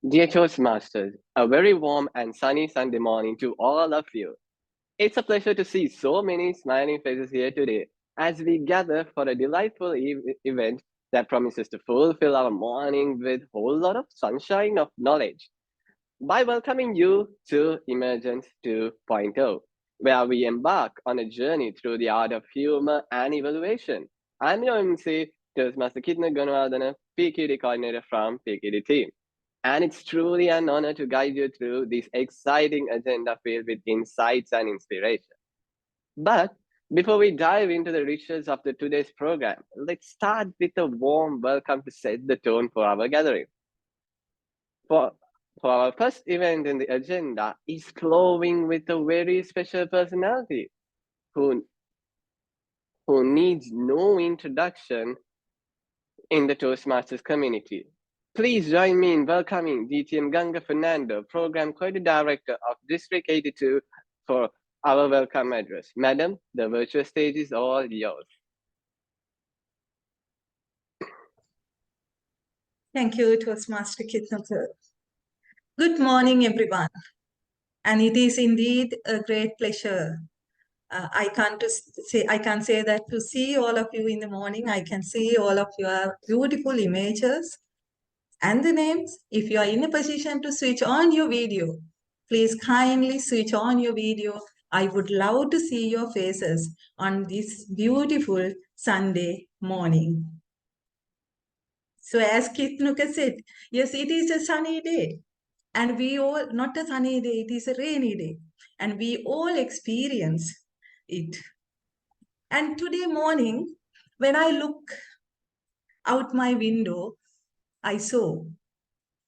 Dear Toastmasters, a very warm and sunny Sunday morning to all of you. It's a pleasure to see so many smiling faces here today as we gather for a delightful event that promises to fulfill our morning with a whole lot of sunshine of knowledge. By welcoming you to Emergence 2.0, where we embark on a journey through the art of humor and evaluation. I'm your MC, Toastmaster Kitna Gunawardana, PKD coordinator from PKD team. And it's truly an honor to guide you through this exciting agenda filled with insights and inspiration. But before we dive into the riches of today's program, let's start with a warm welcome to set the tone for our gathering. For, for our first event in the agenda is flowing with a very special personality who, who needs no introduction in the Toastmasters community. Please join me in welcoming DTM Ganga Fernando, Program Coordinator Director of District 82 for our welcome address. Madam, the virtual stage is all yours. Thank you, Toastmaster Kitnapur. Good morning, everyone. And it is indeed a great pleasure. I can't say that to see all of you in the morning. I can see all of your beautiful images and the names. If you are in a position to switch on your video, please kindly switch on your video. I would love to see your faces on this beautiful Sunday morning. So as Kitnuka said, yes, it is a sunny day. And we all, not a sunny day, it is a rainy day. And we all experience it. And today morning, when I look out my window, I saw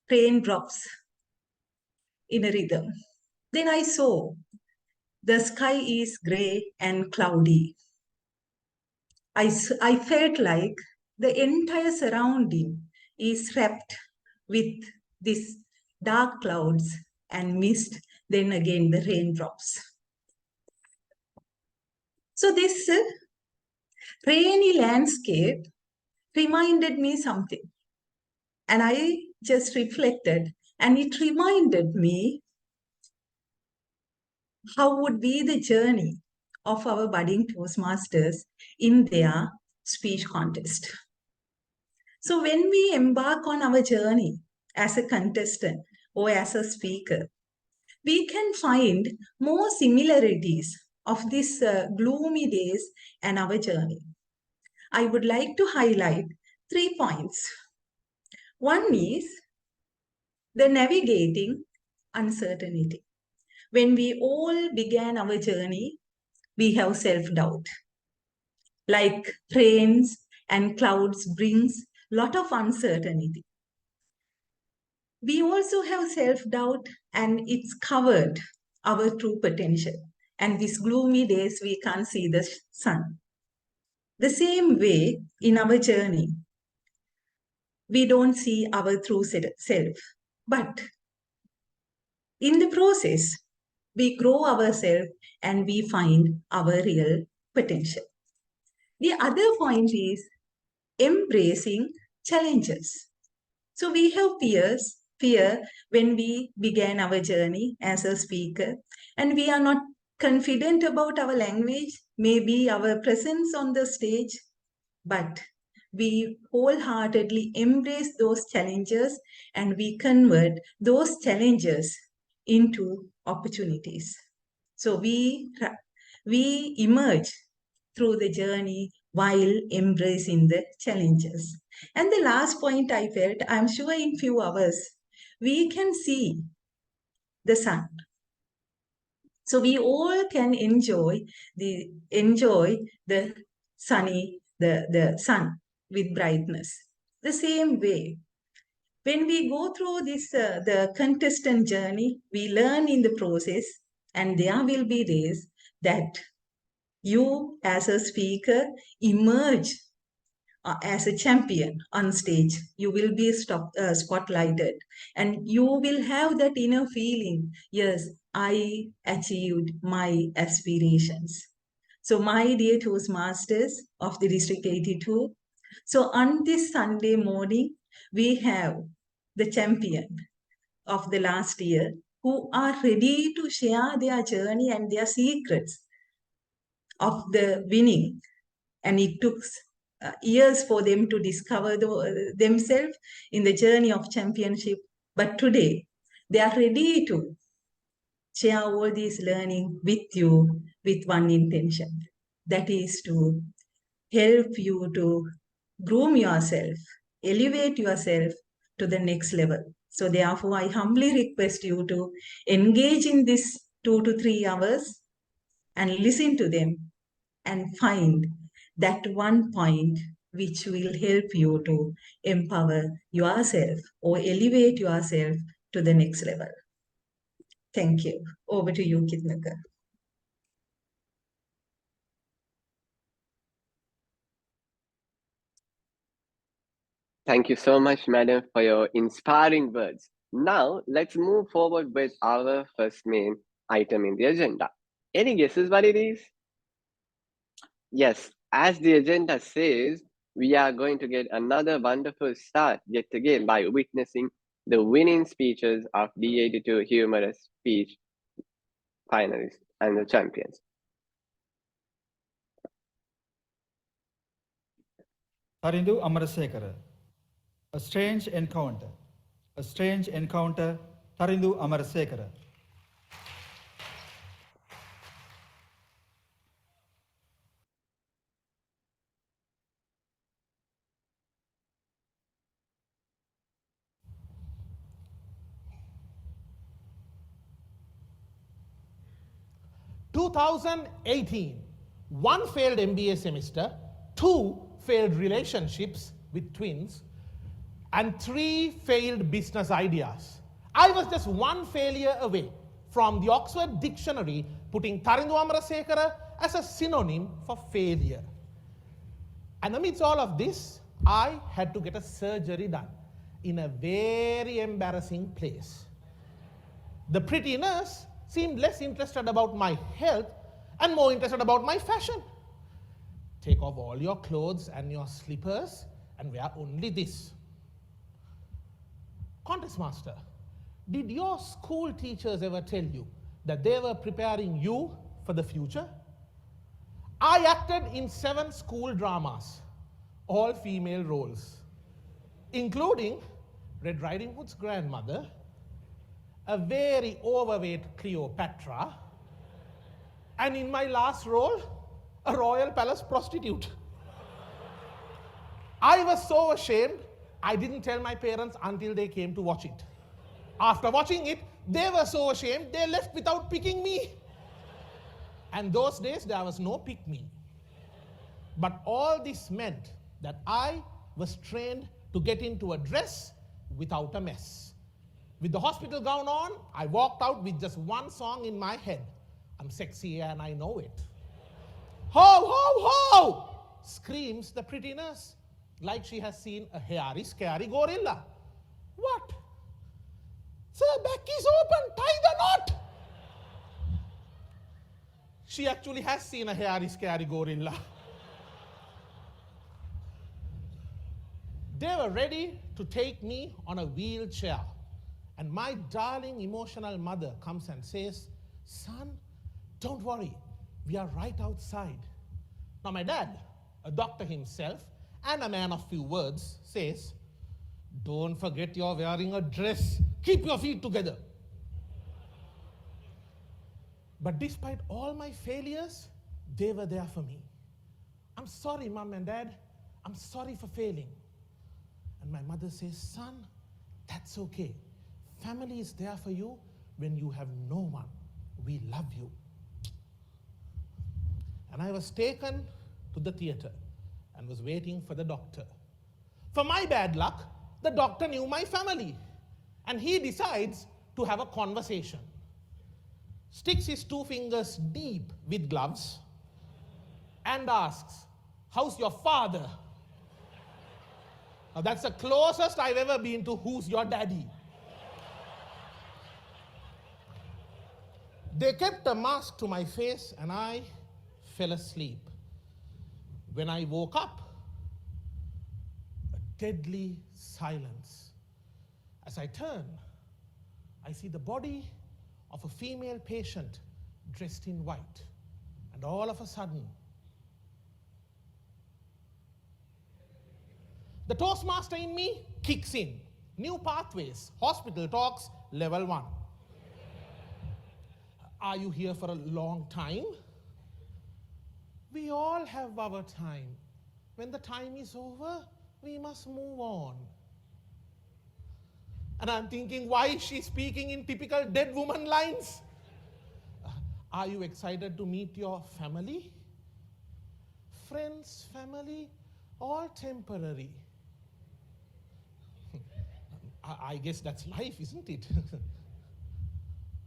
raindrops in a rhythm. Then I saw the sky is gray and cloudy. I felt like the entire surrounding is wrapped with this dark clouds and mist, then again the raindrops. So this rainy landscape reminded me something. And I just reflected, and it reminded me how would be the journey of our budding Toastmasters in their speech contest. So when we embark on our journey as a contestant or as a speaker, we can find more similarities of these gloomy days and our journey. I would like to highlight 3 points. One is the navigating uncertainty. When we all began our journey, we have self-doubt. Like rains and clouds brings lot of uncertainty. We also have self-doubt, and it's covered our true potential. And these gloomy days, we can't see the sun. The same way in our journey, we don't see our true self. But in the process, we grow ourselves and we find our real potential. The other point is embracing challenges. So we have fear when we began our journey as a speaker, and we are not confident about our language, maybe our presence on the stage, but we wholeheartedly embrace those challenges and we convert those challenges into opportunities. So we emerge through the journey while embracing the challenges. And the last point I felt, I'm sure in few hours, we can see the sun. So we all can enjoy the sunny, the sun with brightness. The same way, when we go through this, the contestant journey, we learn in the process, and there will be days that you as a speaker emerge as a champion on stage. You will be spotlighted, and you will have that inner feeling, yes, I achieved my aspirations. So my dear Toastmasters of the District 82, so on this Sunday morning, we have the champion, of the last year who are ready to share their journey and their secrets of the winning. And it took years for them to discover themselves in the journey of championship. But today, they are ready to share all this learning with you with one intention. That is to help you to groom yourself, elevate yourself to the next level. So therefore, I humbly request you to engage in this 2 to 3 hours and listen to them and find that one point which will help you to empower yourself or elevate yourself to the next level. Thank you. Over to you, Kitnaka. Thank you so much, madam, for your inspiring words. Now, let's move forward with our first main item in the agenda. Any guesses what it is? Yes, as the agenda says, we are going to get another wonderful start yet again by witnessing the winning speeches of D82 humorous speech finalists and the champions. Tarindu Amarasekara. A strange encounter. A strange encounter. Tarindu Amarasekara. 2018, one failed MBA semester, 2 failed relationships with twins, and 3 failed business ideas. I was just one failure away from the Oxford Dictionary putting Tarindu Amarasekara as a synonym for failure. And amidst all of this, I had to get a surgery done in a very embarrassing place. The pretty nurse seemed less interested about my health and more interested about my fashion. Take off all your clothes and your slippers and wear only this. Contest master, did your school teachers ever tell you that they were preparing you for the future? I acted in 7 school dramas, all female roles, including Red Riding Hood's grandmother, a very overweight Cleopatra, and in my last role, a royal palace prostitute. I was so ashamed, I didn't tell my parents until they came to watch it. After watching it, they were so ashamed, they left without picking me. And those days, there was no pick me. But all this meant that I was trained to get into a dress without a mess. With the hospital gown on, I walked out with just one song in my head. I'm sexy and I know it. Ho, ho, ho! Screams the pretty nurse, like she has seen a hairy, scary gorilla. What? Sir, back is open, tie the knot! She actually has seen a hairy, scary gorilla. They were ready to take me on a wheelchair. And my darling emotional mother comes and says, son, don't worry, we are right outside. Now my dad, a doctor himself and a man of few words, says, don't forget you're wearing a dress. Keep your feet together. But despite all my failures, they were there for me. I'm sorry, mom and dad. I'm sorry for failing. And my mother says, son, that's okay. Family is there for you when you have no one. We love you. And I was taken to the theater and was waiting for the doctor. For my bad luck, the doctor knew my family. And he decides to have a conversation. Sticks his 2 fingers deep with gloves and asks, how's your father? Now that's the closest I've ever been to who's your daddy. They kept a mask to my face and I fell asleep. When I woke up, a deadly silence. As I turned, I see the body of a female patient dressed in white. And all of a sudden, the Toastmaster in me kicks in. New pathways, hospital talks, level 1. Are you here for a long time? We all have our time. When the time is over, we must move on. And I'm thinking, why is she speaking in typical dead woman lines? Are you excited to meet your family? Friends, family, all temporary. I guess that's life, isn't it?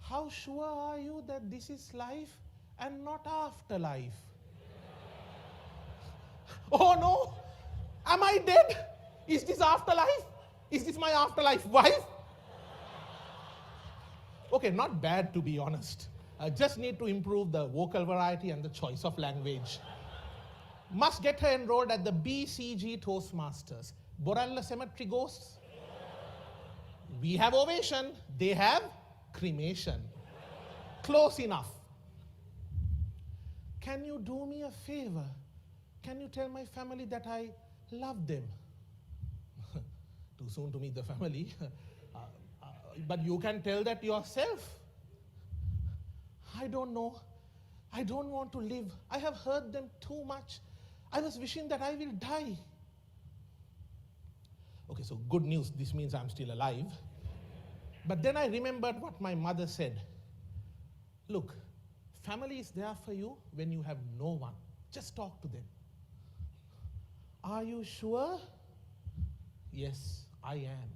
How sure are you that this is life and not afterlife? Oh no! Am I dead? Is this afterlife? Is this my afterlife wife? Okay, not bad to be honest. I just need to improve the vocal variety and the choice of language. Must get her enrolled at the BCG Toastmasters. Boralla Cemetery Ghosts? We have ovation, they have cremation. Close enough. Can you do me a favor? Can you tell my family that I love them? Too soon to meet the family. But you can tell that yourself. I don't know. I don't want to live. I have hurt them too much. I was wishing that I will die. Okay, so good news. This means I'm still alive. But then I remembered what my mother said. Look, family is there for you when you have no one. Just talk to them. Are you sure? Yes, I am.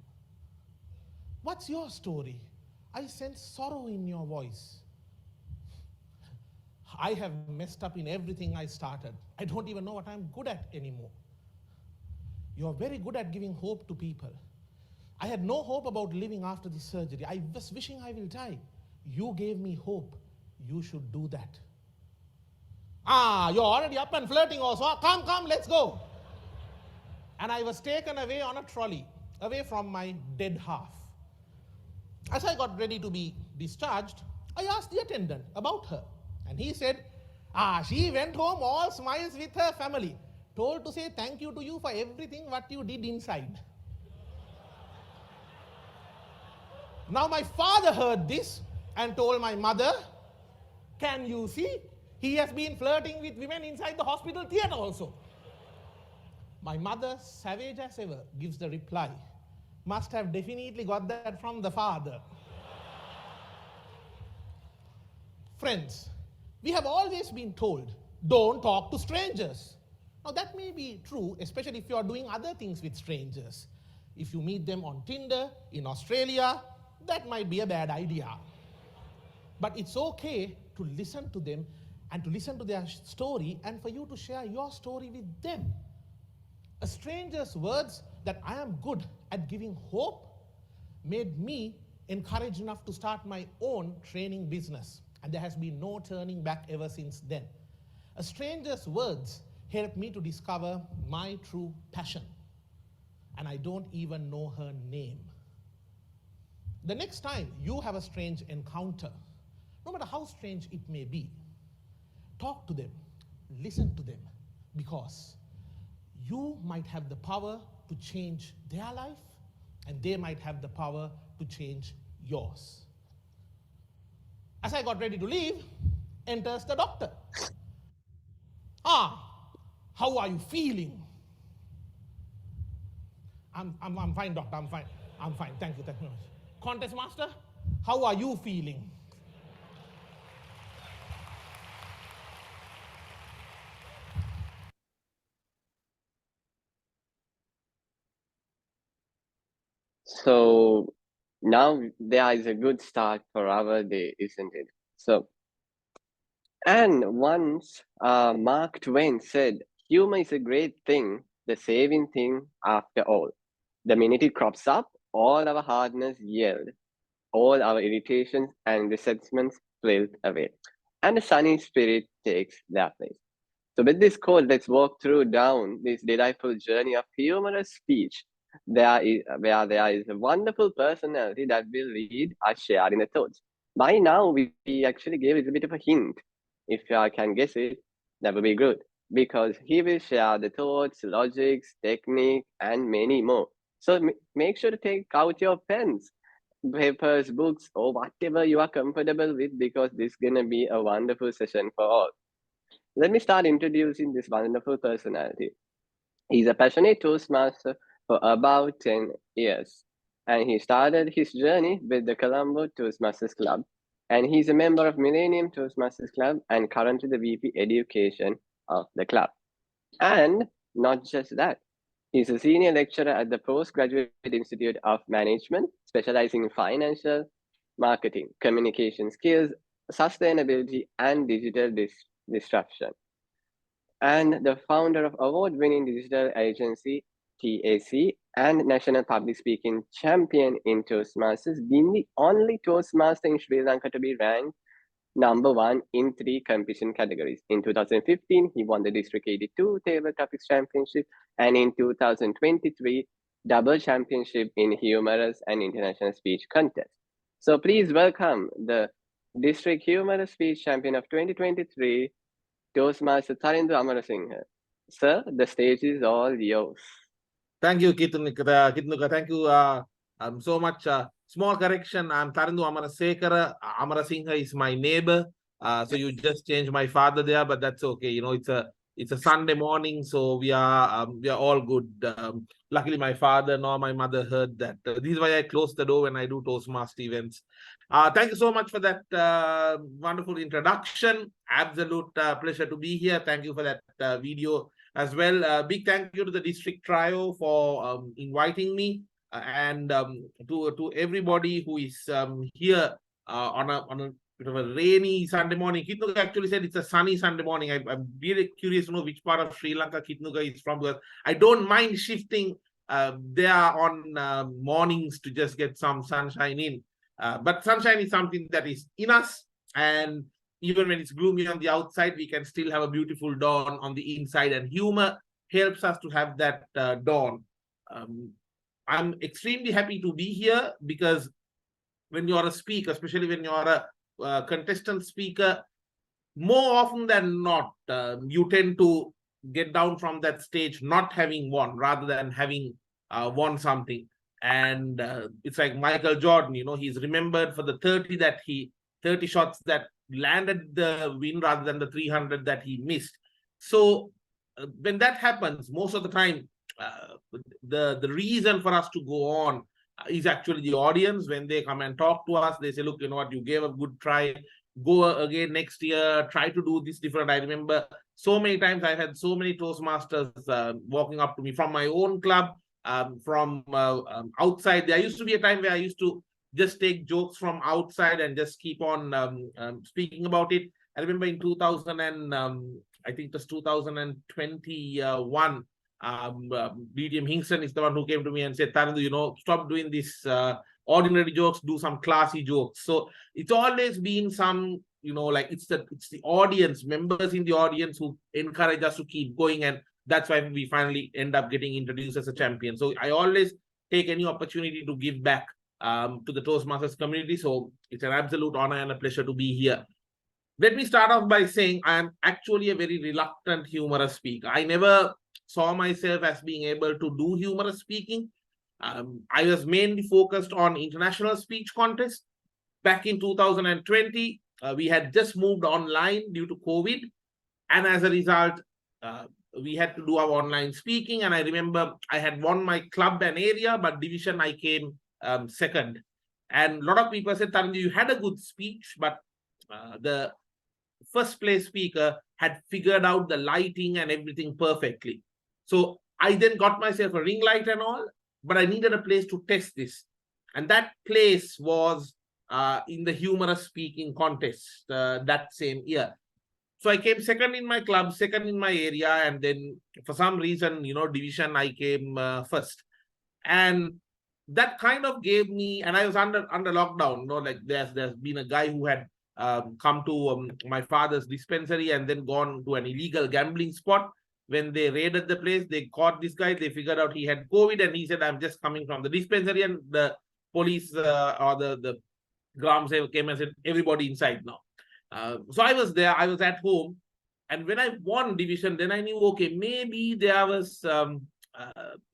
What's your story? I sense sorrow in your voice. I have messed up in everything I started. I don't even know what I'm good at anymore. You're very good at giving hope to people. I had no hope about living after the surgery. I was wishing I will die. You gave me hope. You should do that. You're already up and flirting also. Come, let's go. And I was taken away on a trolley, away from my dead half. As I got ready to be discharged, I asked the attendant about her. And he said, she went home all smiles with her family, told to say thank you to you for everything what you did inside. Now my father heard this and told my mother, can you see? He has been flirting with women inside the hospital theater also. My mother, savage as ever, gives the reply, must have definitely got that from the father. Friends, we have always been told, don't talk to strangers. Now that may be true, especially if you are doing other things with strangers. If you meet them on Tinder, in Australia, that might be a bad idea. But it's okay to listen to them and to listen to their story and for you to share your story with them. A stranger's words that I am good at giving hope made me encouraged enough to start my own training business. And there has been no turning back ever since then. A stranger's words helped me to discover my true passion. And I don't even know her name. The next time you have a strange encounter, no matter how strange it may be, talk to them, listen to them, because you might have the power to change their life, and they might have the power to change yours. As I got ready to leave, enters the doctor. How are you feeling? I'm fine, doctor, I'm fine. I'm fine, thank you very much. Contest master, how are you feeling? So now there is a good start for our day, isn't it? So, and once Mark Twain said, humor is a great thing, the saving thing after all. The minute it crops up, all our hardness yield, all our irritations and resentments flit away, and the sunny spirit takes their place. So with this quote, let's walk through down this delightful journey of humorous speech where there is a wonderful personality that will lead us sharing the thoughts. By now, we actually gave it a bit of a hint. If you can guess it, that would be good because he will share the thoughts, logics, technique, and many more. So make sure to take out your pens, papers, books, or whatever you are comfortable with because this is gonna be a wonderful session for all. Let me start introducing this wonderful personality. He's a passionate Toastmaster for about 10 years, and he started his journey with the Colombo Toastmasters Club. And he's a member of Millennium Toastmasters Club and currently the VP Education of the club. And not just that, he's a senior lecturer at the Postgraduate Institute of Management, specializing in financial marketing, communication skills, sustainability, and digital disruption, and the founder of award-winning digital agency TAC and national public speaking champion in Toastmasters, being the only Toastmaster in Sri Lanka to be ranked #1 in 3 competition categories. In 2015, he won the District 82 Table Topics Championship, and in 2023, double championship in humorous and international speech contest. So please welcome the District Humorous Speech Champion of 2023, Toastmaster Tarindu Amarasinghe. Sir, the stage is all yours. Thank you, Kitnuka. Thank you so much. Small correction, I'm Tarindu Amarasekara. Amarasinghe is my neighbor. So you just changed my father there, but that's okay. You know, it's a Sunday morning, so we are all good. Luckily, my father nor my mother heard that. This is why I close the door when I do Toastmaster events. Thank you so much for that wonderful introduction. Absolute pleasure to be here. Thank you for that video as well. Big thank you to the District Trio for inviting me, and to everybody who is here on a bit of a rainy Sunday morning. Kitnuka actually said it's a sunny Sunday morning. I'm really curious to know which part of Sri Lanka Kitnuka is from, because I don't mind shifting there on mornings to just get some sunshine in. But sunshine is something that is in us, and even when it's gloomy on the outside, we can still have a beautiful dawn on the inside, and humor helps us to have that dawn. I'm extremely happy to be here because when you're a speaker, especially when you're a contestant speaker, more often than not, you tend to get down from that stage not having won rather than having won something. And it's like Michael Jordan, you know, he's remembered for the 30 shots that landed the win rather than the 300 that he missed. So when that happens, most of the time, the reason for us to go on is actually the audience. When they come and talk to us, they say, look, you know what, you gave a good try, go again next year, try to do this different. I remember so many times I've had so many Toastmasters walking up to me from my own club, from outside. There used to be a time where I used to just take jokes from outside and just keep on speaking about it. I remember in 2000 and I think it was 2021, BDM Hingston is the one who came to me and said, Tarindu, you know, stop doing this ordinary jokes, do some classy jokes. So it's always been some, you know, like it's the audience, members in the audience who encourage us to keep going, and that's why we finally end up getting introduced as a champion. So I always take any opportunity to give back to the Toastmasters community. So it's an absolute honor and a pleasure to be here. Let me start off by saying I am actually a very reluctant humorous speaker. I never saw myself as being able to do humorous speaking. I was mainly focused on international speech contests. Back in 2020, we had just moved online due to COVID. And as a result, we had to do our online speaking. And I remember I had won my club and area, but division I came second. And a lot of people said, Tarindu, you had a good speech, but the first place speaker had figured out the lighting and everything perfectly. So I then got myself a ring light and all, but I needed a place to test this. And that place was in the humorous speaking contest that same year. So I came second in my club, second in my area, and then for some reason, you know, division, I came first. And that kind of gave me, and I was under lockdown, you know, like there's been a guy who had come to my father's dispensary and then gone to an illegal gambling spot. when they raided the place, they caught this guy, they figured out he had COVID, and he said, I'm just coming from the dispensary, and the police or the Gram Sevak came and said, everybody inside now. So I was there, I was at home, and when I won division, then I knew, okay, maybe there was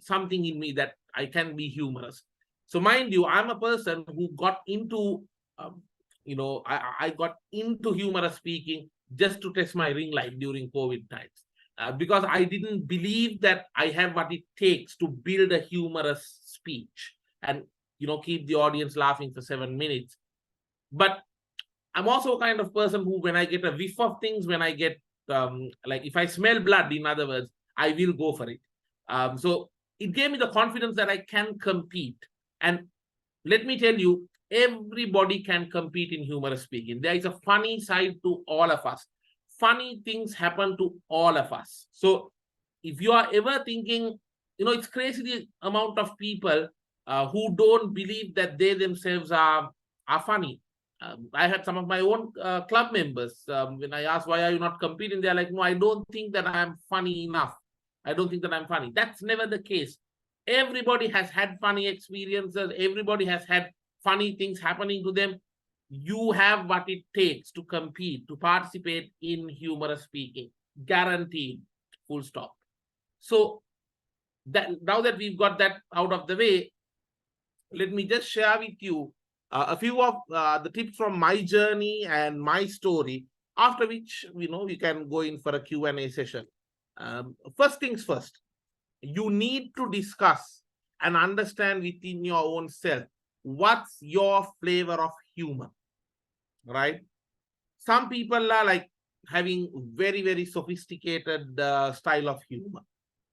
something in me that I can be humorous. So mind you, I'm a person who got into, I got into humorous speaking just to test my ring light during COVID times. Because I didn't believe that I have what it takes to build a humorous speech and, keep the audience laughing for 7 minutes. But I'm also a kind of person who, when I get a whiff of things, when I get, like if I smell blood, in other words, I will go for it. So it gave me the confidence that I can compete. And let me tell you, everybody can compete in humorous speaking. There is a funny side to all of us. Funny things happen to all of us. So if you are ever thinking, it's crazy the amount of people who don't believe that they themselves are funny. I had some of my own club members, when I asked, why are you not competing? They're like, no, I don't think that I'm funny enough. I don't think that I'm funny. That's never the case. Everybody has had funny experiences. Everybody has had funny things happening to them. You have what it takes to compete, to participate in humorous speaking. Guaranteed. Full stop. So now that we've got that out of the way, let me just share with you a few of the tips from my journey and my story, after which, we can go in for a Q&A session. First things first, you need to discuss and understand within your own self, what's your flavor of humor, right? Some people are like having very, very sophisticated style of humor.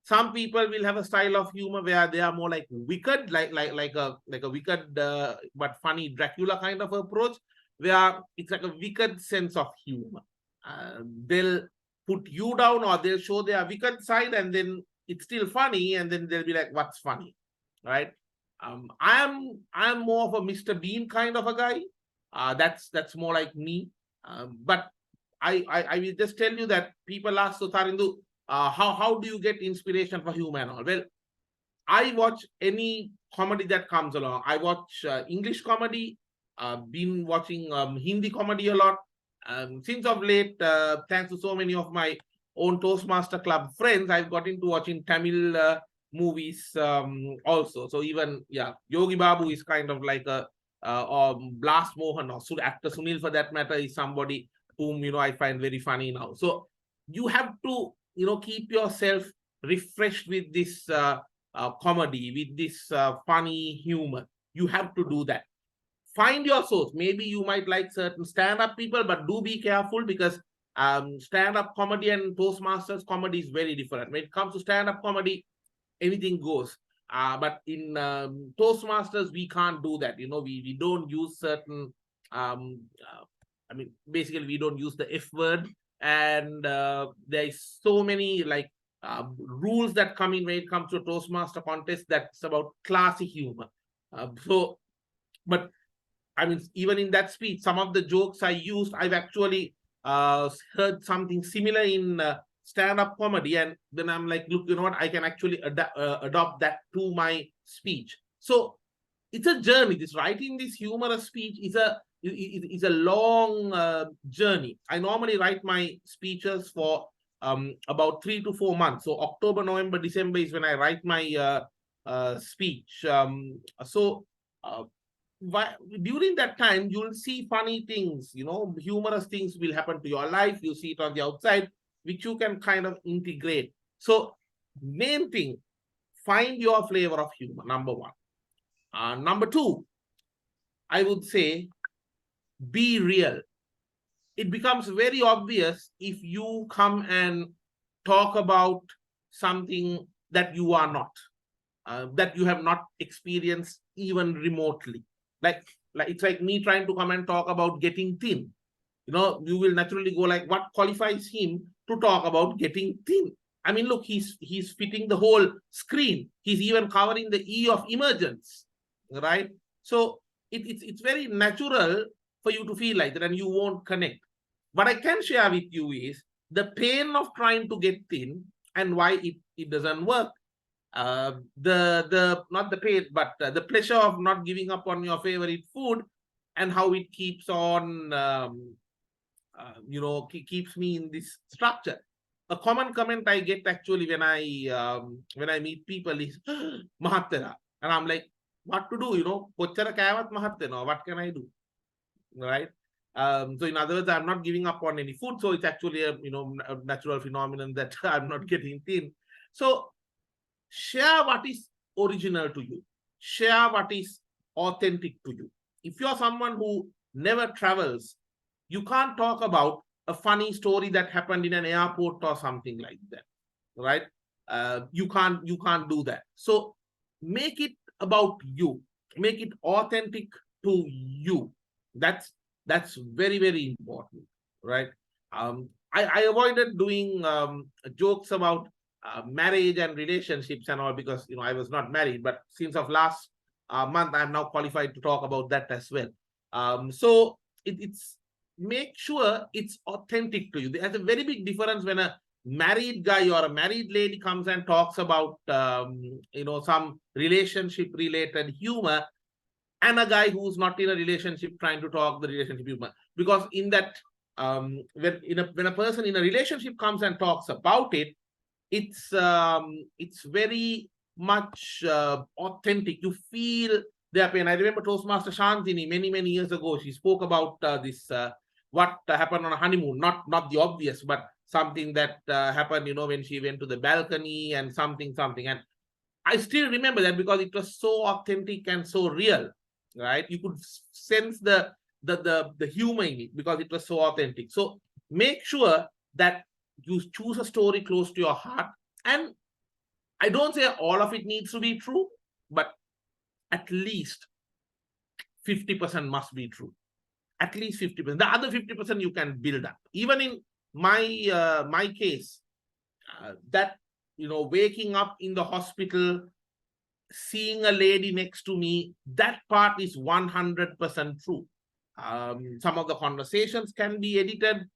Some people will have a style of humor where they are more like wicked, like a wicked but funny Dracula kind of approach, where it's like a wicked sense of humor. They'll put you down, or they'll show their wicked side, and then it's still funny, and then they'll be like, what's funny, right? I'm more of a Mr. Bean kind of a guy. That's more like me. But I will just tell you that people ask, so Tarindu, how do you get inspiration for humor and all? Well, I watch any comedy that comes along. I watch English comedy. Been watching Hindi comedy a lot. Since of late, thanks to so many of my own Toastmaster Club friends, I've got into watching Tamil movies also. So even, Yogi Babu is kind of like or Blast Mohan, or actor Sunil for that matter, is somebody whom, I find very funny now. So you have to, keep yourself refreshed with this comedy, with this funny humor. You have to do that. Find your source. Maybe you might like certain stand-up people, but do be careful, because stand-up comedy and Toastmasters comedy is very different. When it comes to stand-up comedy, anything goes. But in Toastmasters, we can't do that. We don't use certain, basically we don't use the F word. And there is so many rules that come in when it comes to a Toastmaster contest, that's about classy humor. But even in that speech, some of the jokes I used, I've actually heard something similar in stand-up comedy, and then I'm like, look, you know what, I can actually adopt that to my speech. So it's a journey. This writing this humorous speech is a long journey. I normally write my speeches for about 3 to 4 months. So October, November, December is when I write my speech. During that time, you'll see funny things, humorous things will happen to your life. You see it on the outside, which you can kind of integrate. So main thing, find your flavor of humor, number one. Number two, I would say, be real. It becomes very obvious if you come and talk about something that you are not, that you have not experienced even remotely. Like it's like me trying to come and talk about getting thin. You will naturally go like, what qualifies him to talk about getting thin? Look, he's fitting the whole screen. He's even covering the E of emergence, right? So it's very natural for you to feel like that, and you won't connect. What I can share with you is the pain of trying to get thin and why it doesn't work. The not the pain, but the pleasure of not giving up on your favorite food, and how it keeps on keeps me in this structure. A common comment I get actually when I meet people is Mahattena, and I'm like, what to do? Kochara kayawat Mahattena, what can I do? Right? So in other words, I'm not giving up on any food, so it's actually a natural phenomenon that I'm not getting thin. So share what is original to you. Share what is authentic to you. If you're someone who never travels, you can't talk about a funny story that happened in an airport or something like that, right? You can't do that. So make it about you. Make it authentic to you. That's very, very important, right? I avoided doing jokes about marriage and relationships and all, because I was not married, but since of last month I'm now qualified to talk about that as well. So it's make sure it's authentic to you. There's a very big difference when a married guy or a married lady comes and talks about some relationship related humor, and a guy who's not in a relationship trying to talk the relationship humor. Because in that when a person in a relationship comes and talks about it, it's very much authentic. You feel their pain. I remember Toastmaster Shantini many years ago. She spoke about this what happened on a honeymoon. Not the obvious, but something that happened. When she went to the balcony and something. And I still remember that because it was so authentic and so real. Right? You could sense the humor in it because it was so authentic. So make sure that you choose a story close to your heart. And I don't say all of it needs to be true, but at least 50% must be true. At least 50%. The other 50% you can build up. Even in my case, that waking up in the hospital, seeing a lady next to me, that part is 100% true. Some of the conversations can be edited.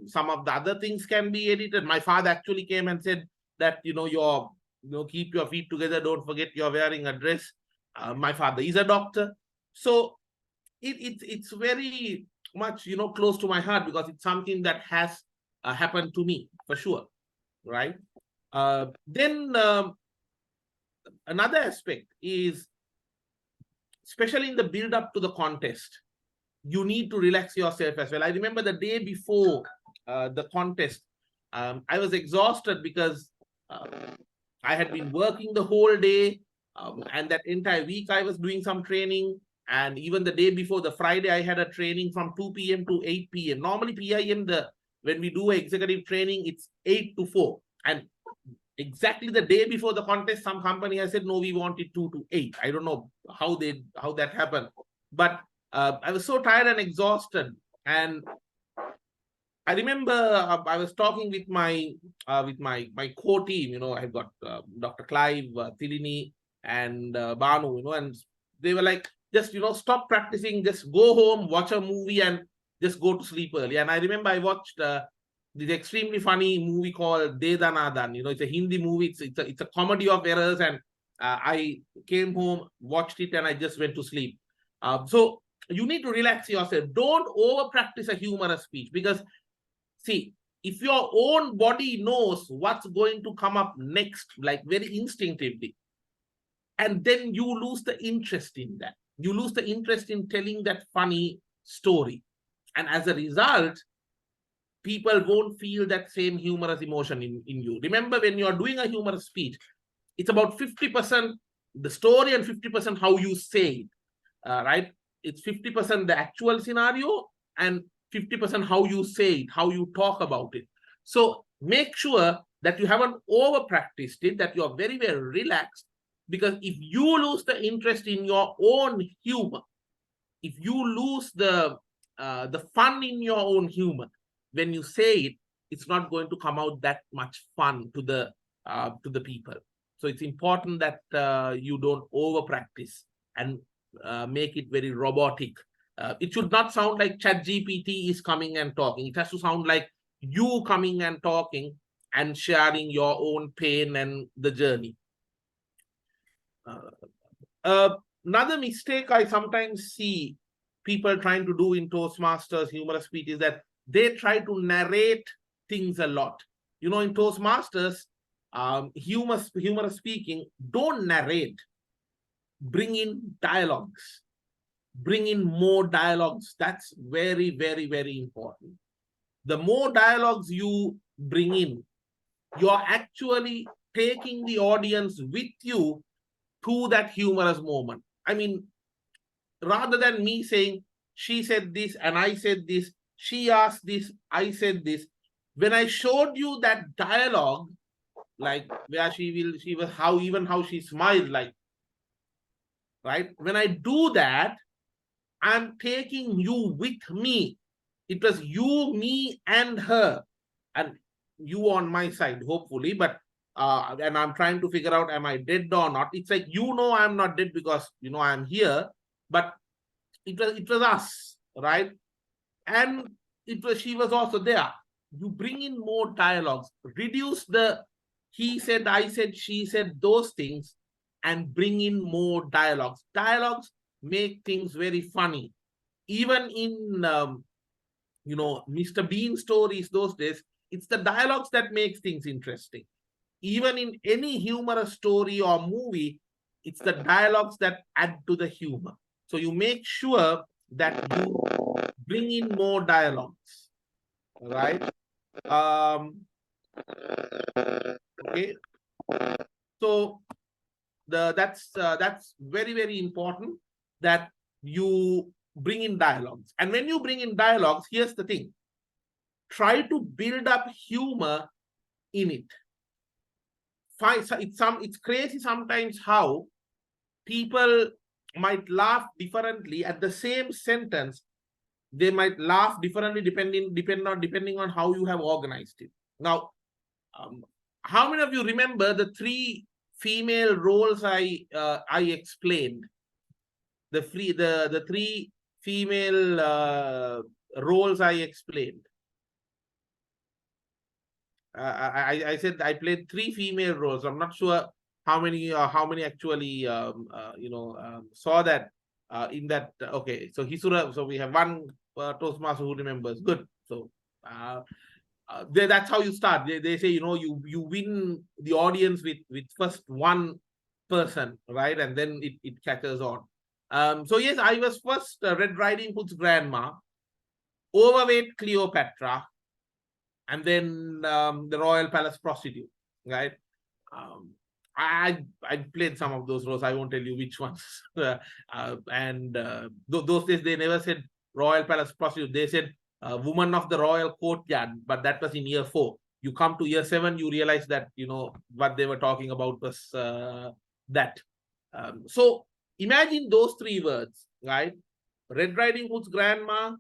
Some of the other things can be edited. My father actually came and said that keep your feet together, don't forget you're wearing a dress. My father is a doctor, so it's very much close to my heart, because it's something that has happened to me for sure, right? Then another aspect is, especially in the build up to the contest, you need to relax yourself as well. I remember the day before the contest, I was exhausted because I had been working the whole day, and that entire week I was doing some training. And even the day before, the Friday, I had a training from 2 p.m. to 8 p.m. Normally, PIM, when we do executive training, it's 8 to 4. And exactly the day before the contest, some company has said, no, we want it 2 to 8. I don't know how that happened. But I was so tired and exhausted. And I remember I was talking with my core team. I've got Dr. Clive, Tilini, and Banu, and they were like, just, stop practicing, just go home, watch a movie, and just go to sleep early. And I remember I watched this extremely funny movie called De Danadan. It's a Hindi movie. It's a comedy of errors. And I came home, watched it, and I just went to sleep. So you need to relax yourself. Don't over practice a humorous speech, because see, if your own body knows what's going to come up next, like very instinctively, and then you lose the interest in that. You lose the interest in telling that funny story. And as a result, people won't feel that same humorous emotion in you. Remember, when you're doing a humorous speech, it's about 50% the story and 50% how you say it, right? It's 50% the actual scenario and 50% how you say it, how you talk about it. So make sure that you haven't over practiced it, that you're very, very relaxed. Because if you lose the interest in your own humor, if you lose the fun in your own humor, when you say it, it's not going to come out that much fun to the people. So it's important that you don't over practice and make it very robotic. It should not sound like ChatGPT is coming and talking. It has to sound like you coming and talking, and sharing your own pain and the journey. Another mistake I sometimes see people trying to do in Toastmasters humorous speech is that they try to narrate things a lot. You know, in Toastmasters, humorous speaking, don't narrate. Bring in dialogues. Bring in more dialogues. That's very, very, very important. The more dialogues you bring in, you're actually taking the audience with you to that humorous moment. I mean, rather than me saying, she said this and I said this, she asked this, I said this. When I showed you that dialogue, like where she was how she smiled, like, right? When I do that, I'm taking you with me. It was you, me, and her, and you on my side, hopefully. But and I'm trying to figure out, am I dead or not? It's like, you know, I'm not dead because you know I'm here, but it was us, right? And she was also there. You bring in more dialogues, reduce the he said, I said, she said, those things, and bring in more dialogues. Dialogues make things very funny. Even in you know, Mr. Bean stories those days, it's the dialogues that makes things interesting. Even in any humorous story or movie, it's the dialogues that add to the humor. So you make sure that you bring in more dialogues, right? Okay. So that's very, very important that you bring in dialogues. And when you bring in dialogues, here's the thing. Try to build up humor in it. It's crazy sometimes how people might laugh differently at the same sentence. They might laugh differently depending on how you have organized it. Now, how many of you remember the 3 female roles I explained? The 3 female roles I explained. I said I played 3 female roles. I'm not sure how many actually saw that in that. Okay, so Hisura. So we have one Toastmaster who remembers. Good. So that's how you start. They say, you know, you win the audience with first one person, right, and then it catches on. So yes, I was first Red Riding Hood's grandma, overweight Cleopatra, and then the Royal Palace prostitute, right? I played some of those roles. I won't tell you which ones. Those days they never said Royal Palace prostitute. They said woman of the royal courtyard, but that was in year 4. You come to year 7, you realize that, you know, what they were talking about was that. So imagine those 3 words, right? Red Riding Hood's grandma,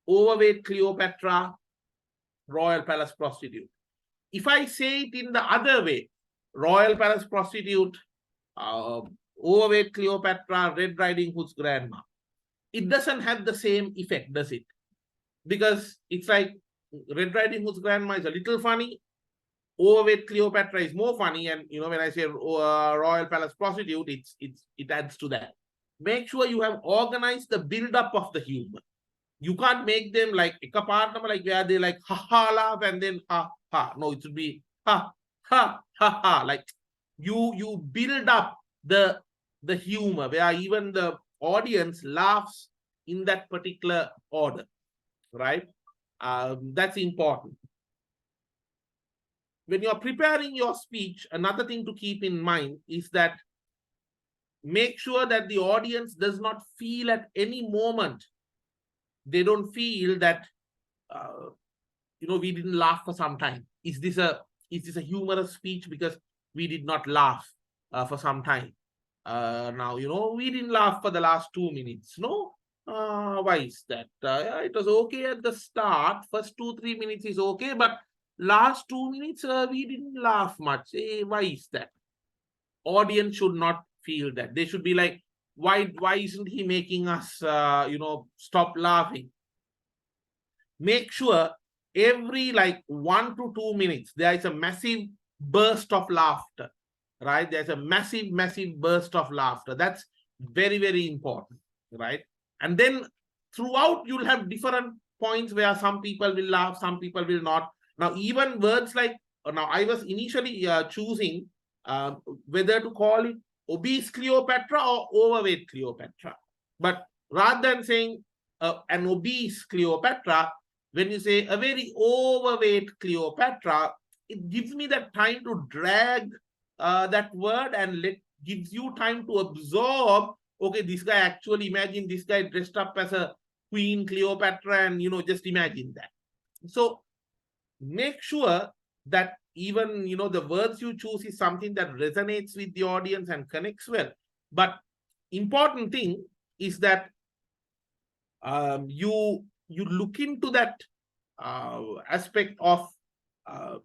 overweight Cleopatra, Royal Palace prostitute. If I say it in the other way, Royal Palace prostitute, overweight Cleopatra, Red Riding Hood's grandma, it doesn't have the same effect, does it? Because it's like Red Riding Hood's grandma is a little funny, overweight Cleopatra is more funny, and you know, when I say Royal Palace prostitute, it adds to that. Make sure you have organized the build-up of the humor. You can't make them like like where they like ha ha laugh and then ha ha. No, it should be ha ha ha ha. Like you build up the humor where even the audience laughs in that particular order, right? That's important. When you're preparing your speech, another thing to keep in mind is that make sure that the audience does not feel at any moment, they don't feel that you know, we didn't laugh for some time. Is this a humorous speech because we did not laugh for some time? Now, you know, we didn't laugh for the last 2 minutes. No, why is that? It was okay at the start. First 2-3 minutes is okay, but last 2 minutes we didn't laugh much. Why is that? Audience should not feel that. They should be like, why isn't he making us you know, stop laughing? Make sure every like 1 to 2 minutes, there is a massive burst of laughter, right? There's a massive, massive burst of laughter. That's very, very important, right? And then throughout, you'll have different points where some people will laugh, some people will not. Now, even words like, now I was initially choosing whether to call it obese Cleopatra or overweight Cleopatra. But rather than saying an obese Cleopatra, when you say a very overweight Cleopatra, it gives me that time to drag that word and gives you time to absorb. Okay, this guy actually, imagine this guy dressed up as a Queen Cleopatra, and just imagine that. So make sure that even the words you choose is something that resonates with the audience and connects well. But important thing is that you look into that aspect of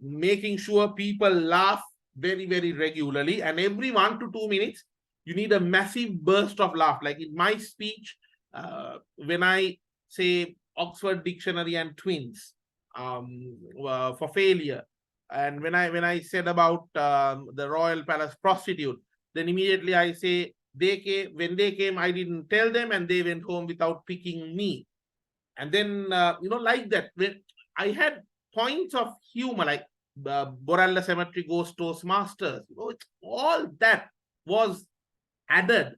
making sure people laugh very, very regularly, and every 1 to 2 minutes you need a massive burst of laugh. Like in my speech, when I say Oxford Dictionary and twins for failure, and when I said about the Royal Palace prostitute, then immediately I say when they came, I didn't tell them, and they went home without picking me. And then like that, when I had points of humor, like Boralla Cemetery goes Toastmasters, all that was added.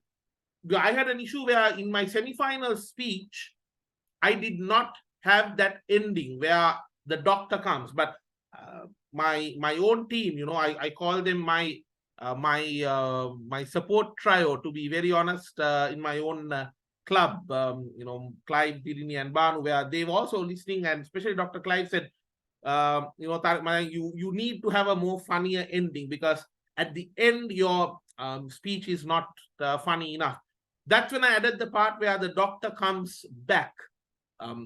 I had an issue where in my semi-final speech, I did not have that ending where the doctor comes, but my own team, I call them my support trio, to be very honest, in my own club, Clive, Tirini, and Banu, where they've also listening, and especially Dr. Clive said, you need to have a more funnier ending, because at the end your speech is not funny enough. That's when I added the part where the doctor comes back.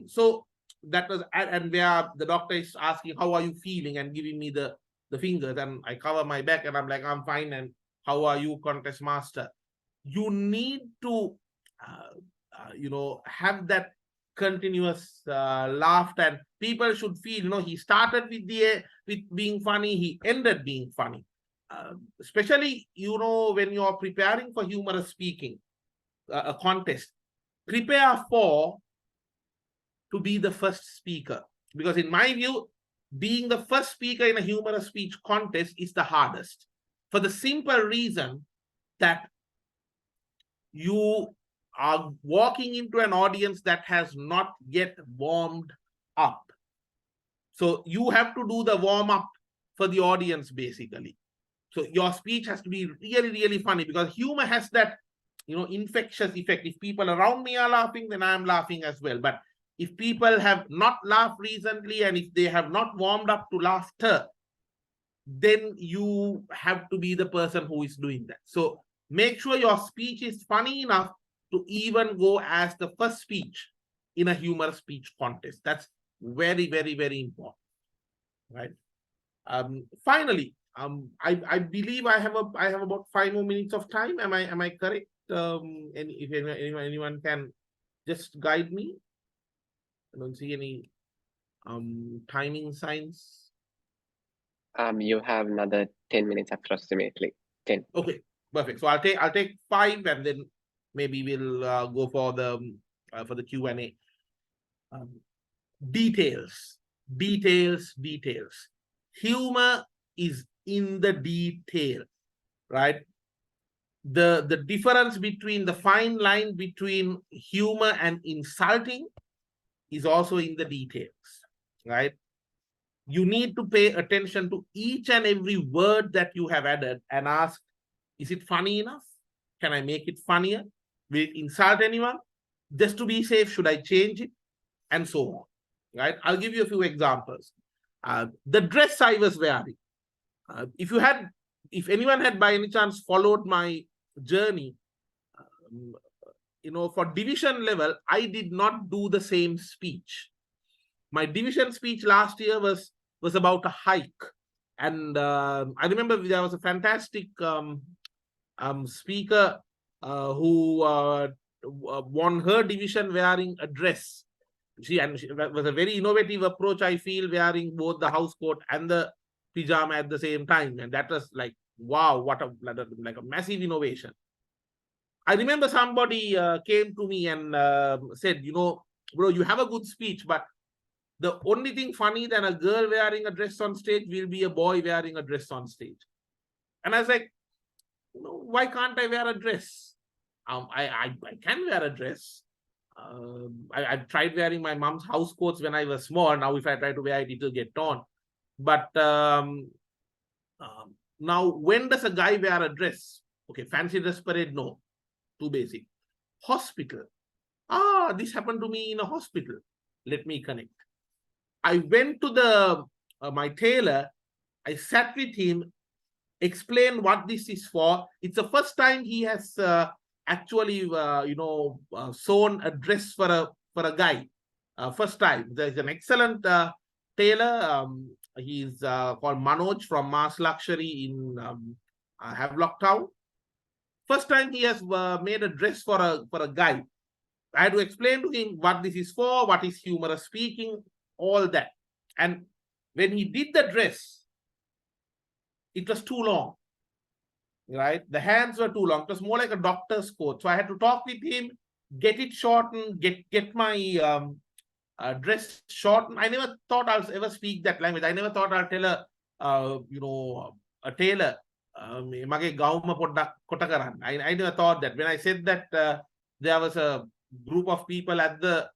So that was, and where the doctor is asking, how are you feeling, and giving me the fingers, and I cover my back and I'm like, I'm fine, and how are you, contest master? You need to have that continuous laughter, and people should feel, he started with being funny, he ended being funny. Especially when you're preparing for humorous speaking, a contest, prepare to be the first speaker, because in my view, being the first speaker in a humorous speech contest is the hardest, for the simple reason that you are walking into an audience that has not yet warmed up. So you have to do the warm up for the audience, basically. So your speech has to be really, really funny, because humor has that, infectious effect. If people around me are laughing, then I'm laughing as well. But if people have not laughed recently, and if they have not warmed up to laughter, then you have to be the person who is doing that. So make sure your speech is funny enough to even go as the first speech in a humorous speech contest. That's very, very, very important, right? Finally, I believe I have about 5 more minutes of time. Am I correct? If anyone can just guide me. I don't see any timing signs. You have another 10 minutes approximately. 10. Okay, perfect. So I'll take 5, and then maybe we'll go for the Q&A. Details. Humor is in the detail, right? The difference between the fine line between humor and insulting is also in the details, right? You need to pay attention to each and every word that you have added and ask, is it funny enough? Can I make it funnier? Will it insult anyone? Just to be safe, should I change it? And so on, right? I'll give you a few examples. The dress I was wearing. If anyone had by any chance followed my journey, for division level, I did not do the same speech. My division speech last year was about a hike. And I remember there was a fantastic speaker who won her division wearing a dress. That was a very innovative approach, I feel, wearing both the house coat and the pajama at the same time. And that was like, wow, what a like a massive innovation. I remember somebody came to me and said, bro, you have a good speech, but the only thing funny than a girl wearing a dress on stage will be a boy wearing a dress on stage. And I was like, why can't I wear a dress? I can wear a dress. I tried wearing my mom's house coats when I was small. Now, if I try to wear it, it will get torn. But now, when does a guy wear a dress? Okay, fancy dress parade, no. Too basic. Hospital. This happened to me in a hospital. Let me connect. I went to my tailor. I sat with him, explained what this is for. It's the first time he has actually, sewn a dress for a guy. First time. There's an excellent tailor. He's called Manoj from Mars Luxury in Havelock Town. First time he has made a dress for a guy. I had to explain to him what this is for, what is humorous speaking, all that. And when he did the dress, it was too long, right? The hands were too long. It was more like a doctor's coat. So I had to talk with him, get it shortened, get my dress shortened. I never thought I'll ever speak that language. I never thought I'll tell a tailor, mage gawma poddak kota karan. I never thought that. When I said that, there was a group of people at the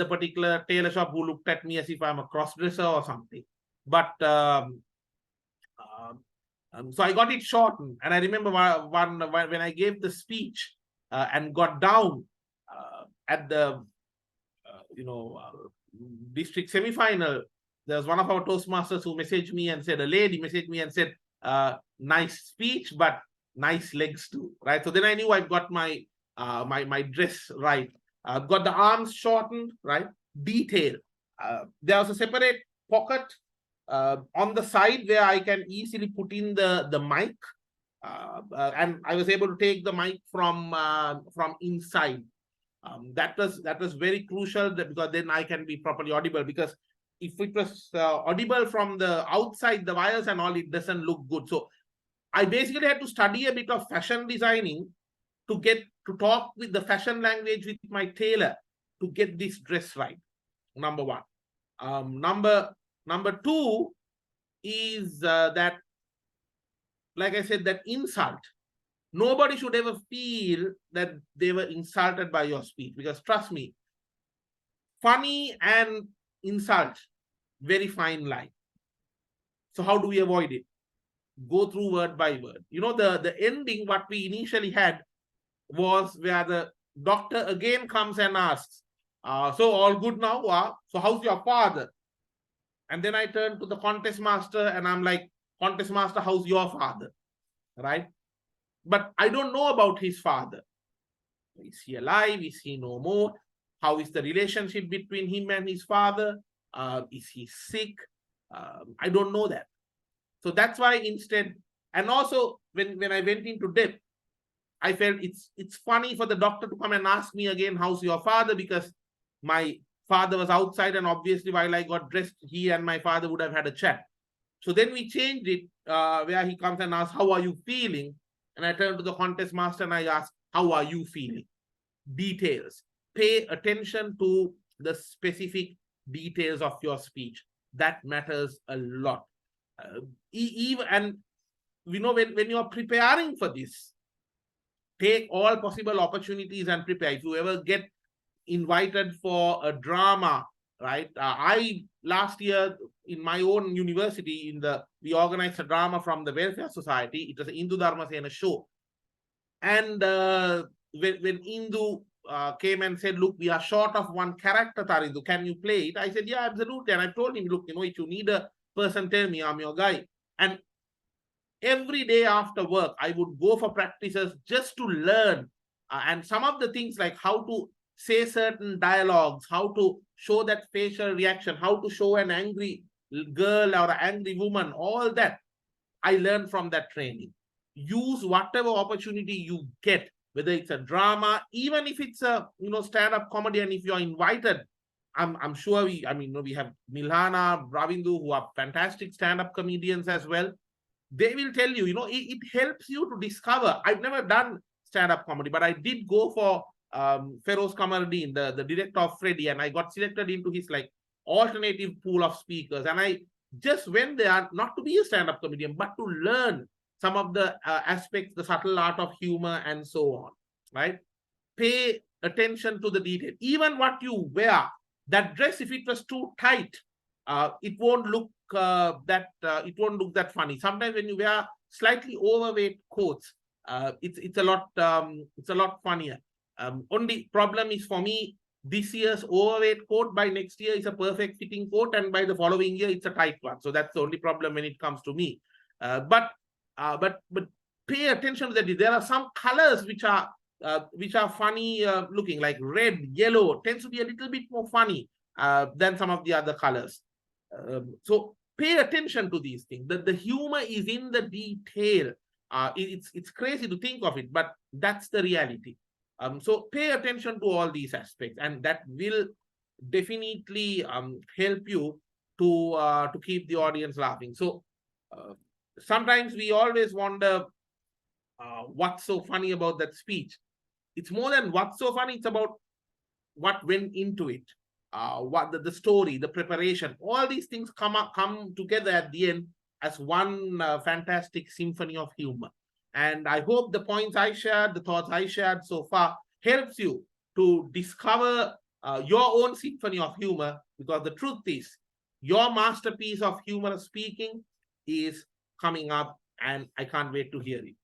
particular tailor shop who looked at me as if I'm a cross-dresser or something. But so I got it shortened. And I remember when I gave the speech and got down at the district semi-final, there was one of our Toastmasters who messaged me and said, a lady messaged me and said, nice speech, but nice legs too, right? So then I knew I've got my my dress right. I've got the arms shortened, right? Detail. There was a separate pocket on the side where I can easily put in the mic. And I was able to take the mic from inside. That was very crucial because then I can be properly audible, because if it was audible from the outside, the wires and all, it doesn't look good. So I basically had to study a bit of fashion designing to get to talk with the fashion language with my tailor to get this dress right. Number one. Number two is that, like I said, that insult. Nobody should ever feel that they were insulted by your speech, because trust me, funny and insult, very fine line. So how do we avoid it? Go through word by word. The ending, what we initially had was where the doctor again comes and asks, so all good now? So how's your father? And then I turn to the contest master and I'm like, contest master, how's your father? Right? But I don't know about his father. Is he alive? Is he no more? How is the relationship between him and his father? Is he sick? I don't know that. So that's why instead, and also when I went into depth, I felt it's funny for the doctor to come and ask me again, how's your father? Because my father was outside, and obviously while I got dressed, he and my father would have had a chat. So then we changed it, where he comes and asks, how are you feeling? And I turn to the contest master and I ask, how are you feeling? Details. Pay attention to the specific details of your speech. That matters a lot. And when you're preparing for this, take all possible opportunities and prepare. If you ever get invited for a drama, right? Last year in my own university, we organized a drama from the Welfare Society. It was an Hindu Dharma Sena show. And when Hindu came and said, look, we are short of one character, Tarindu, can you play it? I said, yeah, absolutely. And I told him, look, if you need a person, tell me, I'm your guy. And every day after work, I would go for practices just to learn. And some of the things like how to say certain dialogues, how to show that facial reaction, how to show an angry girl or an angry woman, all that I learned from that training. Use whatever opportunity you get, whether it's a drama, even if it's a stand-up comedy, and if you're invited I'm sure we have Milhana, Ravindu, who are fantastic stand-up comedians as well. They will tell you, it helps you to discover. I've never done stand-up comedy, but I did go for Feroz Kamardeen, the director of Freddy, and I got selected into his like alternative pool of speakers. And I just went there not to be a stand-up comedian, but to learn some of the aspects, the subtle art of humor and so on, right? Pay attention to the detail. Even what you wear, that dress, if it was too tight, it won't look that funny. Sometimes when you wear slightly overweight coats, it's a lot funnier. Only problem is for me, this year's overweight coat by next year is a perfect fitting coat, and by the following year it's a tight one. So that's the only problem when it comes to me. But pay attention to that. There are some colors which are funny looking, like red, yellow tends to be a little bit more funny than some of the other colors. So pay attention to these things. The humor is in the detail. It's crazy to think of it, but that's the reality. So pay attention to all these aspects, and that will definitely help you to keep the audience laughing. So sometimes we always wonder what's so funny about that speech. It's more than what's so funny, it's about what went into it, what the story, the preparation, all these things come together at the end as one fantastic symphony of humor. And I hope the points I shared, the thoughts I shared so far helps you to discover your own symphony of humor, because the truth is your masterpiece of humorous speaking is coming up, and I can't wait to hear it.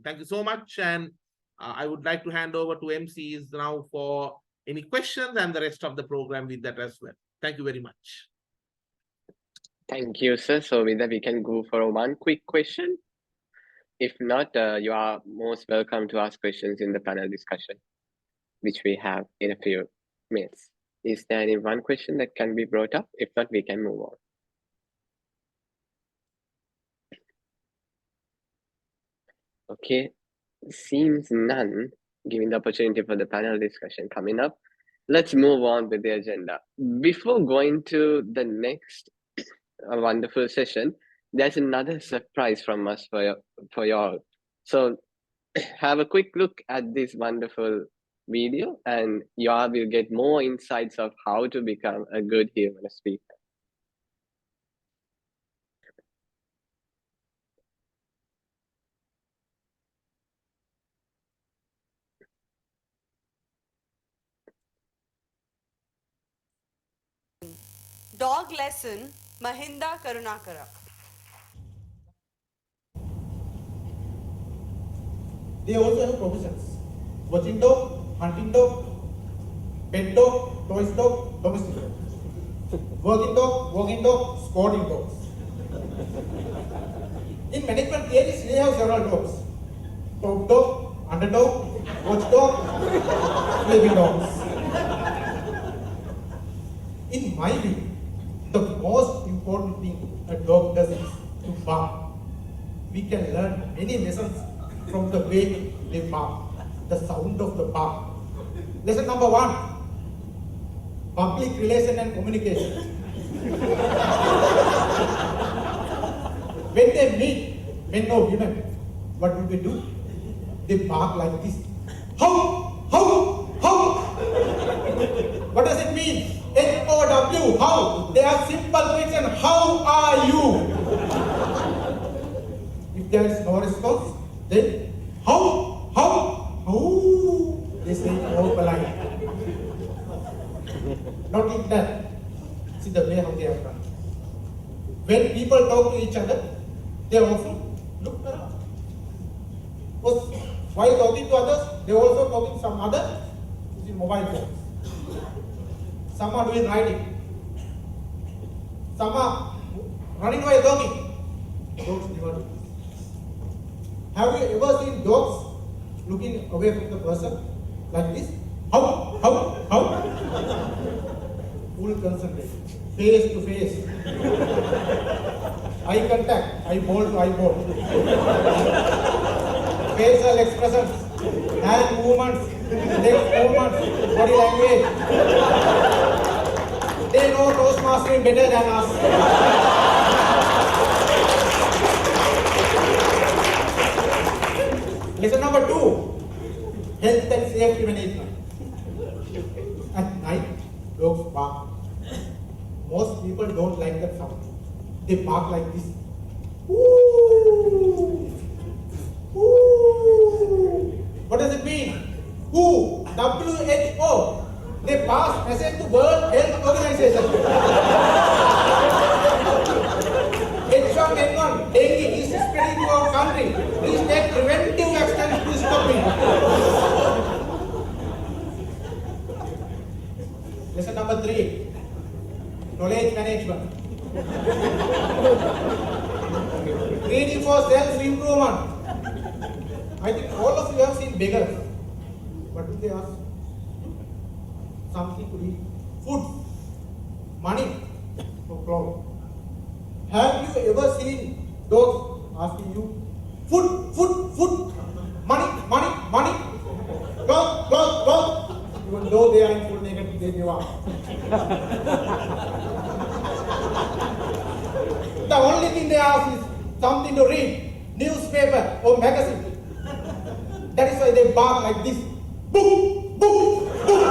Thank you so much. And I would like to hand over to MCs now for any questions and the rest of the program with that as well. Thank you very much. Thank you, sir. So with that, we can go for one quick question. If not, you are most welcome to ask questions in the panel discussion, which we have in a few minutes. Is there any one question that can be brought up? If not, we can move on. Okay, seems none. Giving the opportunity for the panel discussion coming up. Let's move on with the agenda. Before going to the next wonderful session, there's another surprise from us for y'all. So have a quick look at this wonderful video, and y'all will get more insights of how to become a good humorous speaker. Dog lesson, Mahinda Karunakara. They also have professions: watching dog, hunting dog, pet dog, toys dog, domestic dog, working dog, walking dog, sporting dogs. In management theories, they have several dogs: top dog, underdog, watchdog, sleeping dogs. In my view, the most important thing a dog does is to bark. We can learn many lessons from the way they bark, the sound of the bark. Lesson number 1, public relation and communication. When they meet men or women, what do they do? They bark like this. How? How? How? What does it mean? H-O-W, how? They are simple question. How are you? If there is no response, then how? How? How? They say more polite. Not like that. See the way how they have done. When people talk to each other, they often look around. Because while talking to others, they also talking to some other using mobile phones. Some are doing riding. Some are running while talking. Dogs never do this. Have you ever seen dogs looking away from the person like this? How? How? How? Full concentration. Face to face. Eye contact. Eyeball to eyeball. Facial expressions. Hand movements. Leg movements. Body language. They know Toastmastering better than us. Lesson number 2, health and safety management. At night, dogs bark. Most people don't like that sound. They bark like this. Woo! Woo! What does it mean? WHO, WHO. They pass message to World Health Organization. H1N1, dengue is spreading to our country. Please take preventive action to stop it. Lesson number 3, knowledge management. Reading for self-improvement. I think all of you have seen beggars. What do they ask? Something to eat. Food. Money. For clothes. Have you ever seen dogs asking you, food, food, food, money, money, money, clothes, clothes, clothes? Even though they are in full naked, they give up. The only thing they ask is something to read, newspaper or magazine. That is why they bark like this. Boom, boom, boom.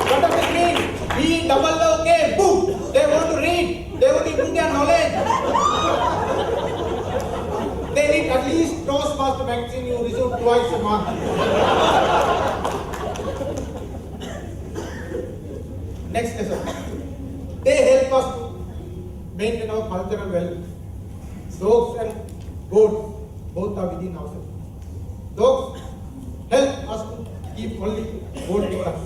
What does it mean? B-double-O-K, boom. They want to read. They want to improve their knowledge. They need at least Toastmaster magazine you receive twice a month. Next lesson. They help us to maintain our cultural values. Dogs and goats, both are within ourselves. Dogs help us to keep only goat with us.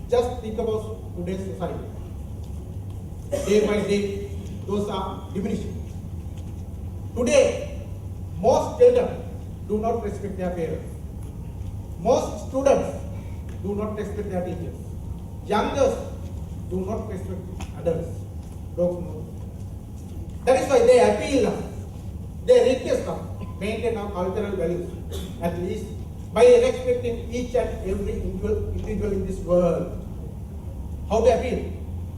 Just think about today's society. Day by day, those are diminishing. Today, most children do not respect their parents. Most students do not respect their teachers. Youngers do not respect adults. Dogs know. That is why they appeal us. They request us maintain our cultural values, at least by respecting each and every individual in this world. How they appeal?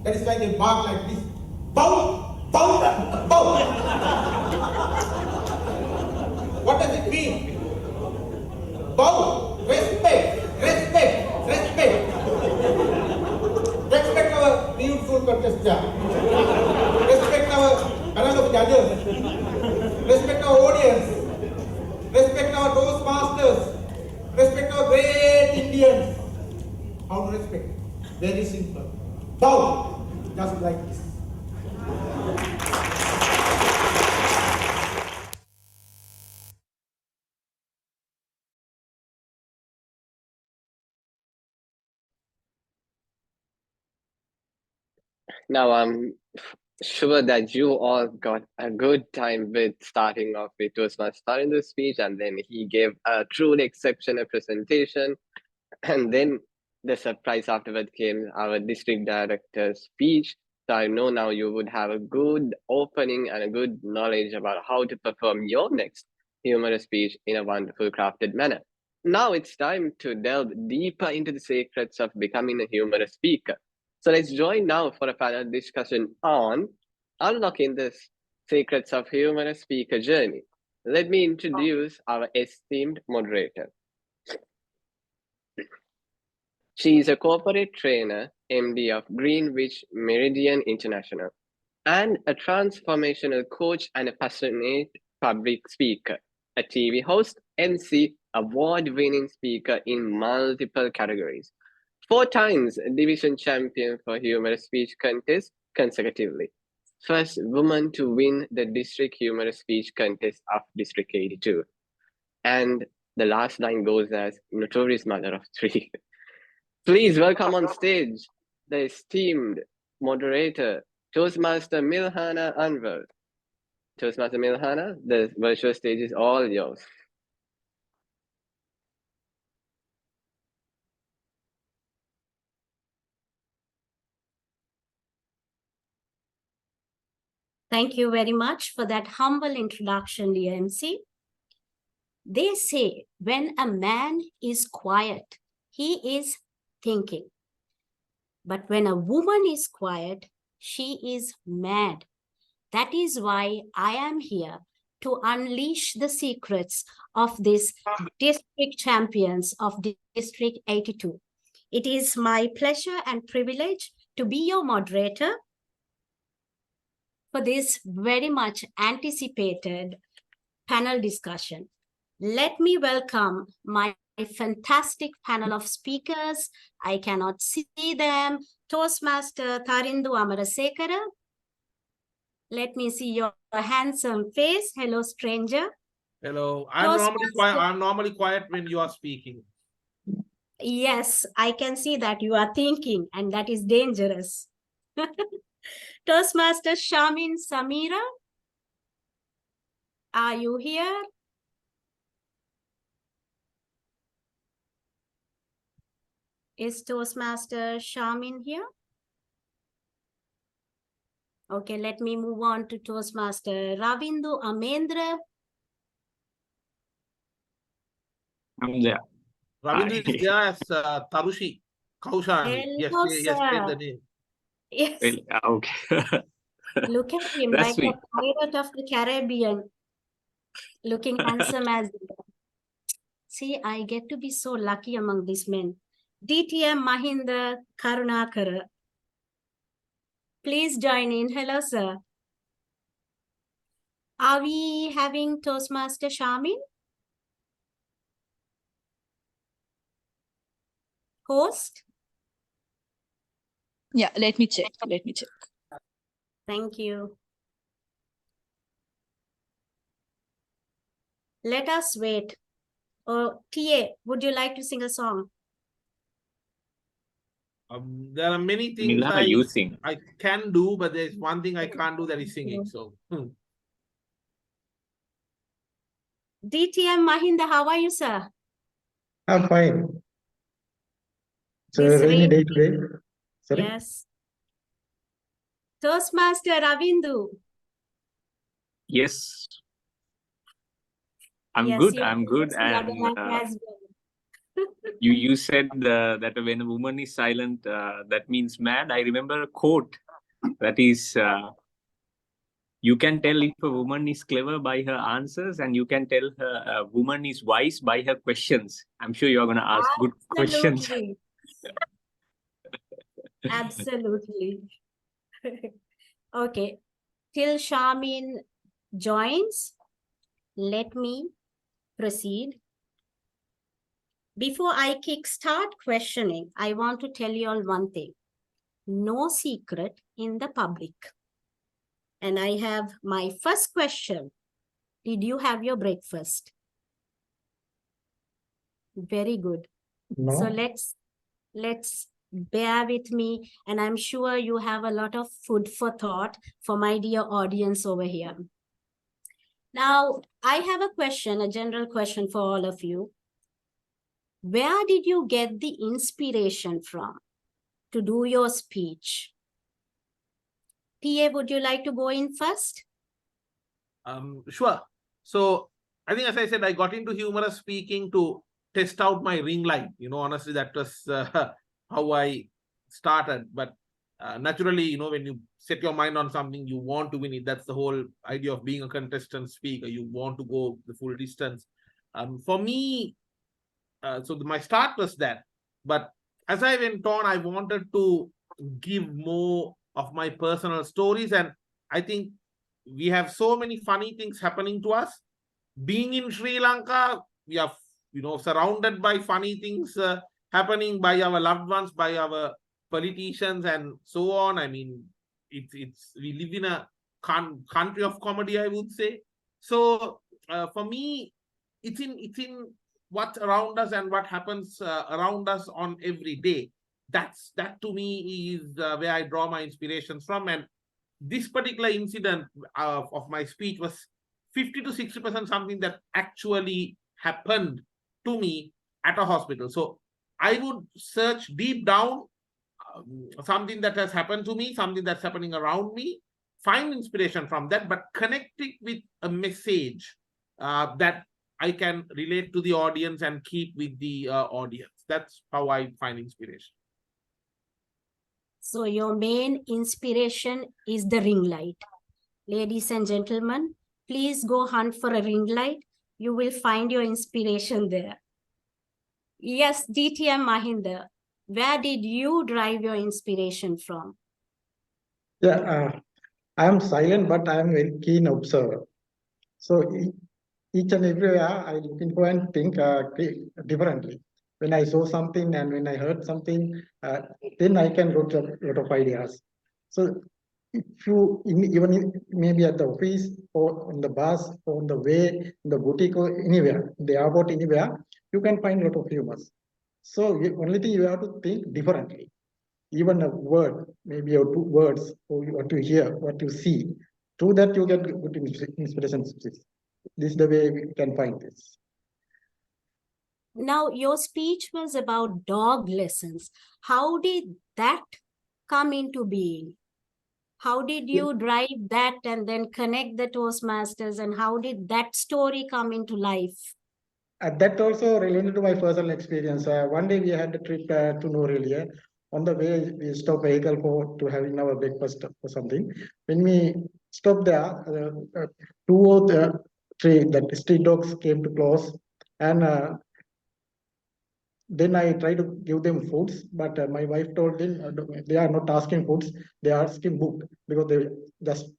That is why they bark like this. Bow, bow, bow. What does it mean? Bow, respect, respect, respect. Respect our beautiful contestant. Respect our panel of judges. Respect our audience. Respect our Toastmasters. Respect our great Indians. How to respect? Very simple. Bow, just like this. Now, I'm sure that you all got a good time with starting off with Toastmaster starting the speech, and then he gave a truly exceptional presentation. And then the surprise afterward came our district director's speech. So I know now you would have a good opening and a good knowledge about how to perform your next humorous speech in a wonderful crafted manner. Now it's time to delve deeper into the secrets of becoming a humorous speaker. So let's join now for a panel discussion on unlocking the secrets of humorous speaker journey. Let me introduce our esteemed moderator. She is a corporate trainer, MD of Greenwich Meridian International, and a transformational coach and a passionate public speaker, a TV host, MC, award-winning speaker in multiple categories, 4 times division champion for humorous speech contest consecutively, first woman to win the district humorous speech contest of District 82. And the last line goes as notorious mother of 3. Please welcome on stage the esteemed moderator, Toastmaster Milhana Anwar. Toastmaster Milhana, the virtual stage is all yours. Thank you very much for that humble introduction, dear MC. They say when a man is quiet, he is thinking. But when a woman is quiet, she is mad. That is why I am here to unleash the secrets of this district champions of District 82. It is my pleasure and privilege to be your moderator for this very much anticipated panel discussion. Let me welcome my fantastic panel of speakers. I cannot see them. Toastmaster Tharindu Amarasekara. Let me see your handsome face. Hello, stranger. Hello. Toastmaster. I'm normally quiet when you are speaking. Yes, I can see that you are thinking, and that is dangerous. Toastmaster Shamin Samira, are you here? Is Toastmaster Shamin here? Okay, let me move on to Toastmaster Ravindu Amendra. I'm there. Ravindu is there as Tarushi Kaushani. Yes, Hello, yes, said the sir. name. Yes, Really? Okay. look at him That's like sweet. a pirate of the Caribbean, looking handsome as. See, I get to be so lucky among these men. DTM Mahinda Karunakara. Please join in. Hello, sir. Are we having Toastmaster Shamin? Host? Yeah, let me check. Thank you. Let us wait. Oh, TA, would you like to sing a song? There are many things Milana, you sing. I can do, but there's one thing I can't do, that is singing. So, DTM Mahinda, how are you, sir? I'm fine. It's a This rainy rain. day today. Sorry. Yes. Toastmaster Ravindu. Yes. I'm Yes, good. you I'm can good. sing other And language as well. you said that when a woman is silent, that means mad. I remember a quote that is, you can tell if a woman is clever by her answers, and you can tell a woman is wise by her questions. I'm sure you're going to ask good questions. Absolutely. Absolutely. Okay. Till Shamin joins, let me proceed. Before I kickstart questioning, I want to tell you all one thing. No secret in the public. And I have my first question. Did you have your breakfast? Very good. No. So let's bear with me, and I'm sure you have a lot of food for thought for my dear audience over here. Now, I have a question, a general question for all of you. Where did you get the inspiration from to do your speech? TA, would you like to go in first? sure. So, I think, as I said, I got into humorous speaking to test out my ring light. Honestly, that was how I started. But naturally, when you set your mind on something, you want to win it. That's the whole idea of being a contestant speaker. You want to go the full distance. For me, so my start was that. But as I went on, I wanted to give more of my personal stories. And I think we have so many funny things happening to us. Being in Sri Lanka, we are, surrounded by funny things happening by our loved ones, by our politicians, and so on. I mean, we live in a country of comedy, I would say. So for me, it's in what's around us and what happens around us on every day. That to me is where I draw my inspirations from. And this particular incident of my speech was 50 to 60% something that actually happened to me at a hospital. So I would search deep down something that has happened to me, something that's happening around me, find inspiration from that, but connect it with a message that I can relate to the audience and keep with the audience. That's how I find inspiration. So your main inspiration is the ring light. Ladies and gentlemen, please go hunt for a ring light. You will find your inspiration there. Yes, DTM Mahinder, where did you drive your inspiration from? Yeah, I am silent, but I am very keen observer. So each and everywhere I look into and think differently. When I saw something and when I heard something, then I can get a lot of ideas. So if you maybe at the office or on the bus or on the way, in the boutique or anywhere, in the airport, anywhere, you can find a lot of humors. So only thing you have to think differently. Even a word, maybe or two words, or what you hear, what you see, through that you get good inspiration. This is the way we can find this. Now, your speech was about dog lessons. How did that come into being? How did you drive that and then connect the Toastmasters, and how did that story come into life? That also related to my personal experience. One day we had a trip to Norelia. On the way, we stopped vehicle to having our breakfast or something. When we stopped there, two or three that street dogs came to close, and then I tried to give them foods, but my wife told them they are not asking foods, they are asking book because they just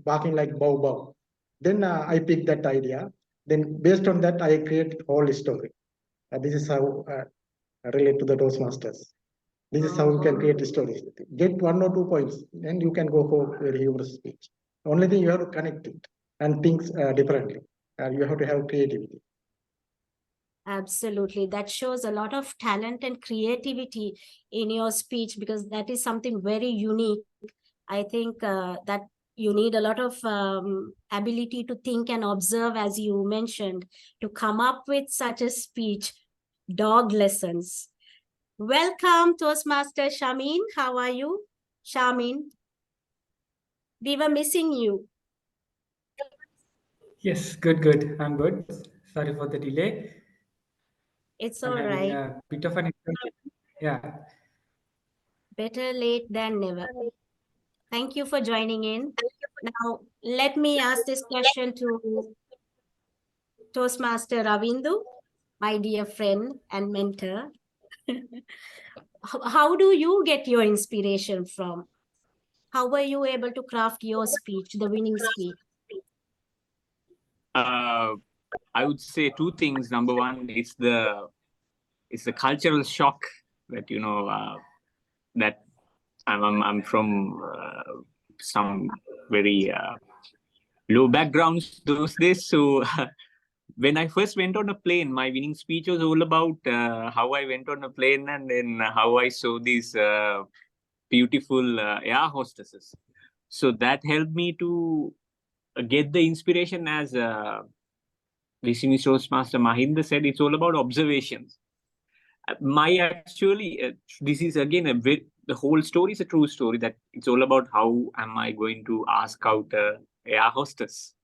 barking like bow bow. Then I picked that idea. Then based on that, I create whole story. This is how relate to the Toastmasters. This is how you can create stories. Get 1 or 2 points, and you can go for very humorous speech. Only thing you have to connect it and think differently. You have to have creativity. Absolutely. That shows a lot of talent and creativity in your speech, because that is something very unique. I think that you need a lot of ability to think and observe, as you mentioned, to come up with such a speech. Dog lessons. Welcome, Toastmaster Shamin. How are you? Shamin, we were missing you. Yes, good. I'm good. Sorry for the delay. It's I'm all having right. a bit of an yeah. Better late than never. Thank you for joining in. Now, let me ask this question to Toastmaster Ravindu, my dear friend and mentor. How do you get your inspiration from? How were you able to craft your speech, the winning speech? I would say two things. Number one, it's the cultural shock that that I'm from some very low backgrounds those days. So when I first went on a plane, my winning speech was all about how I went on a plane and then how I saw these beautiful air hostesses. So that helped me to get the inspiration, as Distinguished Toastmaster Mahinder said. It's all about observations. This is again the whole story is a true story, that it's all about how am I going to ask out air hostess.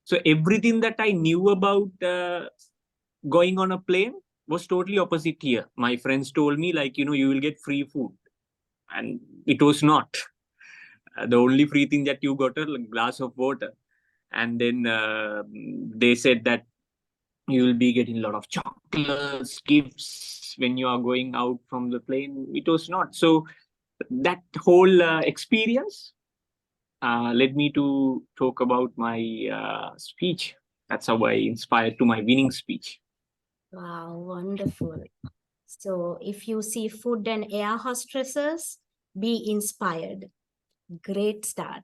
So everything that I knew about going on a plane was totally opposite here. My friends told me, like, you will get free food, and it was not. The only free thing that you got a glass of water, and then they said that you will be getting a lot of chocolates, gifts when you are going out from the plane. It was not. So that whole experience led me to talk about my speech. That's how I inspired to my winning speech. Wow, wonderful. So if you see food and air hostesses, be inspired. Great start.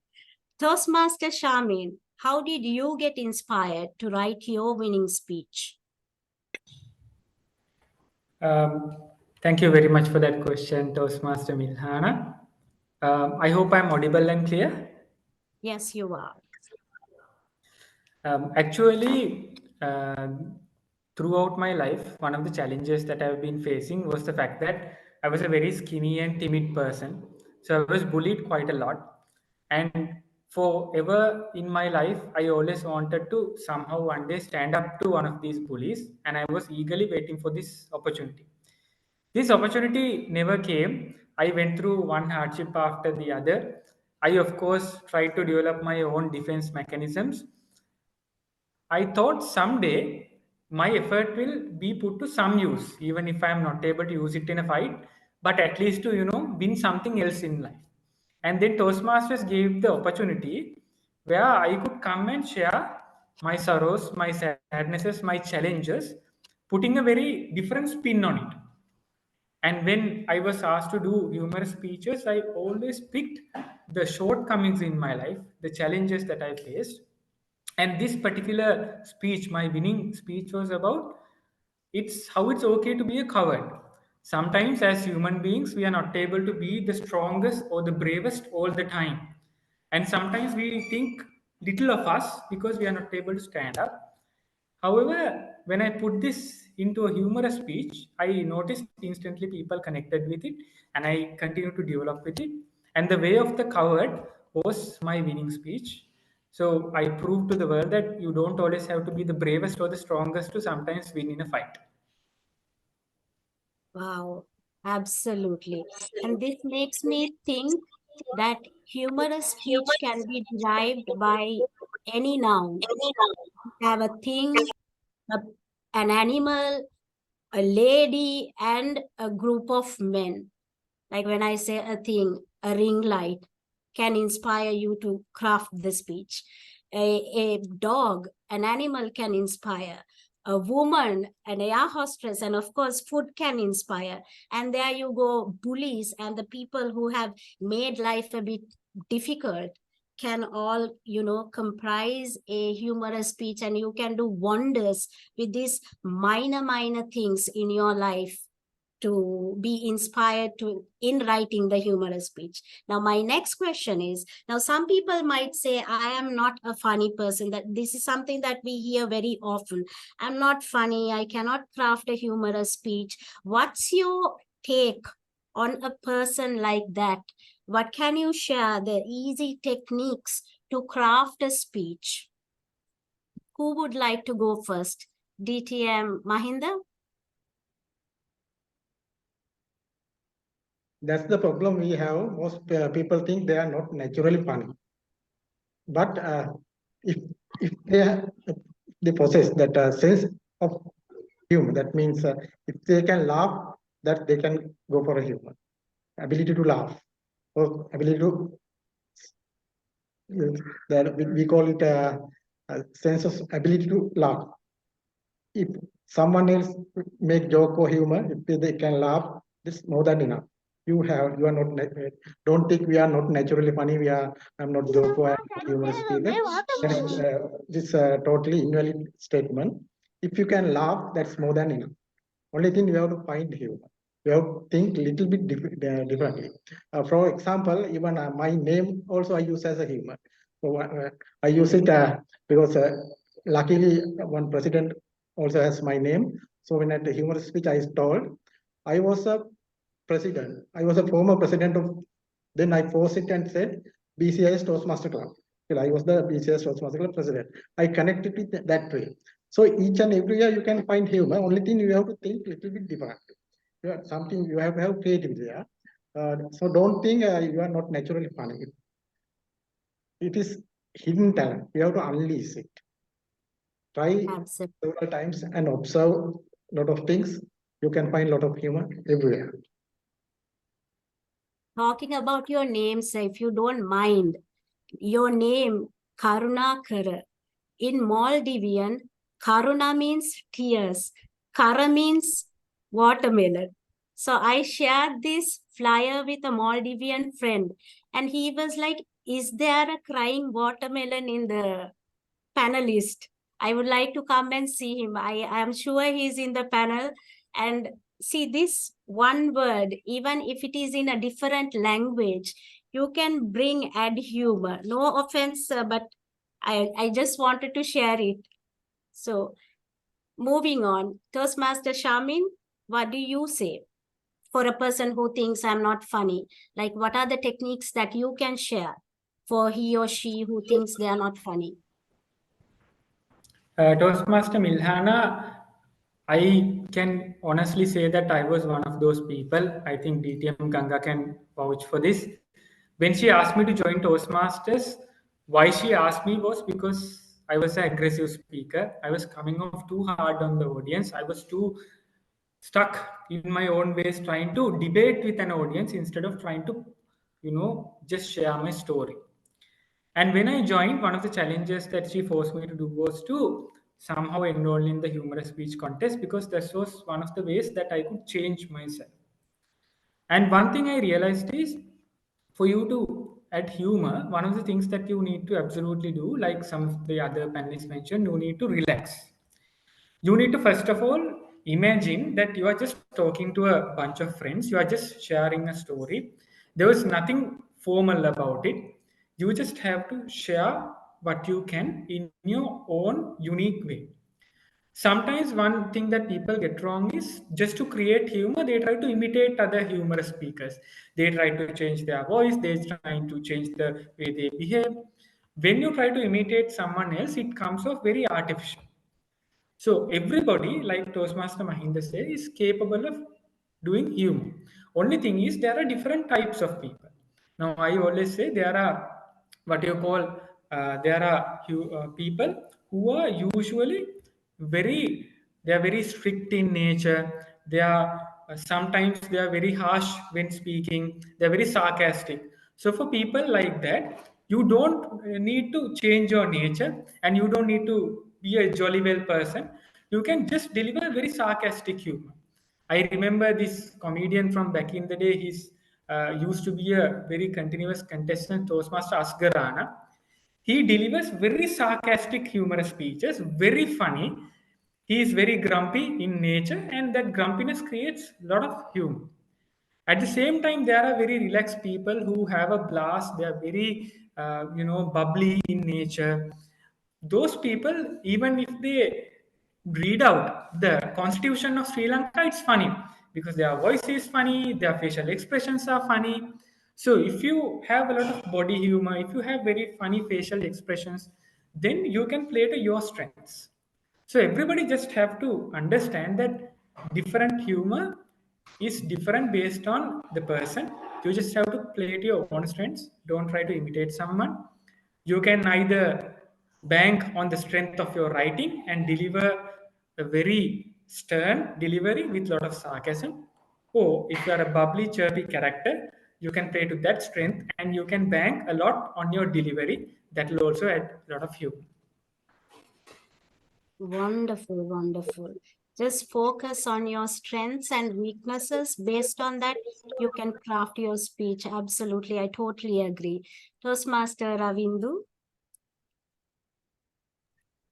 Toastmaster Shamin, how did you get inspired to write your winning speech? Thank you very much for that question, Toastmaster Milhana. I hope I'm audible and clear. Yes, you are. Actually, throughout my life, one of the challenges that I've been facing was the fact that I was a very skinny and timid person. So I was bullied quite a lot. And forever in my life, I always wanted to somehow one day stand up to one of these bullies, and I was eagerly waiting for this opportunity. This opportunity never came. I went through one hardship after the other. I, of course, tried to develop my own defense mechanisms. I thought someday my effort will be put to some use, even if I am not able to use it in a fight, but at least to, win something else in life. And then Toastmasters gave the opportunity where I could come and share my sorrows, my sadnesses, my challenges, putting a very different spin on it. And when I was asked to do humorous speeches, I always picked the shortcomings in my life, the challenges that I faced. And this particular speech, my winning speech, was about it's how it's okay to be a coward. Sometimes, as human beings, we are not able to be the strongest or the bravest all the time. And sometimes we think little of us because we are not able to stand up. However, when I put this into a humorous speech, I noticed instantly people connected with it, and I continued to develop with it. And the way of the coward was my winning speech. So I proved to the world that you don't always have to be the bravest or the strongest to sometimes win in a fight. Wow, absolutely. And this makes me think that humorous speech can be derived by any noun. Have a thing, a, an animal, a lady, and a group of men. Like when I say a thing, a ring light can inspire you to craft the speech. A dog, an animal can inspire. A woman, an air hostess, and of course, food can inspire. And there you go, bullies and the people who have made life a bit difficult can all, comprise a humorous speech, and you can do wonders with these minor things in your life to be inspired to in writing the humorous speech. Now, my next question is, now some people might say, I am not a funny person. That this is something that we hear very often. I'm not funny. I cannot craft a humorous speech. What's your take on a person like that? What can you share the easy techniques to craft a speech? Who would like to go first? DTM Mahinda? That's the problem we have. Most people think they are not naturally funny. But if they possess that sense of humor, that means if they can laugh, that they can go for a humor. Ability to laugh, or ability to that we call it a sense of ability to laugh. If someone else make joke or humor, if they can laugh, it's more than enough. You are not, don't think we are not naturally funny. I'm not joke or I'm not humorous either. This totally invalid statement. If you can laugh, that's more than enough. Only thing you have to find humor. You have to think a little bit differently. For example, even my name also I use as a humor. So I use it because luckily one president also has my name. So when at the humorous speech I told, I was a president. I was a former president of, then I forced it and said BCIS Toastmaster Club. I was the BCIS Toastmaster Club president. I connected it that way. So each and every year you can find humor. Only thing you have to think a little bit different. Something you have to have creativity there. So don't think you are not naturally funny. It is hidden talent. You have to unleash it. Try several times and observe a lot of things. You can find a lot of humor everywhere. Talking about your name, sir, if you don't mind, your name, Karunakara. In Maldivian, Karuna means tears. Kara means watermelon. So I shared this flyer with a Maldivian friend, and he was like, is there a crying watermelon in the panelist? I would like to come and see him. I am sure he's in the panel. And see, this one word, even if it is in a different language, you can add humor. No offense, but I just wanted to share it. So moving on, Toastmaster Shamin, what do you say for a person who thinks I'm not funny? Like, what are the techniques that you can share? for he or she who thinks they are not funny? Toastmaster Milhana, I can honestly say that I was one of those people. I think DTM Ganga can vouch for this. When she asked me to join Toastmasters, why she asked me was because I was an aggressive speaker. I was coming off too hard on the audience. I was too stuck in my own ways trying to debate with an audience instead of trying to, just share my story. And when I joined, one of the challenges that she forced me to do was to somehow enroll in the humorous speech contest because this was one of the ways that I could change myself. And one thing I realized is for you to add humor, one of the things that you need to absolutely do, like some of the other panelists mentioned, you need to relax. You need to first of all imagine that you are just talking to a bunch of friends, you are just sharing a story. There was nothing formal about it. You just have to share what you can in your own unique way. Sometimes one thing that people get wrong is just to create humor, they try to imitate other humorous speakers. They try to change their voice, they're trying to change the way they behave. When you try to imitate someone else, it comes off very artificial. So everybody, like Toastmaster Mahinda said, is capable of doing humor. Only thing is there are different types of people. Now I always say there are what you call there are people who are usually they are very strict in nature. They are sometimes they are very harsh when speaking. They are very sarcastic. So for people like that, you don't need to change your nature and you don't need to be a jolly well person. You can just deliver very sarcastic humor. I remember this comedian from back in the day. He's used to be a very continuous contestant, Toastmaster Asgarana. He delivers very sarcastic, humorous speeches, very funny. He is very grumpy in nature, and that grumpiness creates a lot of humor. At the same time, there are very relaxed people who have a blast. They are very, bubbly in nature. Those people, even if they read out the constitution of Sri Lanka, it's funny because their voice is funny, their facial expressions are funny. So if you have a lot of body humor, if you have very funny facial expressions, then you can play to your strengths. So everybody just have to understand that different humor is different based on the person. You just have to play to your own strengths. Don't try to imitate someone. You can either bank on the strength of your writing and deliver a very stern delivery with a lot of sarcasm. Or if you are a bubbly, chirpy character, you can play to that strength and you can bank a lot on your delivery. That will also add a lot of humor. Wonderful, wonderful. Just focus on your strengths and weaknesses. Based on that, you can craft your speech. Absolutely, I totally agree. Toastmaster Ravindu,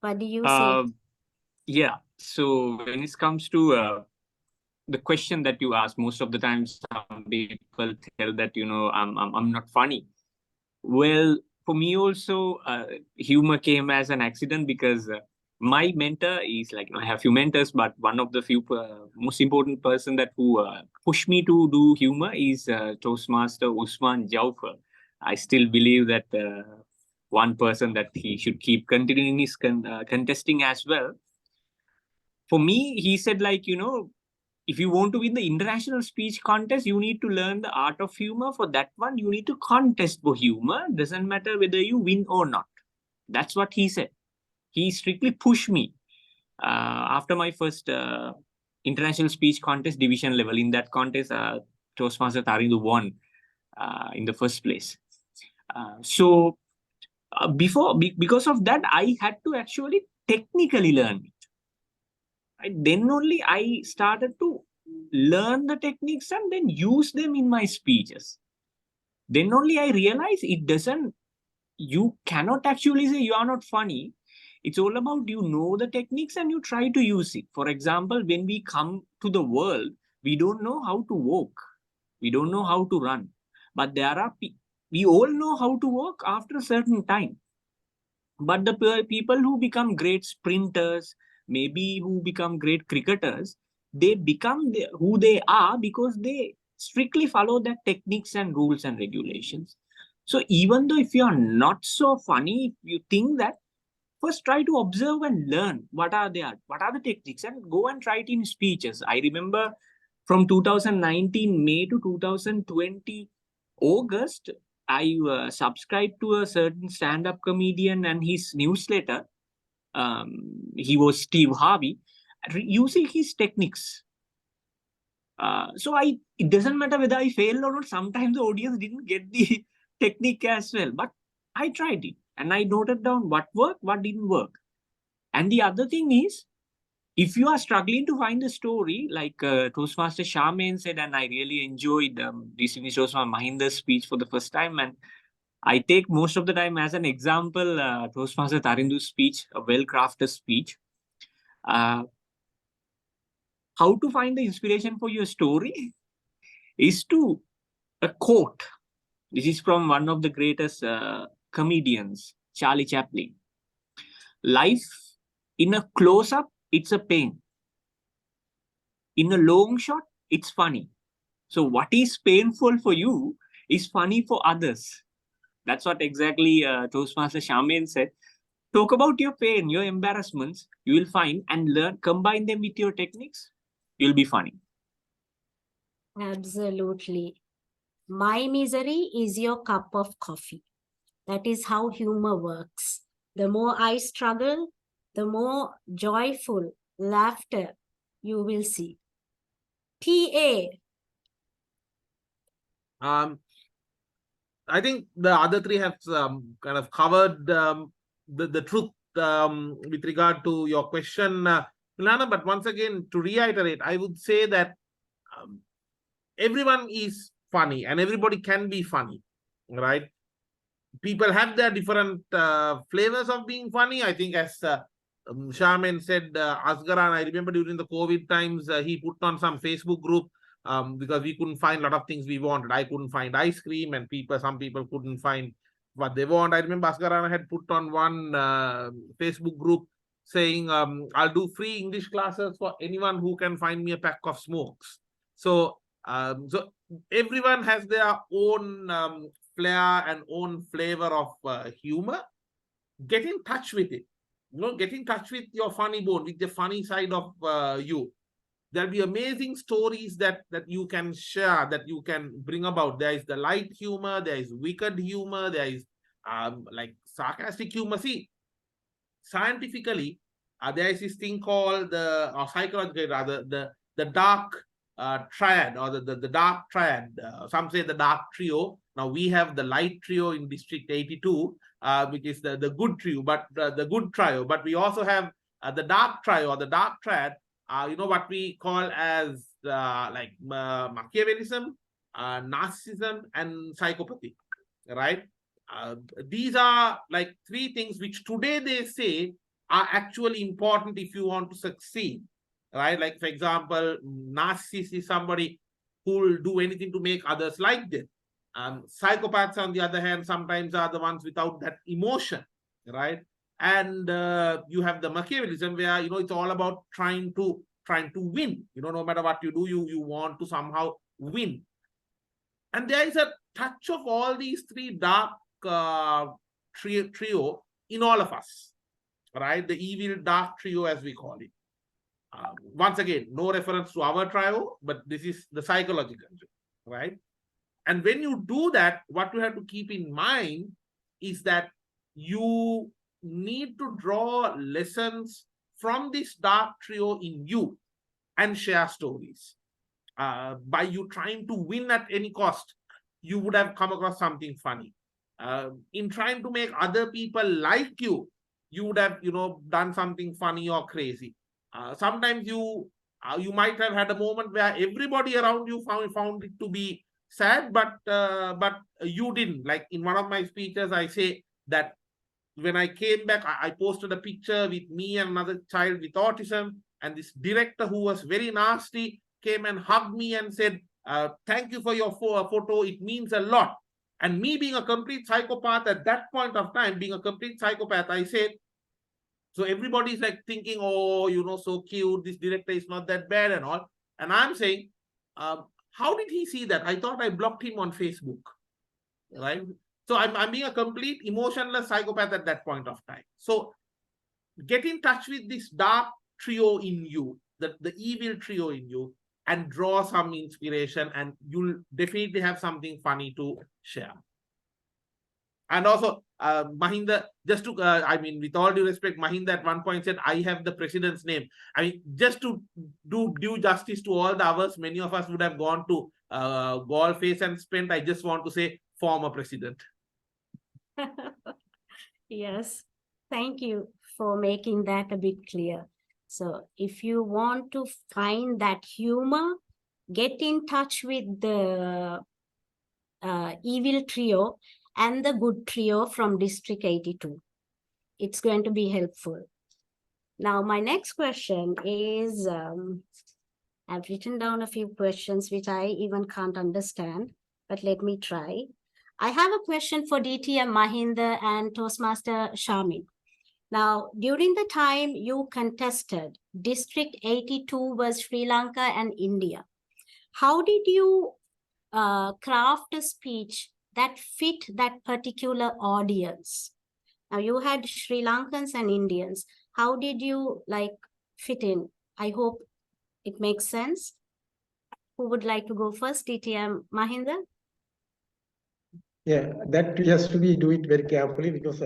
what do you say? Yeah. So when it comes to the question that you ask, most of the time some people tell that I'm not funny. Well, for me also, humor came as an accident because my mentor is like, I have few mentors, but one of the few most important person that who pushed me to do humor is Toastmaster Usman Jaufer. I still believe that one person that he should keep continuing his contesting as well. For me, he said if you want to win the international speech contest, you need to learn the art of humor. For that one, you need to contest for humor. Doesn't matter whether you win or not. That's what he said. He strictly pushed me after my first international speech contest division level. In that contest, Toastmaster Tarindu won in the first place. Because of that, I had to actually technically learn it. Then only I started to learn the techniques and then use them in my speeches. Then only I realized you cannot actually say you are not funny. It's all about you know the techniques and you try to use it. For example, when we come to the world, we don't know how to walk. We don't know how to run. But we all know how to walk after a certain time. But the people who become great sprinters, maybe who become great cricketers, they become who they are because they strictly follow the techniques and rules and regulations. So even though if you are not so funny, if you think that, first try to observe and learn what are the techniques, and go and try it in speeches. I remember from 2019 May to 2020 August, I subscribed to a certain stand-up comedian and his newsletter. He was Steve Harvey, using his techniques. So it doesn't matter whether I failed or not. Sometimes the audience didn't get the technique as well, but I tried it and I noted down what worked, what didn't work. And the other thing is, if you are struggling to find a story, like Toastmaster Charmaine said, and I really enjoyed recently Toastmaster Mahinda's speech for the first time, and I take most of the time as an example Toastmaster Tarindu's speech, a well-crafted speech. How to find the inspiration for your story is to a quote. This is from one of the greatest comedians, Charlie Chaplin. Life in a close-up, it's a pain. In a long shot, it's funny. So what is painful for you is funny for others. That's what exactly Toastmaster Charmaine said. Talk about your pain, your embarrassments, you will find, and learn, combine them with your techniques, you'll be funny. Absolutely. My misery is your cup of coffee. That is how humor works. The more I struggle, the more joyful laughter you will see. TA. I think the other three have kind of covered the truth with regard to your question, Milana. But once again, to reiterate, I would say that everyone is funny and everybody can be funny, right? People have their different flavors of being funny. I think as Charmaine said, Asgaran, I remember during the COVID times, he put on some Facebook group because we couldn't find a lot of things we wanted. I couldn't find ice cream, and some people couldn't find what they want. I remember Asgaran had put on one Facebook group saying, I'll do free English classes for anyone who can find me a pack of smokes. So everyone has their own flair and own flavor of humor. Get in touch with it. Get in touch with your funny bone, with the funny side of you. There'll be amazing stories that you can share, that you can bring about. There is the light humor, there is wicked humor, there is like sarcastic humor. See, scientifically, there is this thing called psychologically rather, the dark triad, or the dark triad. Some say the dark trio. Now we have the light trio in District 82, which is the good trio, but the good trio. But we also have the dark trio, or the dark triad. What we call as like Machiavellism, narcissism, and psychopathy, right? These are like three things which today they say are actually important if you want to succeed, right? Like, for example, narcissist is somebody who will do anything to make others like them. Psychopaths, on the other hand, sometimes are the ones without that emotion, right? And you have the Machiavellism, where it's all about trying to win. No matter what you do, you want to somehow win. And there is a touch of all these three dark trio in all of us, right? The evil dark trio, as we call it. Once again, no reference to our trio, but this is the psychological, right? And when you do that, what you have to keep in mind is that you need to draw lessons from this dark trio in you and share stories. By you trying to win at any cost, you would have come across something funny. In trying to make other people like you, you would have done something funny or crazy. Sometimes you might have had a moment where everybody around you found it to be sad, but you didn't. Like in one of my speeches, I say that when I came back, I posted a picture with me and another child with autism, and this director, who was very nasty, came and hugged me and said, thank you for your photo, it means a lot. And me being a complete psychopath at that point of time, I said, so everybody's like thinking, oh, so cute, this director is not that bad and all. And I'm saying, how did he see that? I thought I blocked him on Facebook, right? So I'm being a complete emotionless psychopath at that point of time. So get in touch with this dark trio in you, the evil trio in you, and draw some inspiration, and you'll definitely have something funny to share. And also, Mahinda, just to, I mean, with all due respect, Mahinda at one point said, I have the president's name. I mean, just to do due justice to all the others, many of us would have gone to golf face and spent, I just want to say, former president. Yes, thank you for making that a bit clear. So if you want to find that humor, get in touch with the evil trio and the good trio from District 82. It's going to be helpful. Now, my next question is, I've written down a few questions which I even can't understand, but let me try. I have a question for DTM Mahinda and Toastmaster Shamin. Now, during the time you contested, District 82 was Sri Lanka and India. How did you craft a speech that fit that particular audience? Now, you had Sri Lankans and Indians. How did you fit in? I hope it makes sense. Who would like to go first? DTM Mahinda? Yeah, that has to be do it very carefully, because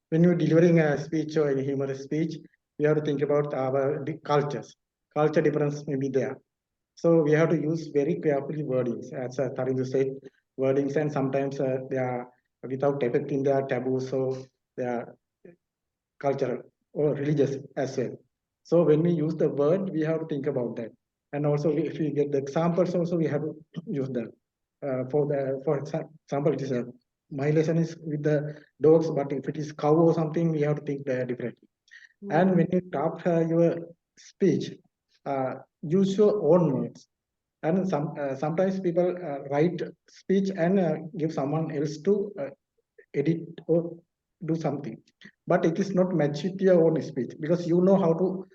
when you're delivering a speech or a humorous speech, we have to think about our cultures. Culture difference may be there. So we have to use very carefully wordings, as Tarindu said, wordings, and sometimes they are without affecting their taboos, so they are cultural or religious as well. So when we use the word, we have to think about that. And also, if we get the examples, also we have to use them. For example, it is my lesson is with the dogs, but if it is cow or something, we have to think differently. And when you craft your speech, use your own words. And sometimes people write speech and give someone else to edit or do something, but it is not match with your own speech, because you know how to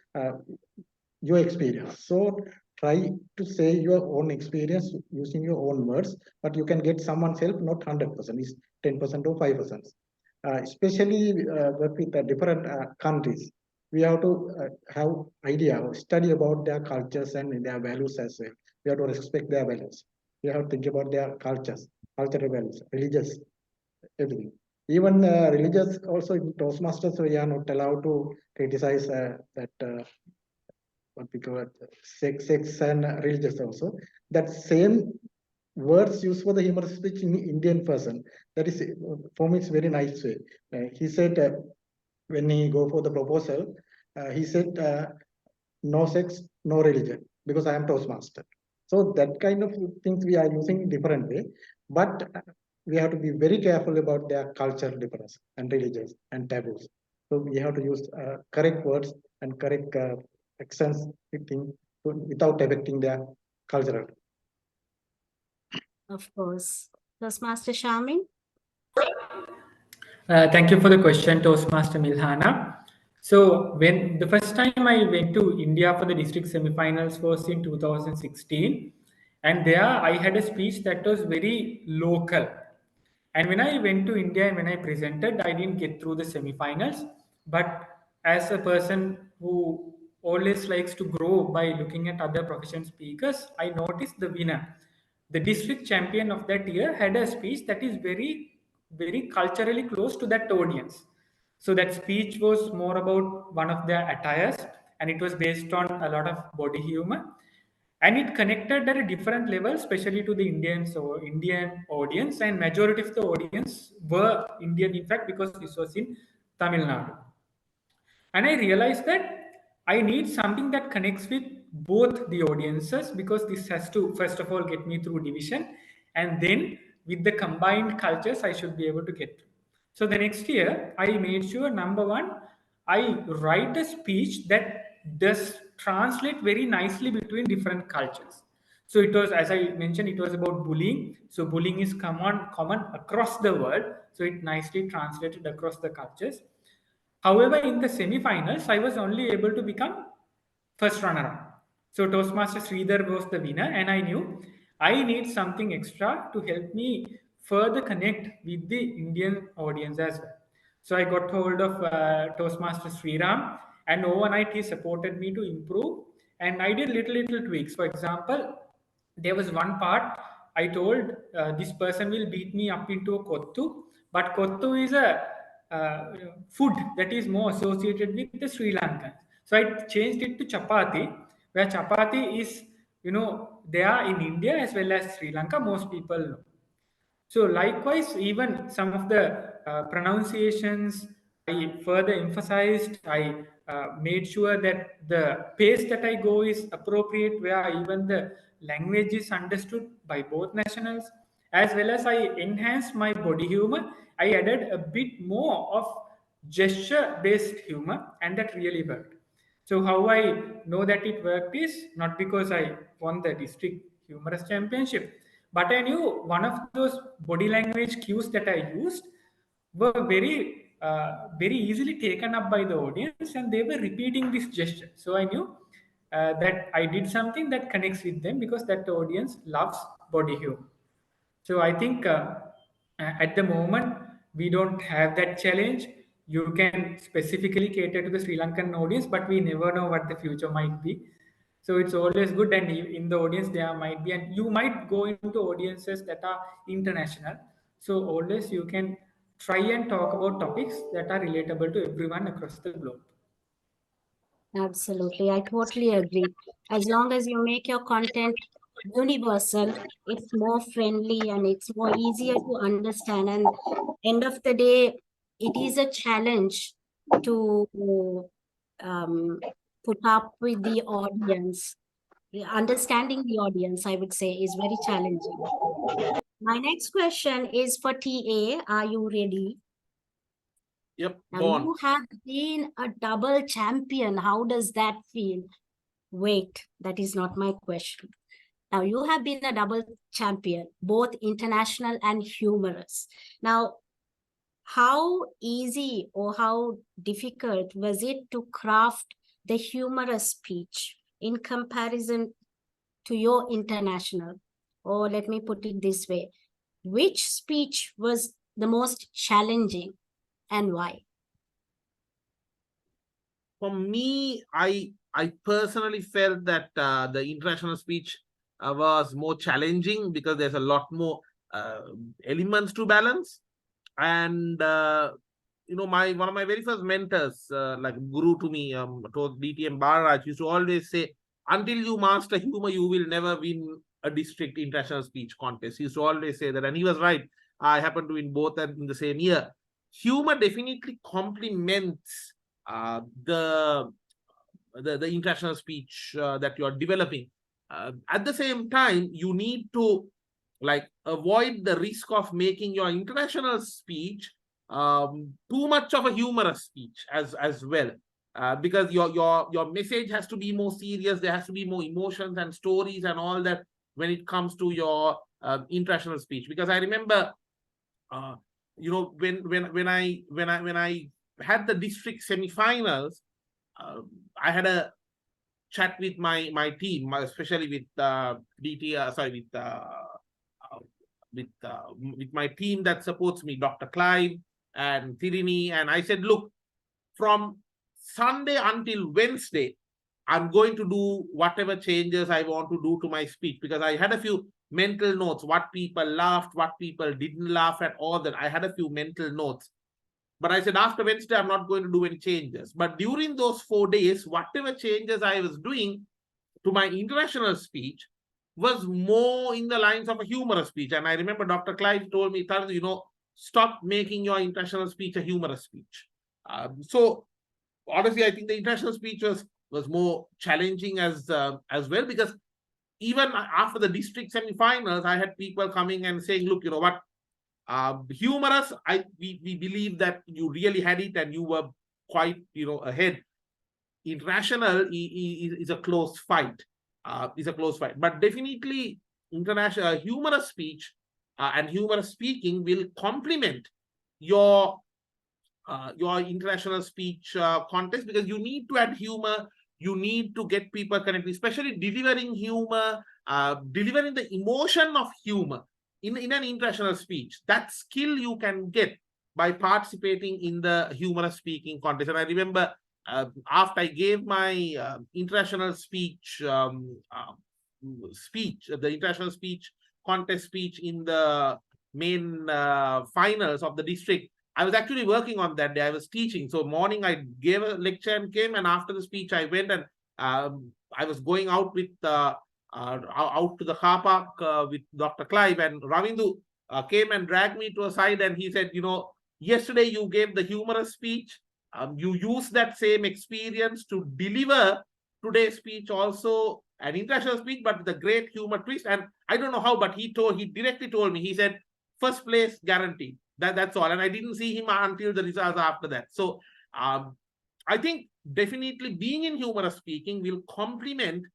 your experience. So try to say your own experience using your own words, but you can get someone's help, not 100%, is 10% or 5%. Especially work with different countries, we have to have idea or study about their cultures and their values as well. We have to respect their values. We have to think about their cultures, cultural values, religious, everything. Even religious also in Toastmasters, we are not allowed to criticize that what we call sex and religious also. That same words used for the humorous speech in Indian person. That is, for me, it's very nice way. He said when he go for the proposal, he said no sex, no religion, because I am Toastmaster. So that kind of things we are using different way, but we have to be very careful about their cultural difference and religions and taboos. So we have to use correct words and correct accents without affecting their cultural. Of course. Toastmaster Shamin? Thank you for the question, Toastmaster Milhana. So when the first time I went to India for the district semifinals was in 2016, and there I had a speech that was very local. And when I went to India and when I presented, I didn't get through the semifinals. But as a person who always likes to grow by looking at other profession speakers, I noticed the winner. The district champion of that year had a speech that is very culturally close to that audience. So that speech was more about one of their attires, and it was based on a lot of body humor, and it connected at a different level, especially to the Indian audience, and majority of the audience were Indian, in fact, because this was in Tamil Nadu. And I realized that I need something that connects with both the audiences, because this has to first of all get me through division, and then with the combined cultures I should be able to get through. So the next year I made sure, number one, I write a speech that does translate very nicely between different cultures. So it was, as I mentioned, it was about bullying. So bullying is common across the world, so it nicely translated across the cultures. However, in the semi-finals, I was only able to become first runner-up. So Toastmaster Sridhar was the winner, and I knew I need something extra to help me further connect with the Indian audience as well. So I got hold of Toastmaster Sriram, and overnight he supported me to improve. And I did little tweaks. For example, there was one part I told this person will beat me up into a kottu, but kottu is a food that is more associated with the Sri Lankans. So I changed it to chapati, where chapati is, there in India as well as Sri Lanka, most people know. So likewise, even some of the pronunciations I further emphasized. I made sure that the pace that I go is appropriate, where even the language is understood by both nationals, as well as I enhanced my body humor. I added a bit more of gesture-based humor, and that really worked. So how I know that it worked is not because I won the district humorous championship, but I knew one of those body language cues that I used were very easily taken up by the audience, and they were repeating this gesture. So I knew that I did something that connects with them, because that audience loves body humor. So I think at the moment we don't have that challenge. You can specifically cater to the Sri Lankan audience, but we never know what the future might be. So it's always good, and in the audience there might be, and you might go into audiences that are international. So always you can try and talk about topics that are relatable to everyone across the globe. Absolutely, I totally agree. As long as you make your content universal, it's more friendly and it's more easier to understand. And end of the day, it is a challenge to put up with the audience. Understanding the audience, I would say, is very challenging. My next question is for TA. Are you ready? Yep, Now, go on. you have been a double champion. How does that feel? Wait, that is not my question. Now, you have been a double champion, both international and humorous. Now, how easy or how difficult was it to craft the humorous speech in comparison to your international? Or let me put it this way. Which speech was the most challenging and why? For me, I personally felt that the international speech was more challenging because there's a lot more elements to balance. And one of my very first mentors, like guru to me, DTM Barraj, used to always say, until you master humor, you will never win a district international speech contest. He used to always say that, and he was right. I happened to win both in the same year. Humor definitely complements the international speech that you are developing. At the same time, you need to avoid the risk of making your international speech too much of a humorous speech as well, because your message has to be more serious. There has to be more emotions and stories and all that when it comes to your international speech. Because I remember, when I had the district semifinals, I had a chat with my team, especially with with my team that supports me, Dr. Clive and Thirini, and I said, look, from Sunday until Wednesday, I'm going to do whatever changes I want to do to my speech, because I had a few mental notes, what people laughed, what people didn't laugh at, all that. I had a few mental notes. But I said, after Wednesday, I'm not going to do any changes. But during those 4 days, whatever changes I was doing to my international speech was more in the lines of a humorous speech. And I remember Dr. Clive told me, stop making your international speech a humorous speech. So honestly, I think the international speech was more challenging as well, because even after the district semifinals, I had people coming and saying, look, you know what, humorous, we believe that you really had it and you were quite ahead. International is a close fight. But definitely international humorous speech and humorous speaking will complement your international speech contest, because you need to add humor. You need to get people connected, especially delivering humor, delivering the emotion of humor in an international speech. That skill you can get by participating in the humorous speaking contest. And I remember after I gave my international speech, the international speech contest speech in the main finals of the district, I was actually working on that day. I was teaching. So morning I gave a lecture and came, and after the speech I went and I was going out with out to the car park with Dr. Clive, and Ravindu came and dragged me to a side, and he said, yesterday you gave the humorous speech. You used that same experience to deliver today's speech also, an international speech, but with a great humor twist. And I don't know how, but he directly told me, he said, first place guaranteed. That's all. And I didn't see him until the results after that. So I think definitely being in humorous speaking will complement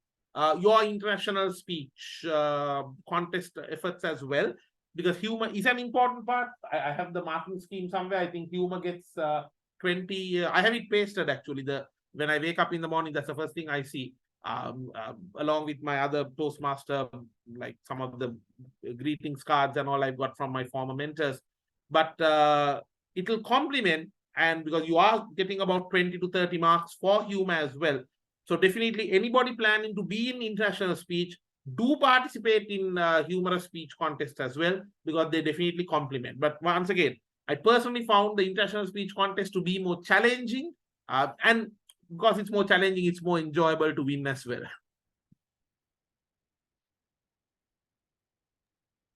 your international speech contest efforts as well, because humor is an important part. I have the marking scheme somewhere. I think humor gets 20. I have it pasted actually. When I wake up in the morning, that's the first thing I see. Along with my other Toastmaster, like some of the greetings cards and all I've got from my former mentors. But it will complement, and because you are getting about 20 to 30 marks for humor as well. So definitely anybody planning to be in international speech, do participate in humorous speech contest as well, because they definitely complement. But once again, I personally found the international speech contest to be more challenging, and because it's more challenging, it's more enjoyable to win as well.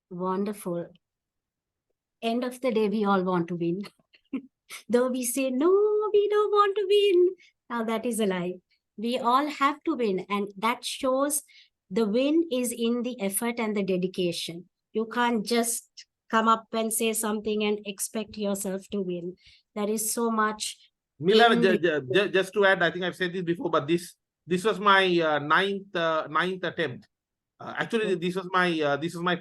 Wonderful. End of the day, we all want to win. Though we say, no, we don't want to win. Now that is a lie. We all have to win. And that shows the win is in the effort and the dedication. You can't just come up and say something and expect yourself to win. There is so much. Milana, just to add, I think I've said this before, but this was my ninth attempt. Actually, this was my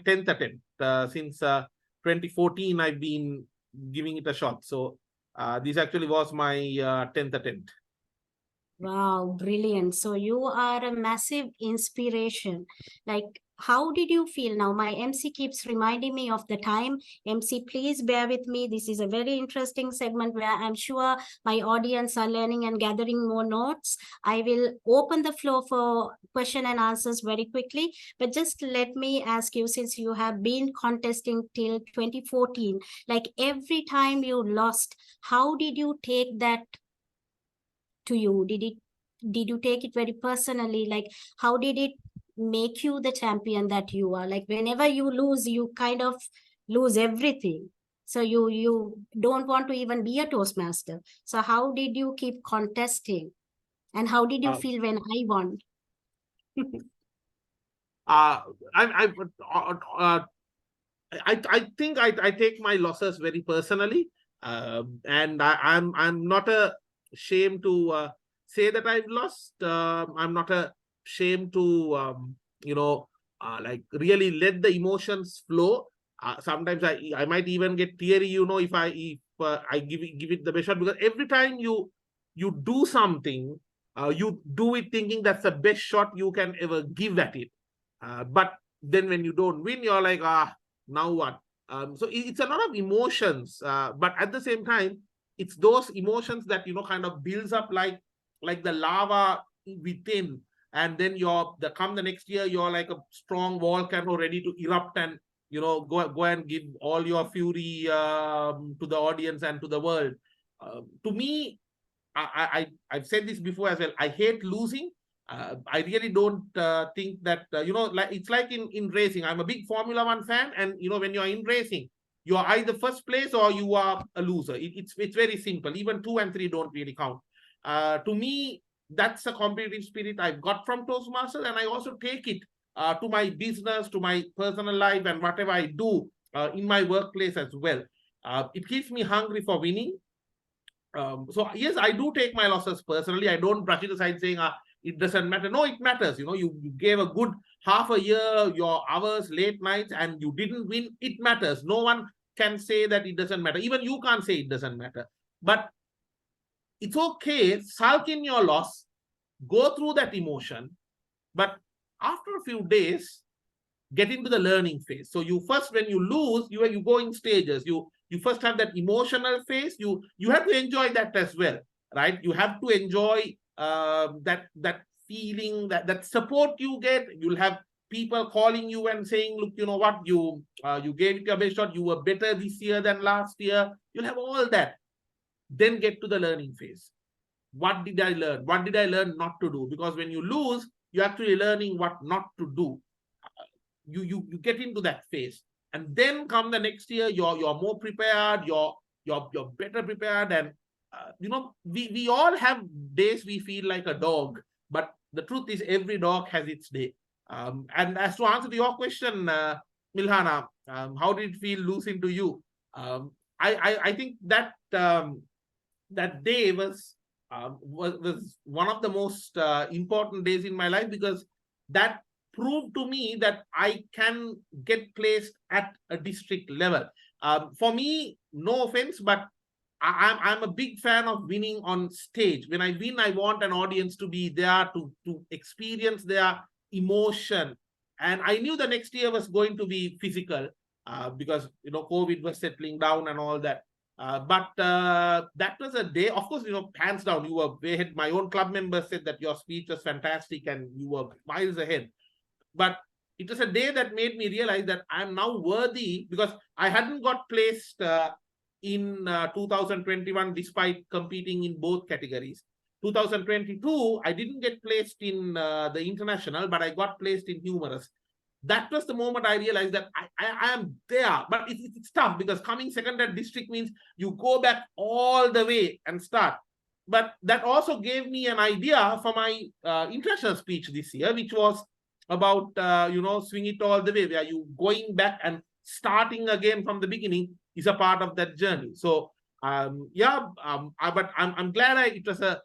10th attempt. Since 2014, I've been giving it a shot. So this actually was my 10th attempt. Wow, brilliant. So you are a massive inspiration. Like, how did you feel? Now, my MC keeps reminding me of the time. MC, please bear with me. This is a very interesting segment where I'm sure my audience are learning and gathering more notes. I will open the floor for question and answers very quickly. But just let me ask you, since you have been contesting till 2014, like every time you lost, how did you take that to you? Did you take it very personally? Like, how did it make you the champion that you are? Like, whenever you lose, you kind of lose everything. So you don't want to even be a Toastmaster. So how did you keep contesting? And how did you feel when I won? I think I take my losses very personally, and I'm not ashamed to say that I've lost. I'm not ashamed to like really let the emotions flow. Sometimes I might even get teary, if I give it the best shot, because every time you do something, you do it thinking that's the best shot you can ever give at it. But then when you don't win, you're like, now what? So it's a lot of emotions, but at the same time, it's those emotions that kind of builds up like the lava within, and then come the next year, you're like a strong volcano ready to erupt and go and give all your fury to the audience and to the world. To me, I've said this before as well, I hate losing. I really don't think that like it's like in racing. I'm a big Formula One fan, and when you're in racing, you are either first place or you are a loser. It's very simple. Even 2 and 3 don't really count. To me, that's a competitive spirit I've got from Toastmasters, and I also take it to my business, to my personal life, and whatever I do in my workplace as well. It keeps me hungry for winning. So yes, I do take my losses personally. I don't brush it aside saying it doesn't matter. No, it matters. You gave a good half a year, your hours, late nights, and you didn't win. It matters. No one can say that it doesn't matter. Even you can't say it doesn't matter. But it's okay. Sulk in your loss. Go through that emotion. But after a few days, get into the learning phase. So you first, when you lose, you go in stages. You first have that emotional phase. You have to enjoy that as well, right? You have to enjoy that feeling, that support you get. You'll have people calling you and saying, look, you know what, you gave it your best shot. You were better this year than last year. You'll have all that. Then get to the learning phase. What did I learn? What did I learn not to do? Because when you lose, you're actually learning what not to do. You get into that phase, and then come the next year, you're more prepared, you're better prepared, and you know, we all have days we feel like a dog, but the truth is every dog has its day. And as to answer to your question, Milhana, how did it feel losing to you? I think that that day was one of the most important days in my life, because that proved to me that I can get placed at a district level. For me, no offense, but I'm a big fan of winning on stage. When I win, I want an audience to be there to experience their emotion. And I knew the next year was going to be physical because, you know, COVID was settling down and all that. But that was a day, of course, you know, hands down, you were way ahead. My own club members said that your speech was fantastic and you were miles ahead. But it was a day that made me realize that I'm now worthy, because I hadn't got placed in 2021 despite competing in both categories. 2022, I didn't get placed in the international, but I got placed in humorous. That was the moment I realized that I am there. But it's tough, because coming second at district means you go back all the way and start. But that also gave me an idea for my international speech this year, which was about, you know, swing it all the way, where you going back and starting again from the beginning is a part of that journey. So, but I'm glad it was a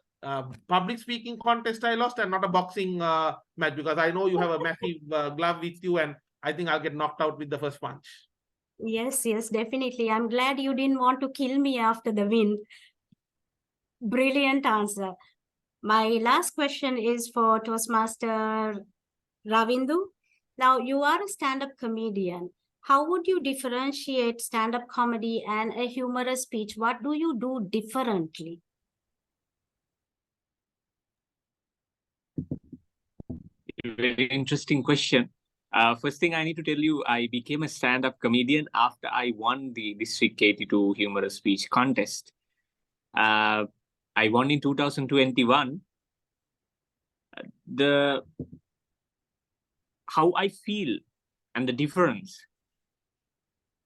public speaking contest I lost and not a boxing match, because I know you have a massive glove with you, and I think I'll get knocked out with the first punch. Yes, definitely. I'm glad you didn't want to kill me after the win. Brilliant answer. My last question is for Toastmaster Ravindu. Now, you are a stand-up comedian. How would you differentiate stand-up comedy and a humorous speech? What do you do differently? Very interesting question. First thing I need to tell you, I became a stand-up comedian after I won the District 82 Humorous Speech Contest. I won in 2021. How I feel and the difference.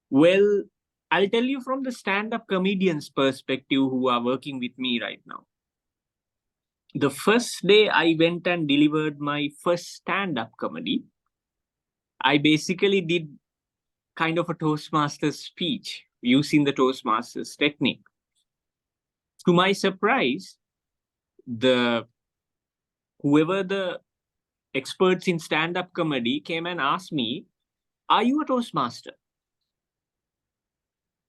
Well, I'll tell you from the stand-up comedian's perspective who are working with me right now. The first day I went and delivered my first stand-up comedy, I basically did kind of a Toastmasters speech using the Toastmasters technique. To my surprise, whoever the experts in stand-up comedy came and asked me, "Are you a Toastmaster?"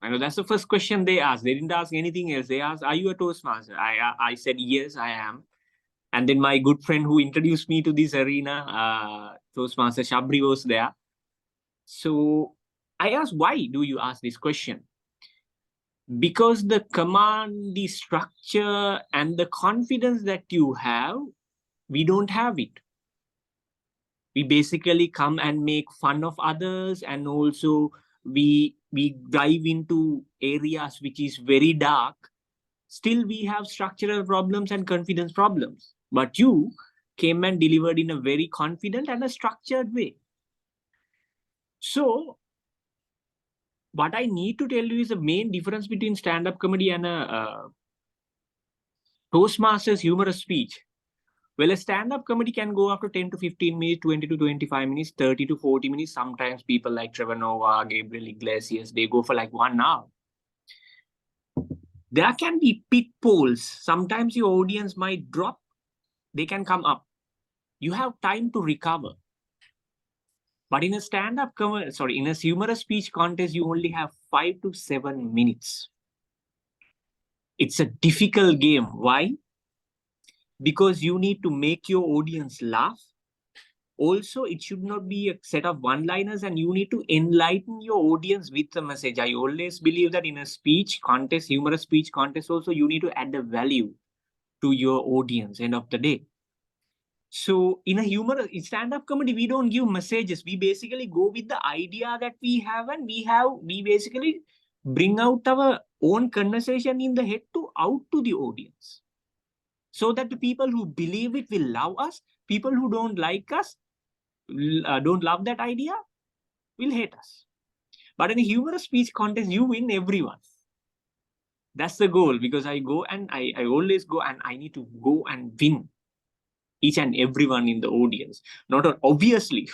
I know that's the first question they asked. They didn't ask anything else. They asked, "Are you a Toastmaster?" I said, "Yes, I am." And then my good friend who introduced me to this arena, Toastmaster Shabri, was there. So I asked, "Why do you ask this question?" Because the command, the structure, and the confidence that you have, we don't have it. We basically come and make fun of others, and also we dive into areas which is very dark. Still, we have structural problems and confidence problems. But you came and delivered in a very confident and a structured way. So, what I need to tell you is the main difference between stand-up comedy and a Toastmasters humorous speech. Well, a stand-up comedy can go up to 10 to 15 minutes, 20 to 25 minutes, 30 to 40 minutes. Sometimes people like Trevor Noah, Gabriel Iglesias, they go for like 1 hour. There can be pitfalls. Sometimes your audience might drop. They can come up. You have time to recover. But in a in a humorous speech contest, you only have 5 to 7 minutes. It's a difficult game. Why? Because you need to make your audience laugh. Also, it should not be a set of one-liners, and you need to enlighten your audience with a message. I always believe that in a speech contest, humorous speech contest also, you need to add a value to your audience end of the day. So in a humor, in stand-up comedy, we don't give messages. We basically go with the idea that we have, and we basically bring out our own conversation in the head to out to the audience. So that the people who believe it will love us, people who don't like us, don't love that idea, will hate us. But in a humorous speech contest, you win everyone. That's the goal, because I go and I always go and I need to go and win each and everyone in the audience. Not obviously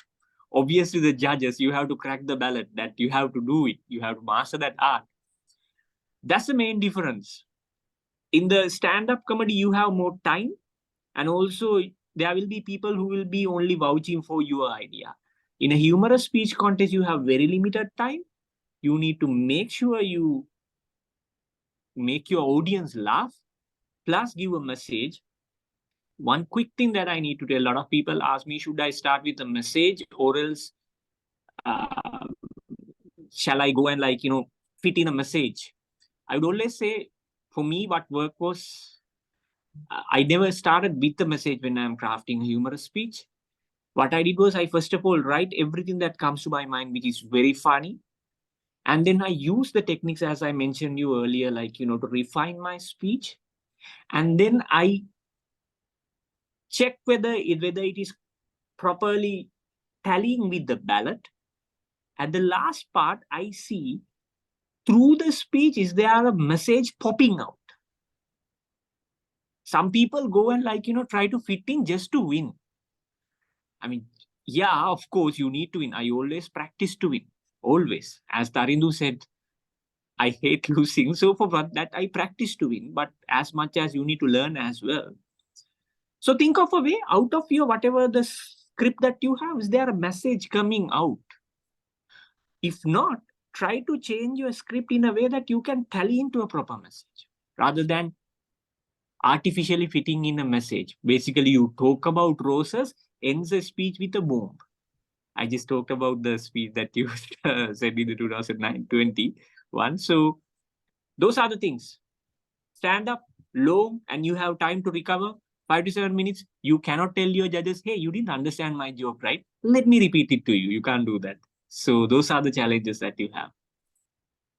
the judges, you have to crack the ballot, that you have to do it, you have to master that art. That's the main difference. In the stand-up comedy, you have more time, and also there will be people who will be only vouching for your idea. In a humorous speech contest, you have very limited time. You need to make sure you make your audience laugh, plus give a message. One quick thing that I need to tell, a lot of people ask me, should I start with a message or else shall I go and fit in a message? I would always say, for me, what worked was, I never started with the message when I'm crafting a humorous speech. What I did was, I first of all write everything that comes to my mind, which is very funny. And then I use the techniques, as I mentioned you earlier, to refine my speech. And then I check whether it is properly tallying with the ballot. At the last part, I see through the speech, is there a message popping out? Some people go and try to fit in just to win. I mean, yeah, of course, you need to win. I always practice to win. Always. As Tarindu said, I hate losing. So for that, I practice to win. But as much as you need to learn as well. So think of a way out of your whatever the script that you have. Is there a message coming out? If not, try to change your script in a way that you can tally into a proper message, rather than artificially fitting in a message. Basically, you talk about roses, ends the speech with a bomb. I just talked about the speech that you said in the 2021. So those are the things. Stand up, long, and you have time to recover. 5 to 7 minutes. You cannot tell your judges, hey, you didn't understand my joke, right? Let me repeat it to you. You can't do that. So those are the challenges that you have.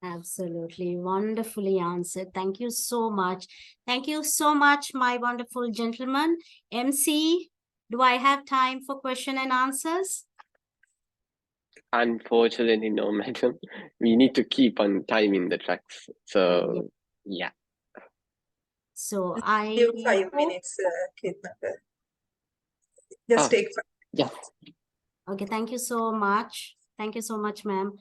Absolutely. Wonderfully answered. Thank you so much. Thank you so much, my wonderful gentleman. MC, do I have time for question and answers? Unfortunately, no, madam. We need to keep on timing the tracks. So, yeah. So I Give 5 minutes, Kidnapper. Just take 5. Yeah. Okay, thank you so much. Thank you so much, ma'am.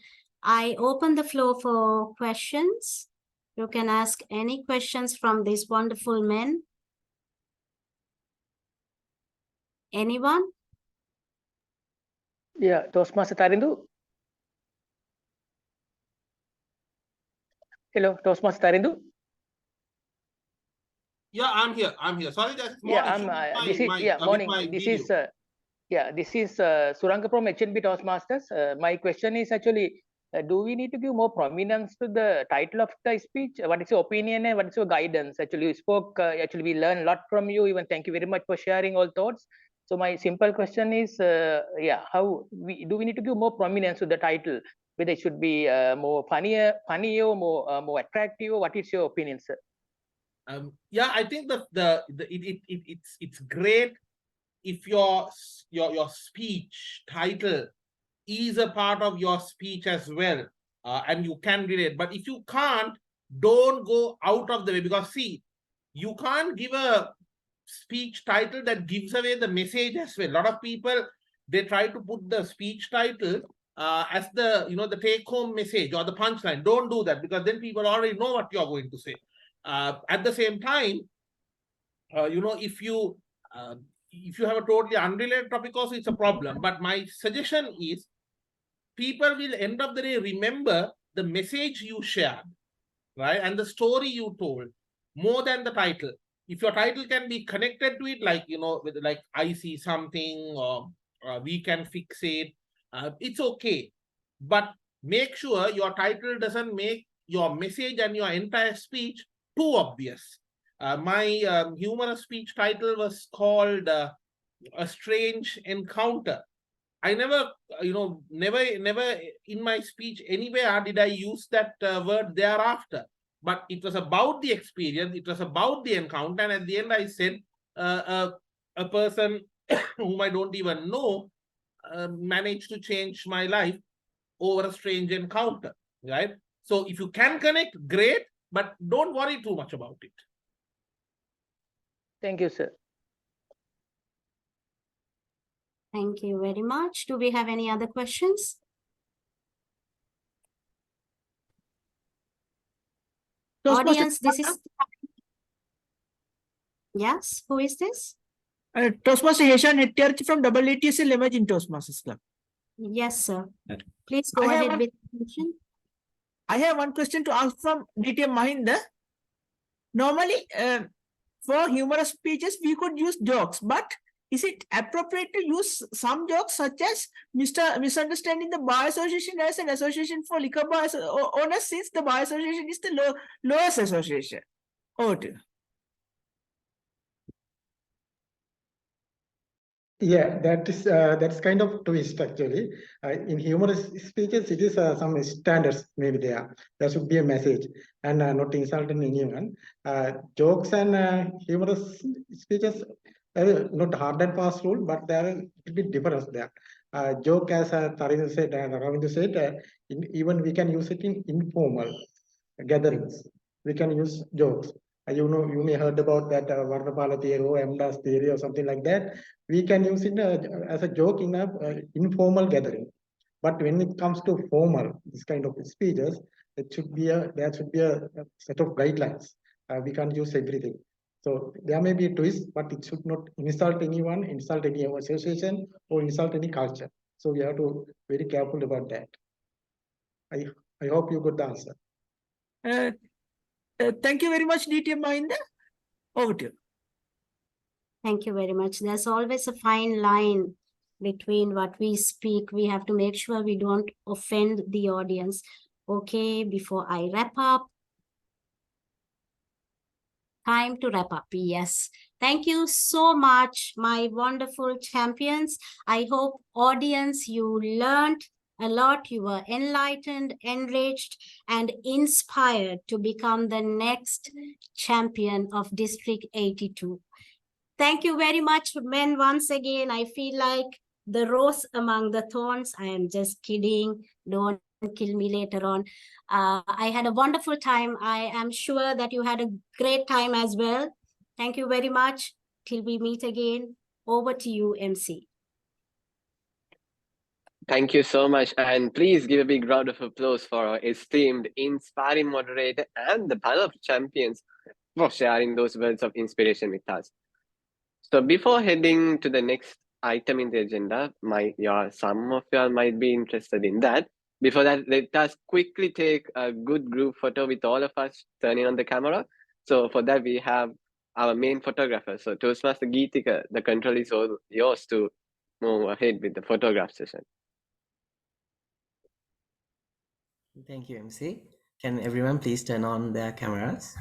I open the floor for questions. You can ask any questions from these wonderful men. Anyone? Yeah, Toastmaster Tarindu. Hello, Toastmaster Tarindu. Yeah, I'm here. Sorry, there's small Yeah, issue with my, this is morning. with my This video. is this is Suranga from HNB Toastmasters. My question is actually, do we need to give more prominence to the title of the speech? What is your opinion and what is your guidance? Actually, you spoke. Actually, we learned a lot from you. Even thank you very much for sharing all thoughts. So my simple question is, how do we need to give more prominence to the title? Whether it should be more funnier, more attractive? What is your opinion, sir? Yeah, I think that it's great if your speech title is a part of your speech as well, and you can relate. But if you can't, don't go out of the way, because see, you can't give a speech title that gives away the message as well. A lot of people, they try to put the speech title as the the take home message or the punchline. Don't do that, because then people already know what you're going to say. At the same time, if you have a totally unrelated topic also, it's a problem. But my suggestion is, people will end of the day remember the message you shared, right, and the story you told, more than the title. If your title can be connected to it, with I see something, or we can fix it. It's okay. But make sure your title doesn't make your message and your entire speech too obvious. My humorous speech title was called A Strange Encounter. I never, never in my speech anywhere did I use that word thereafter. But it was about the experience, it was about the encounter, and at the end I said, a person whom I don't even know managed to change my life over a strange encounter, right? So if you can connect, great, but don't worry too much about it. Thank you, sir. Thank you very much. Do we have any other questions? Audience, this is... Yes, who is this? Toastmaster Heshan Hettiarthi from AATSL Emerging Toastmasters Club. Yes, sir. Please go ahead with the question. I have one question to ask from DTM Mahinda. Normally, for humorous speeches, we could use jokes, but is it appropriate to use some jokes such as misunderstanding the bar association as an association for liquor bar owners, since the bar association is the lowest association? Over to you. Yeah, that's kind of twist actually. In humorous speeches, it is some standards maybe there. There should be a message and not insulting anyone. Jokes and humorous speeches, not hard and fast rule, but there are a bit difference there. Joke, as Tarindu said and Ravindu said, even we can use it in informal gatherings. We can use jokes. You may heard about that Varnapala theory or MDAS theory or something like that. We can use it as a joke in an informal gathering. But when it comes to formal, this kind of speeches, there should be a set of guidelines. We can't use everything. So there may be a twist, but it should not insult anyone, insult any association, or insult any culture. So we have to be very careful about that. I hope you got the answer. Thank you very much, DTM Mahinda. Over to you. Thank you very much. There's always a fine line between what we speak. We have to make sure we don't offend the audience. Okay, before I wrap up. Time to wrap up. Yes. Thank you so much, my wonderful champions. I hope, audience, you learned a lot. You were enlightened, enriched, and inspired to become the next champion of District 82. Thank you very much, men. Once again, I feel like the rose among the thorns. I am just kidding. Don't kill me later on. I had a wonderful time. I am sure that you had a great time as well. Thank you very much. Till we meet again. Over to you, MC. Thank you so much. And please give a big round of applause for our esteemed, inspiring moderator and the panel of champions for sharing those words of inspiration with us. So before heading to the next item in the agenda, some of you might be interested in that. Before that, let us quickly take a good group photo with all of us turning on the camera. So for that, we have our main photographer. So Toastmaster Geetika, the control is all yours to move ahead with the photograph session. Thank you, MC. Can everyone please turn on their cameras?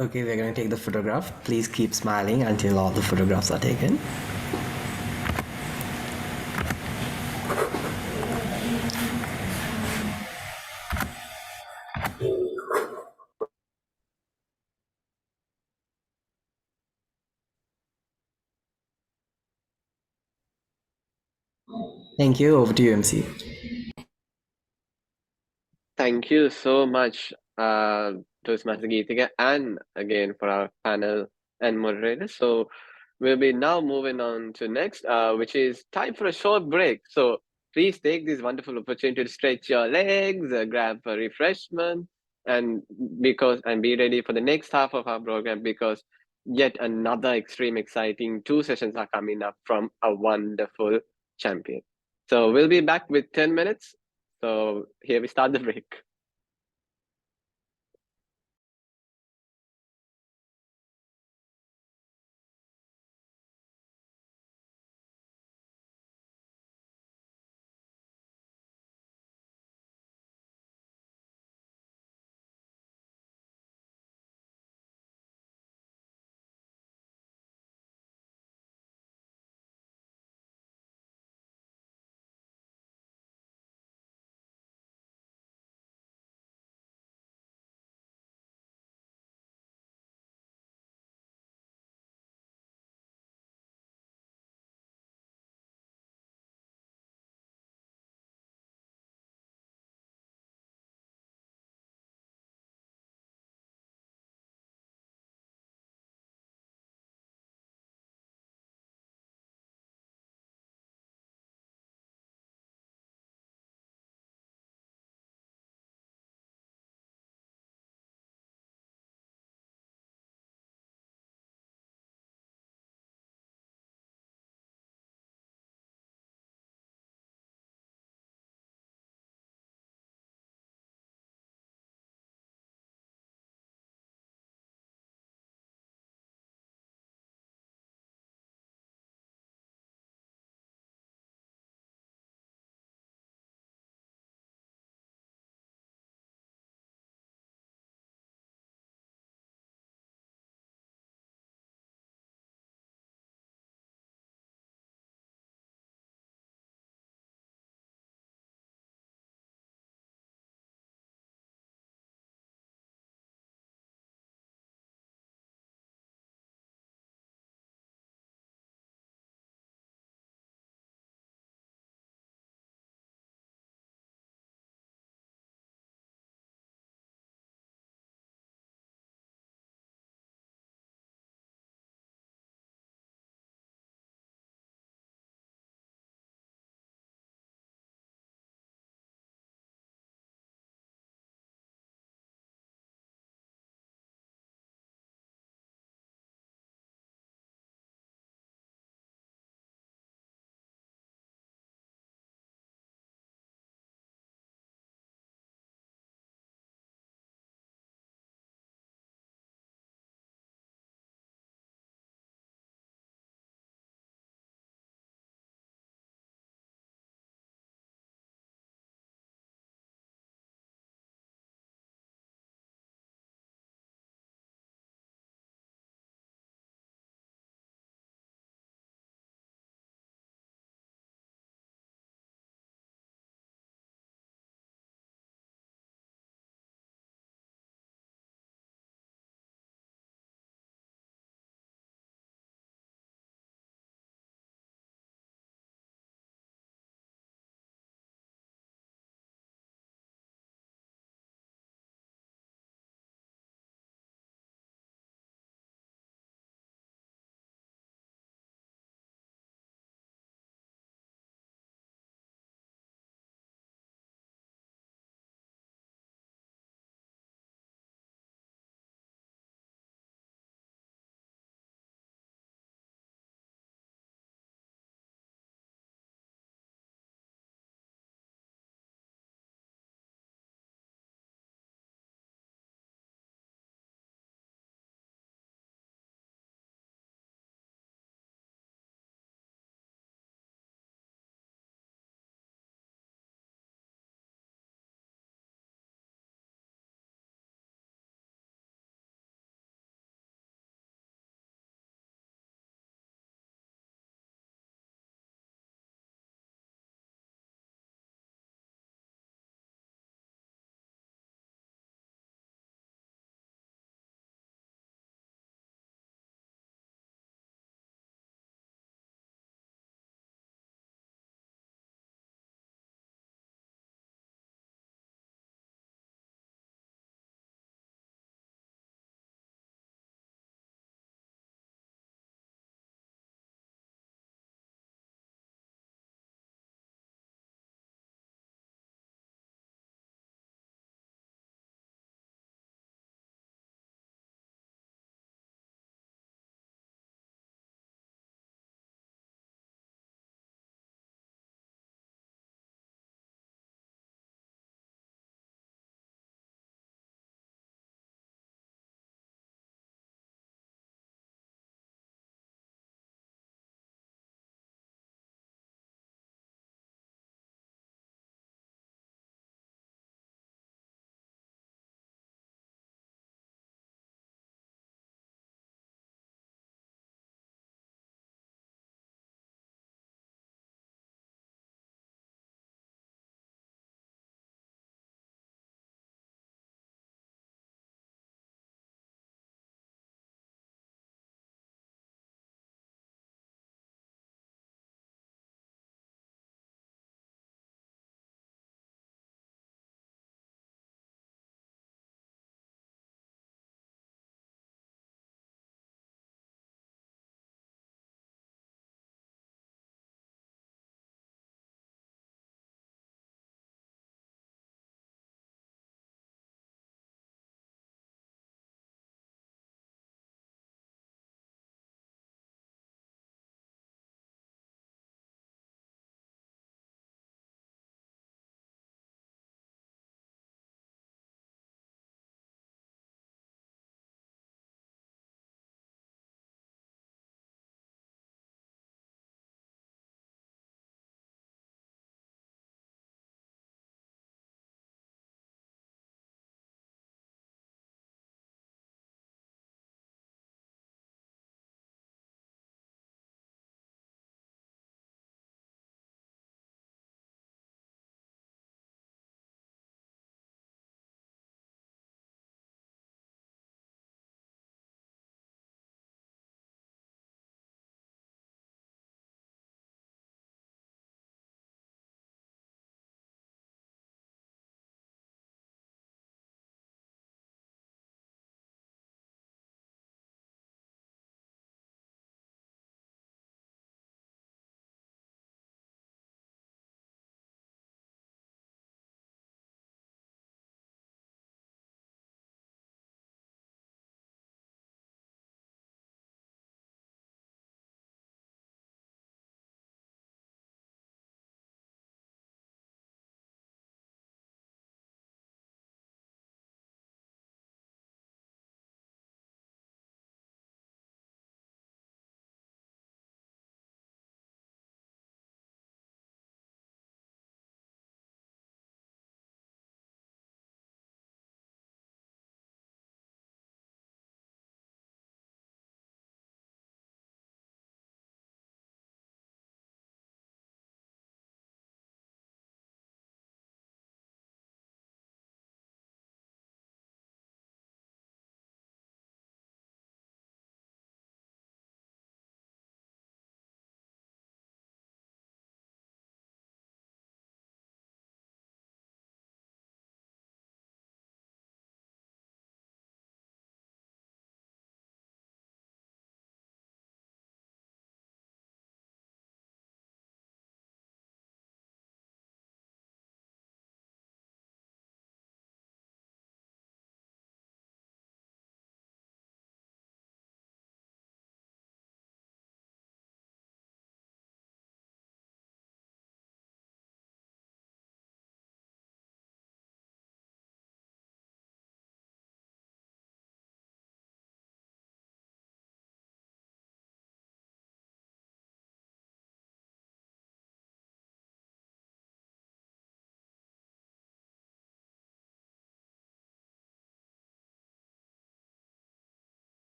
Okay, we're going to take the photograph. Please keep smiling until all the photographs are taken. Thank you. Over to you, MC. Thank you so much, Toastmaster Geetika, and again for our panel and moderators. So we'll be now moving on to next, which is time for a short break. So please take this wonderful opportunity to stretch your legs, grab a refreshment, and be ready for the next half of our program, because yet another extreme exciting 2 sessions are coming up from a wonderful champion. So we'll be back with 10 minutes. So here we start the break.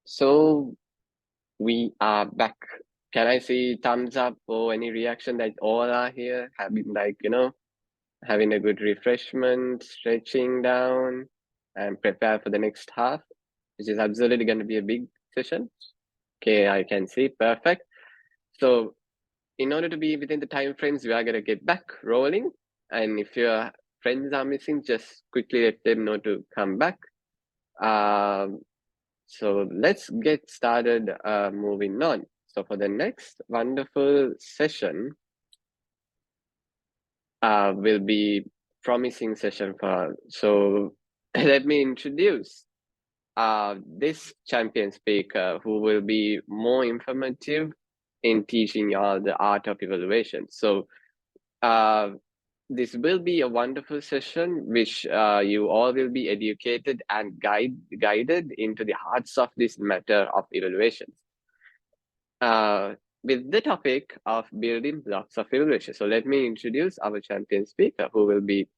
So we are back. Can I see thumbs up or any reaction that all are here? Having like, having a good refreshment, stretching down, and prepare for the next half, which is absolutely going to be a big session. Okay, I can see. Perfect. So in order to be within the time frames, we are going to get back rolling. And if your friends are missing, just quickly let them know to come back. So let's get started moving on. So for the next wonderful session, will be promising session for. So let me introduce this champion speaker who will be more informative in teaching you all the art of evaluation. So this will be a wonderful session which you all will be educated and guided into the hearts of this matter of evaluations. With the topic of building blocks of evaluation. So let me introduce our champion speaker who will be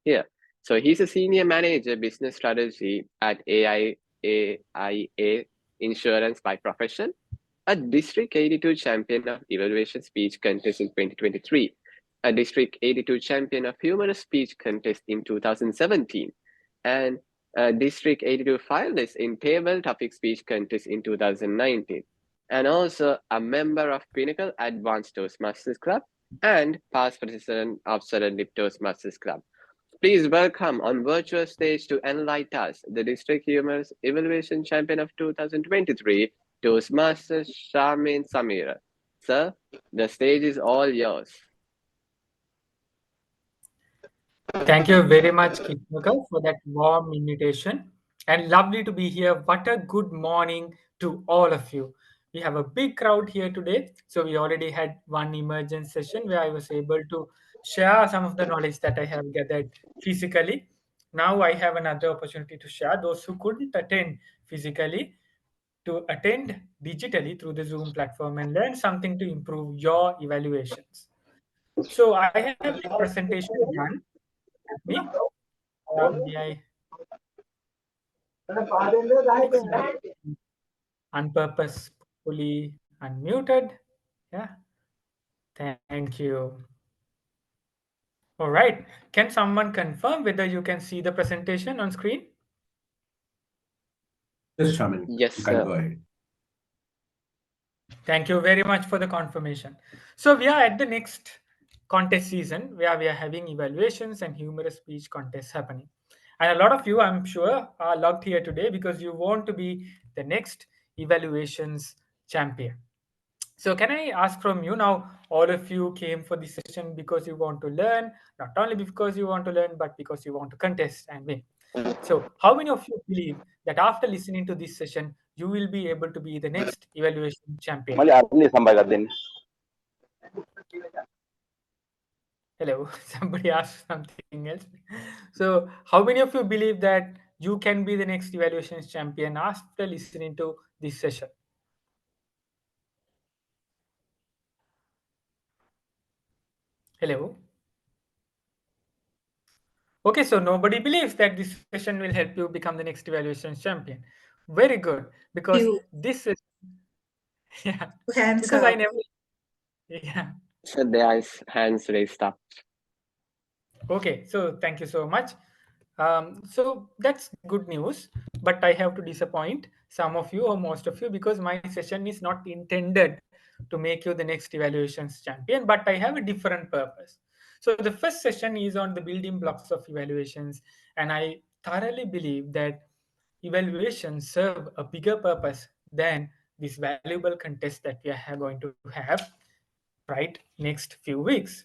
here. So he's a senior manager business strategy at AIA Insurance by profession, a District 82 champion of evaluation speech contest in 2023, a District 82 champion of humorous speech contest in 2017, and a District 82 finalist in table topic speech contest in 2019, and also a member of Pinnacle Advanced Toastmasters Club and past president of Southern Dip Toastmasters Club. Please welcome on virtual stage to enlighten us, the District Humorous Evaluation Champion of 2023, Toastmaster Shamin Samira. Sir, the stage is all yours. Thank you very much, Kitnaka, for that warm invitation. And lovely to be here. What a good morning to all of you. We have a big crowd here today. So we already had one emergence session where I was able to share some of the knowledge that I have gathered physically. Now I have another opportunity to share those who couldn't attend physically to attend digitally through the Zoom platform and learn something to improve your evaluations. So I have the presentation done with me. May I fix my unpurposefully unmuted? Yeah, thank you. All right. Can someone confirm whether you can see the presentation on screen? Yes, Shaman. Yes, you can go ahead. Thank you very much for the confirmation. So we are at the next contest season where we are having evaluations and humorous speech contests happening. And a lot of you, I'm sure, are logged here today because you want to be the next evaluations champion. So can I ask from you now, all of you came for this session because you want to learn, not only because you want to learn, but because you want to contest and win. So how many of you believe that after listening to this session, you will be able to be the next evaluation champion? Hello, somebody asked something else. So how many of you believe that you can be the next evaluations champion after listening to this session? Hello. Okay, so nobody believes that this session will help you become the next evaluation champion. Very good, because You this is yeah, hands because I up. never yeah. So there is hands raised up. Okay, so thank you so much. So that's good news, but I have to disappoint some of you or most of you because my session is not intended to make you the next evaluations champion, but I have a different purpose. So the first session is on the building blocks of evaluations, and I thoroughly believe that evaluations serve a bigger purpose than this valuable contest that we are going to have right next few weeks.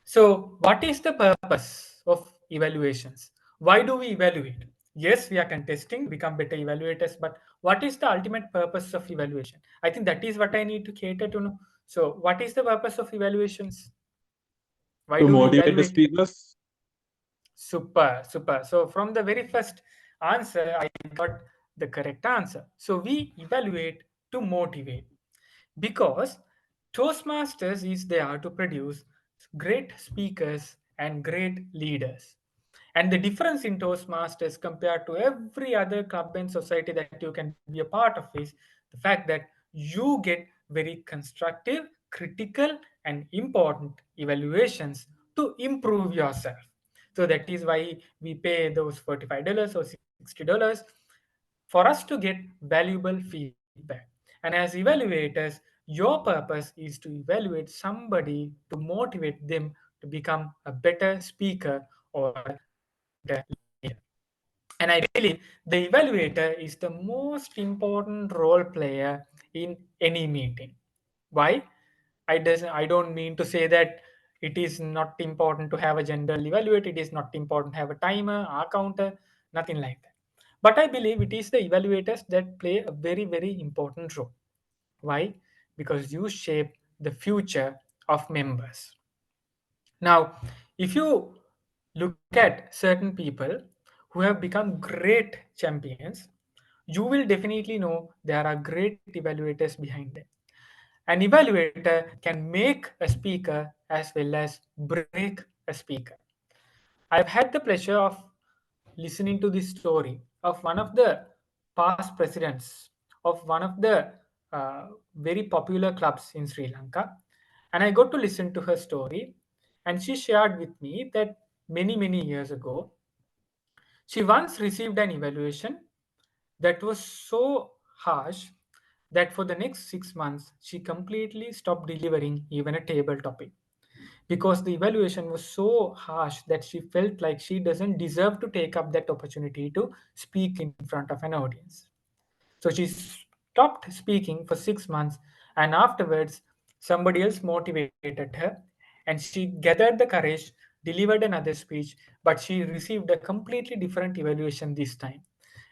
So, what is the purpose of evaluations? Why do we evaluate? Yes, we are contesting, become better evaluators, but what is the ultimate purpose of evaluation? I think that is what I need to cater to know. So, what is the purpose of evaluations? Why To do we motivate the evaluate? speakers. Super, super. So, from the very first answer, I got the correct answer. So, we evaluate to motivate because Toastmasters is there to produce great speakers and great leaders. And the difference in Toastmasters compared to every other club and society that you can be a part of is the fact that you get very constructive, critical, and important evaluations to improve yourself. So that is why we pay those $45 or $60 for us to get valuable feedback. And as evaluators, your purpose is to evaluate somebody to motivate them to become a better speaker or a better leader. And I believe the evaluator is the most important role player in any meeting. Why? I don't mean to say that it is not important to have a general evaluate, it is not important to have a timer, a counter, nothing like that. But I believe it is the evaluators that play a very, very important role. Why? Because you shape the future of members. Now, if you look at certain people who have become great champions, you will definitely know there are great evaluators behind them. An evaluator can make a speaker as well as break a speaker. I've had the pleasure of listening to this story of one of the past presidents of one of the very popular clubs in Sri Lanka. And I got to listen to her story. And she shared with me that many, many years ago, she once received an evaluation that was so harsh that for the next 6 months, she completely stopped delivering even a table topic because the evaluation was so harsh that she felt like she doesn't deserve to take up that opportunity to speak in front of an audience. So she stopped speaking for 6 months, and afterwards, somebody else motivated her, and she gathered the courage, delivered another speech, but she received a completely different evaluation this time.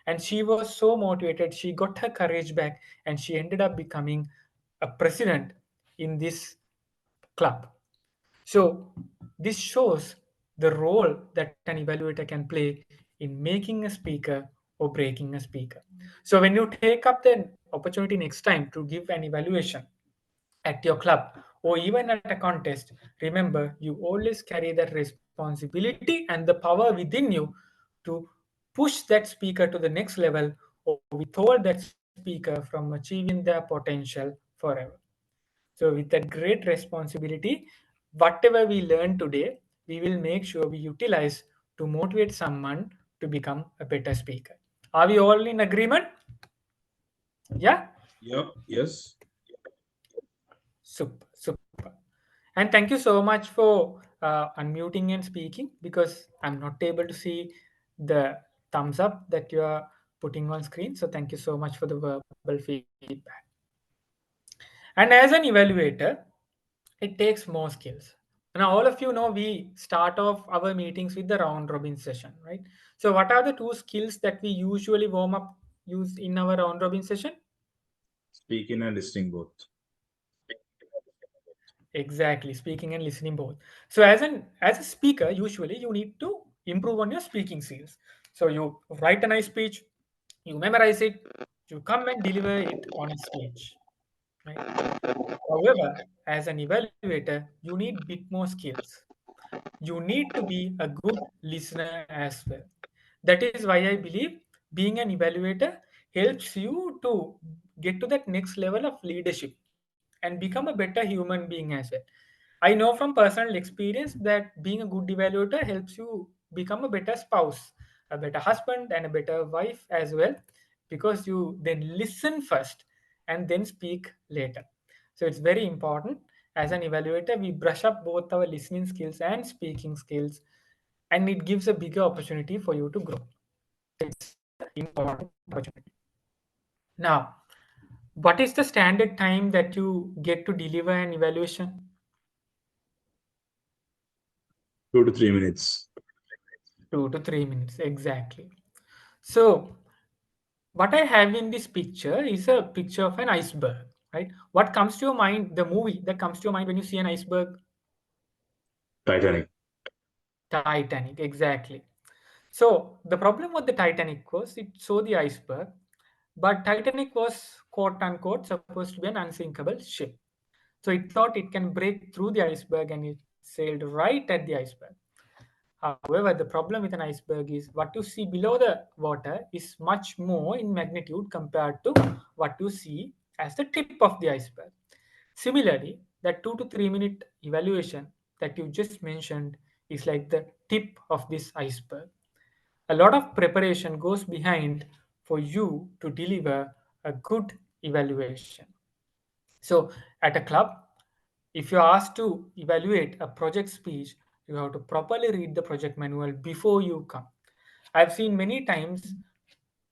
And she was so motivated, she got her courage back, and she ended up becoming a president in this club. So this shows the role that an evaluator can play in making a speaker or breaking a speaker. So when you take up the opportunity next time to give an evaluation at your club or even at a contest, remember you always carry that responsibility and the power within you to push that speaker to the next level or withhold that speaker from achieving their potential forever. So, with that great responsibility, whatever we learn today, we will make sure we utilize to motivate someone to become a better speaker. Are we all in agreement? Yeah? Yep. Yes. Super, super. And thank you so much for unmuting and speaking because I'm not able to see the thumbs up that you are putting on screen. So, thank you so much for the verbal feedback. And as an evaluator, it takes more skills. Now, all of you know we start off our meetings with the round robin session, right? So, what are the two skills that we usually warm up use in our round robin session? Speaking and listening both. Exactly, speaking and listening both. So, as a speaker, usually you need to improve on your speaking skills. So, you write a nice speech, you memorize it, you come and deliver it on a stage, right? However, as an evaluator, you need bit more skills. You need to be a good listener as well. That is why I believe being an evaluator helps you to get to that next level of leadership and become a better human being as well. I know from personal experience that being a good evaluator helps you become a better spouse, a better husband, and a better wife as well, because you then listen first and then speak later. So it's very important as an evaluator, we brush up both our listening skills and speaking skills, and it gives a bigger opportunity for you to grow. It's an important opportunity. Now, what is the standard time that you get to deliver an evaluation? 2 to 3 minutes. 2 to 3 minutes, exactly. So, what I have in this picture is a picture of an iceberg, right? What comes to your mind, the movie that comes to your mind when you see an iceberg? Titanic. Titanic, exactly. So the problem with the Titanic was it saw the iceberg, but Titanic was quote unquote supposed to be an unsinkable ship. So it thought it can break through the iceberg and it sailed right at the iceberg. However, the problem with an iceberg is what you see below the water is much more in magnitude compared to what you see as the tip of the iceberg. Similarly, that 2 to 3 minute evaluation that you just mentioned is like the tip of this iceberg. A lot of preparation goes behind for you to deliver a good evaluation. So, at a club, if you're asked to evaluate a project speech, you have to properly read the project manual before you come. I've seen many times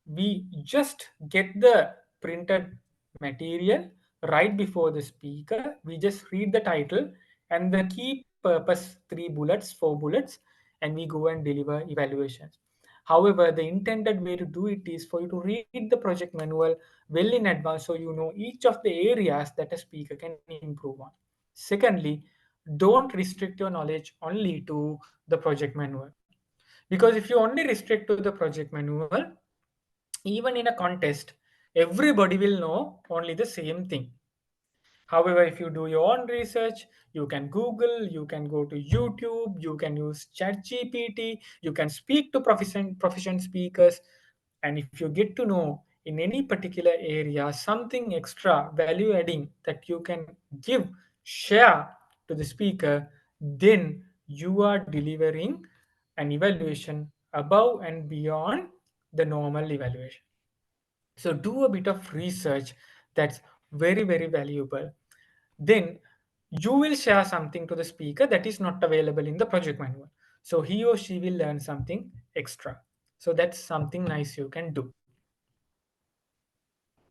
we just get the printed material right before the speaker. We just read the title and the key purpose, 3 bullets, 4 bullets, and we go and deliver evaluations. However, the intended way to do it is for you to read the project manual well in advance so you know each of the areas that a speaker can improve on. Secondly, don't restrict your knowledge only to the project manual. Because if you only restrict to the project manual, even in a contest, everybody will know only the same thing. However, if you do your own research, you can Google, you can go to YouTube, you can use ChatGPT, you can speak to proficient speakers, and if you get to know in any particular area something extra value adding that you can give, share to the speaker, then you are delivering an evaluation above and beyond the normal evaluation. So do a bit of research, that's very, very valuable. Then you will share something to the speaker that is not available in the project manual. So he or she will learn something extra. So that's something nice you can do.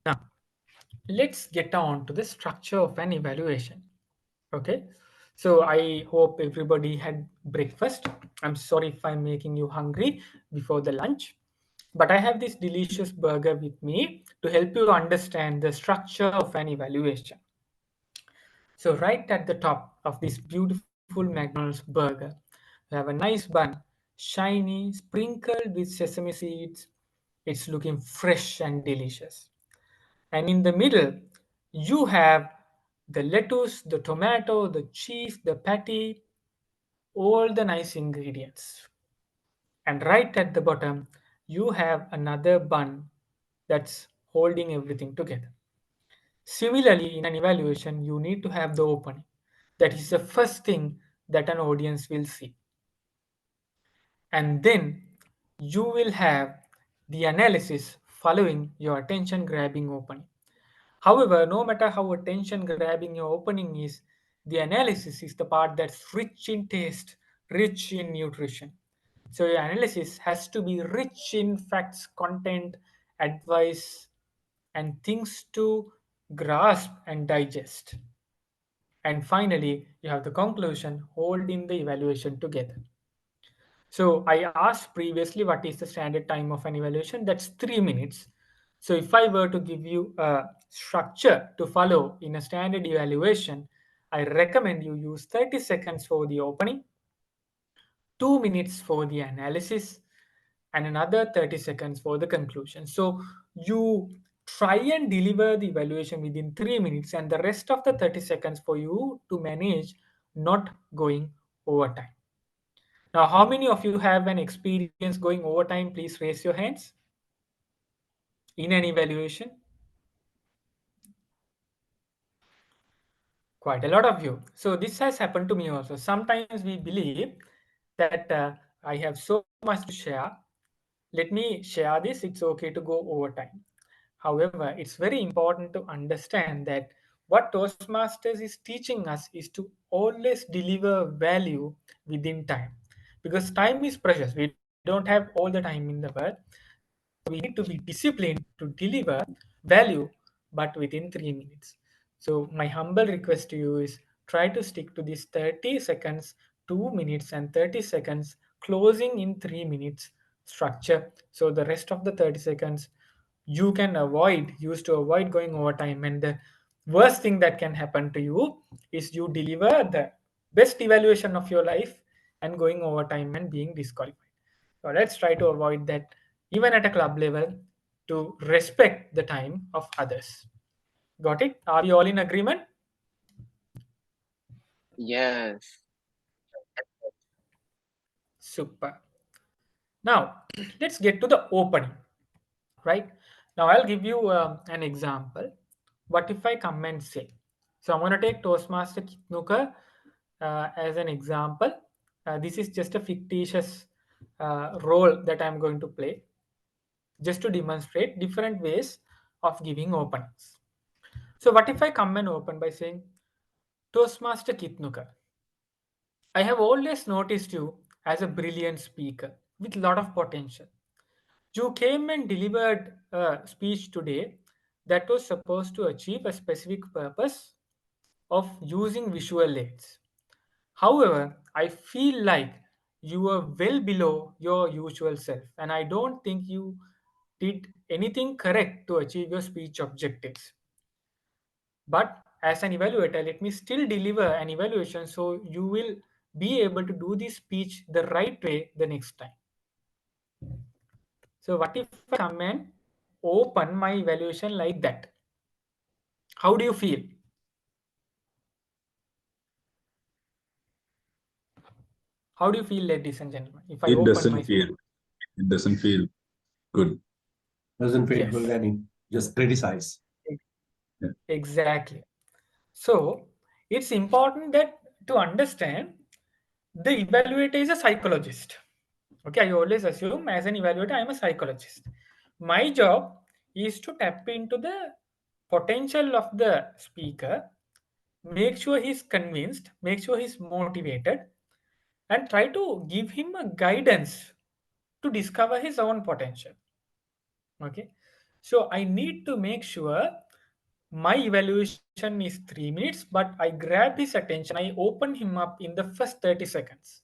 Now, let's get on to the structure of an evaluation. Okay. So I hope everybody had breakfast. I'm sorry if I'm making you hungry before the lunch, but I have this delicious burger with me to help you understand the structure of an evaluation. So right at the top of this beautiful McDonald's burger, we have a nice bun, shiny, sprinkled with sesame seeds. It's looking fresh and delicious. And in the middle, you have the lettuce, the tomato, the cheese, the patty, all the nice ingredients. And right at the bottom, you have another bun that's holding everything together. Similarly, in an evaluation, you need to have the opening. That is the first thing that an audience will see. And then you will have the analysis following your attention grabbing opening. However, no matter how attention grabbing your opening is, the analysis is the part that's rich in taste, rich in nutrition. So your analysis has to be rich in facts, content, advice, and things to grasp and digest. And finally, you have the conclusion holding the evaluation together. So I asked previously what is the standard time of an evaluation? That's 3 minutes. So if I were to give you a structure to follow in a standard evaluation, I recommend you use 30 seconds for the opening, 2 minutes for the analysis, and another 30 seconds for the conclusion. So you try and deliver the evaluation within 3 minutes and the rest of the 30 seconds for you to manage not going overtime. Now, how many of you have an experience going overtime? Please raise your hands in an evaluation. Quite a lot of you. So this has happened to me also. Sometimes we believe that I have so much to share. Let me share this. It's okay to go overtime. However, it's very important to understand that what Toastmasters is teaching us is to always deliver value within time. Because time is precious. We don't have all the time in the world. So we need to be disciplined to deliver value, but within 3 minutes. So my humble request to you is try to stick to this 30 seconds, 2 minutes, and 30 seconds closing in 3 minutes structure. So the rest of the 30 seconds you can use to avoid going overtime. And the worst thing that can happen to you is you deliver the best evaluation of your life and going overtime and being disqualified. So let's try to avoid that even at a club level to respect the time of others. Got it? Are we all in agreement? Yes. Super. Now, let's get to the opening, right? Now, I'll give you an example. What if I come and say, so I'm going to take Toastmaster Kitnuka as an example. This is just a fictitious role that I'm going to play just to demonstrate different ways of giving openings. So, what if I come and open by saying, Toastmaster Kitnuka, I have always noticed you as a brilliant speaker with a lot of potential. You came and delivered a speech today that was supposed to achieve a specific purpose of using visual aids. However, I feel like you are well below your usual self, and I don't think you did anything correct to achieve your speech objectives. But as an evaluator, let me still deliver an evaluation so you will be able to do this speech the right way the next time. So what if I come and open my evaluation like that? How do you feel? How do you feel, ladies and gentlemen, if I It open my doesn't feel. It doesn't feel good. Doesn't feel Yes. good and just criticize. Exactly. So it's important that to understand the evaluator is a psychologist. Okay, I always assume as an evaluator, I'm a psychologist. My job is to tap into the potential of the speaker, make sure he's convinced, make sure he's motivated, and try to give him a guidance to discover his own potential. Okay, so I need to make sure my evaluation is 3 minutes, but I grab his attention, I open him up in the first 30 seconds.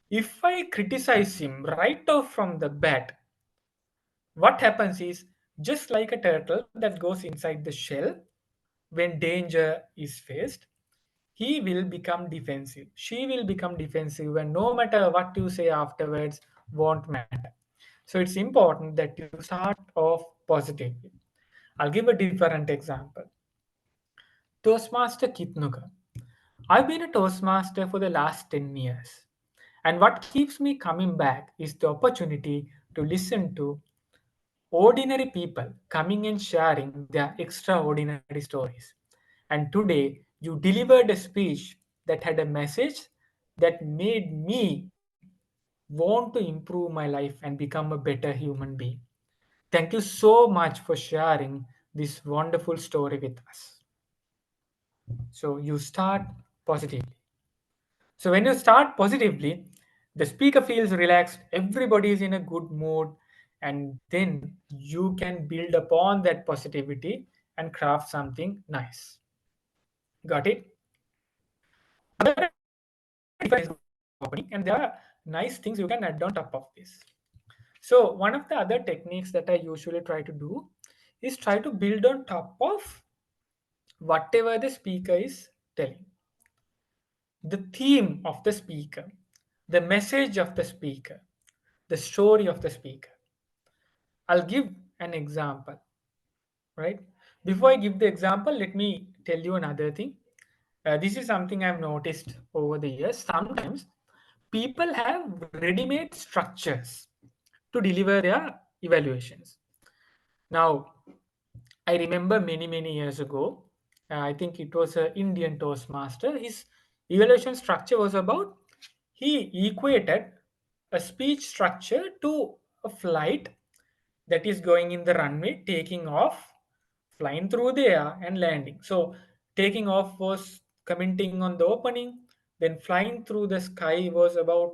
If I criticize him right off from the bat, what happens is just like a turtle that goes inside the shell, when danger is faced, he will become defensive. She will become defensive, and no matter what you say afterwards won't matter. So it's important that you start off positively. I'll give a different example. Toastmaster Kitnuka. I've been a Toastmaster for the last 10 years. And what keeps me coming back is the opportunity to listen to ordinary people coming and sharing their extraordinary stories. And today, you delivered a speech that had a message that made me want to improve my life and become a better human being. Thank you so much for sharing this wonderful story with us. So you start positively. So when you start positively, the speaker feels relaxed, everybody is in a good mood, and then you can build upon that positivity and craft something nice. Got it? Other difference is opening, and there are nice things you can add on top of this. So one of the other techniques that I usually try to do is try to build on top of whatever the speaker is telling. The theme of the speaker, the message of the speaker, the story of the speaker. I'll give an example, right? Before I give the example, let me tell you another thing. This is something I've noticed over the years. Sometimes people have ready-made structures to deliver their evaluations. Now, I remember many years ago, I think it was an Indian Toastmaster. His evaluation structure was about he equated a speech structure to a flight that is going in the runway, taking off, flying through the air, and landing. So, taking off was commenting on the opening, then flying through the sky was about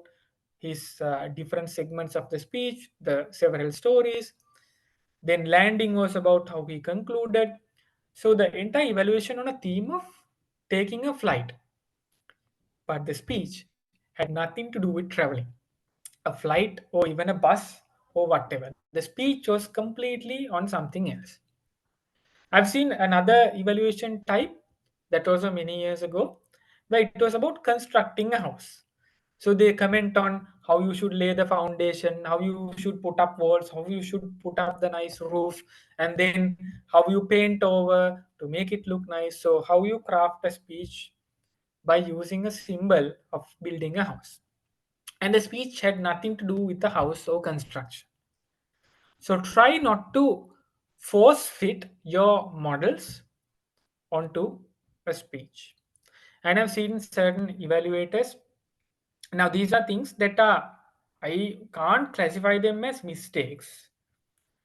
his different segments of the speech, the several stories. Then landing was about how he concluded. So the entire evaluation on a theme of taking a flight. But the speech had nothing to do with traveling, a flight or even a bus or whatever. The speech was completely on something else. I've seen another evaluation type that was many years ago, where it was about constructing a house. So they comment on how you should lay the foundation, how you should put up walls, how you should put up the nice roof, and then how you paint over to make it look nice. So how you craft a speech by using a symbol of building a house. and the speech had nothing to do with the house or construction. So try not to force fit your models onto a speech. And I've seen certain evaluators. Now, these are things that are, I can't classify them as mistakes,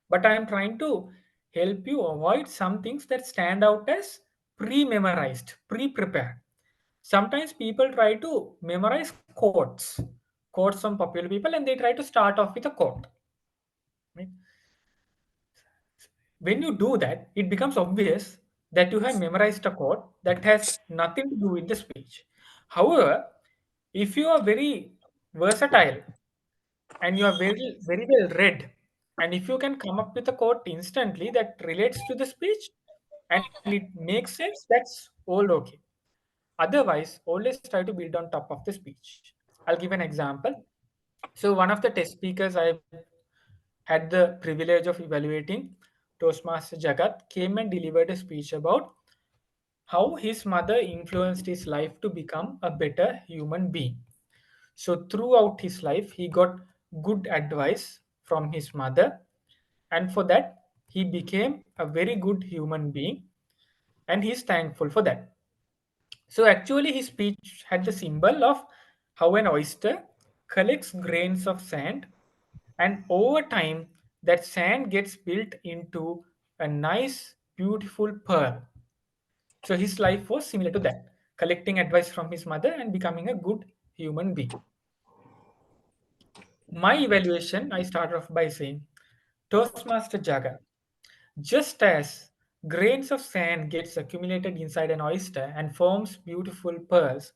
but I am trying to help you avoid some things that stand out as pre-memorized, pre-prepared. Sometimes people try to memorize quotes from popular people, and they try to start off with a quote. Right? When you do that, it becomes obvious that you have memorized a quote that has nothing to do with the speech. However, if you are very versatile and you are very well read, and if you can come up with a quote instantly that relates to the speech and it makes sense, that's all okay. Otherwise, always try to build on top of the speech. I'll give an example. So one of the test speakers I had the privilege of evaluating, Toastmaster Jagat, came and delivered a speech about how his mother influenced his life to become a better human being. So throughout his life, he got good advice from his mother, and for that, he became a very good human being, and he's thankful for that. So actually, his speech had the symbol of how an oyster collects grains of sand, and over time, that sand gets built into a nice, beautiful pearl. So his life was similar to that, collecting advice from his mother and becoming a good human being. My evaluation, I start off by saying, Toastmaster Jaga, just as grains of sand gets accumulated inside an oyster and forms beautiful pearls,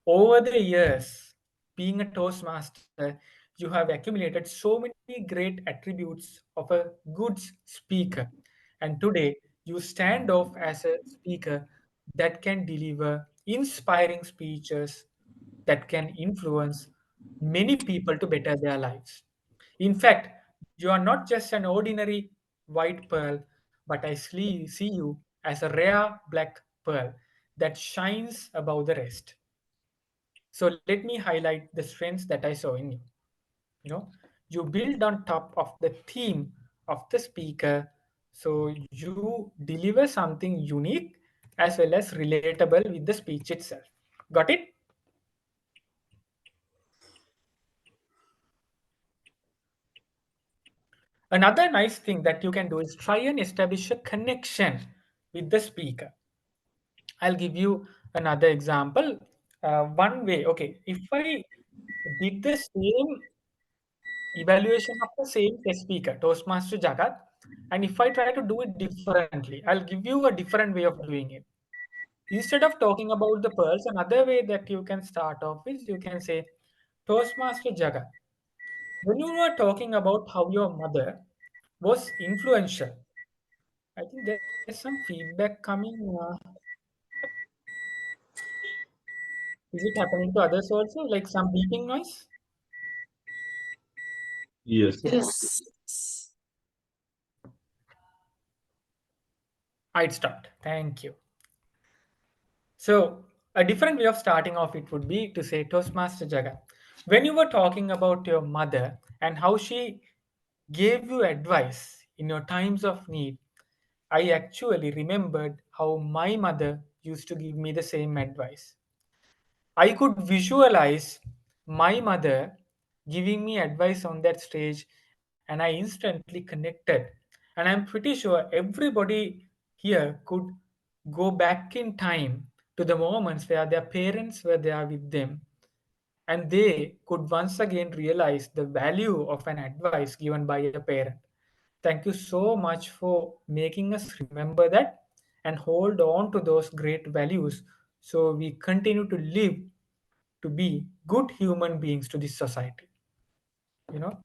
over the years, being a Toastmaster, you have accumulated so many great attributes of a good speaker. And today, you stand off as a speaker that can deliver inspiring speeches that can influence many people to better their lives. In fact, you are not just an ordinary white pearl, but I see you as a rare black pearl that shines above the rest. So let me highlight the strengths that I saw in you. You know, you build on top of the theme of the speaker, so you deliver something unique as well as relatable with the speech itself. Got it? Another nice thing that you can do is try and establish a connection with the speaker. I'll give you another example. One way, okay, if I did the same evaluation of the same test speaker, Toastmaster Jagat, and if I try to do it differently, I'll give you a different way of doing it. Instead of talking about the pearls, another way that you can start off is you can say, Toastmaster Jagat, when you were talking about how your mother was influential, I think there's some feedback coming. Is it happening to others also, like some beeping noise? Yes. Yes. I'd start. Thank you. So, a different way of starting off it would be to say, Toastmaster Jagat, when you were talking about your mother and how she gave you advice in your times of need, I actually remembered how my mother used to give me the same advice. I could visualize my mother giving me advice on that stage, and I instantly connected. And I'm pretty sure everybody here could go back in time to the moments where their parents were there with them, and they could once again realize the value of an advice given by a parent. Thank you so much for making us remember that and hold on to those great values so we continue to live to be good human beings to this society. You know,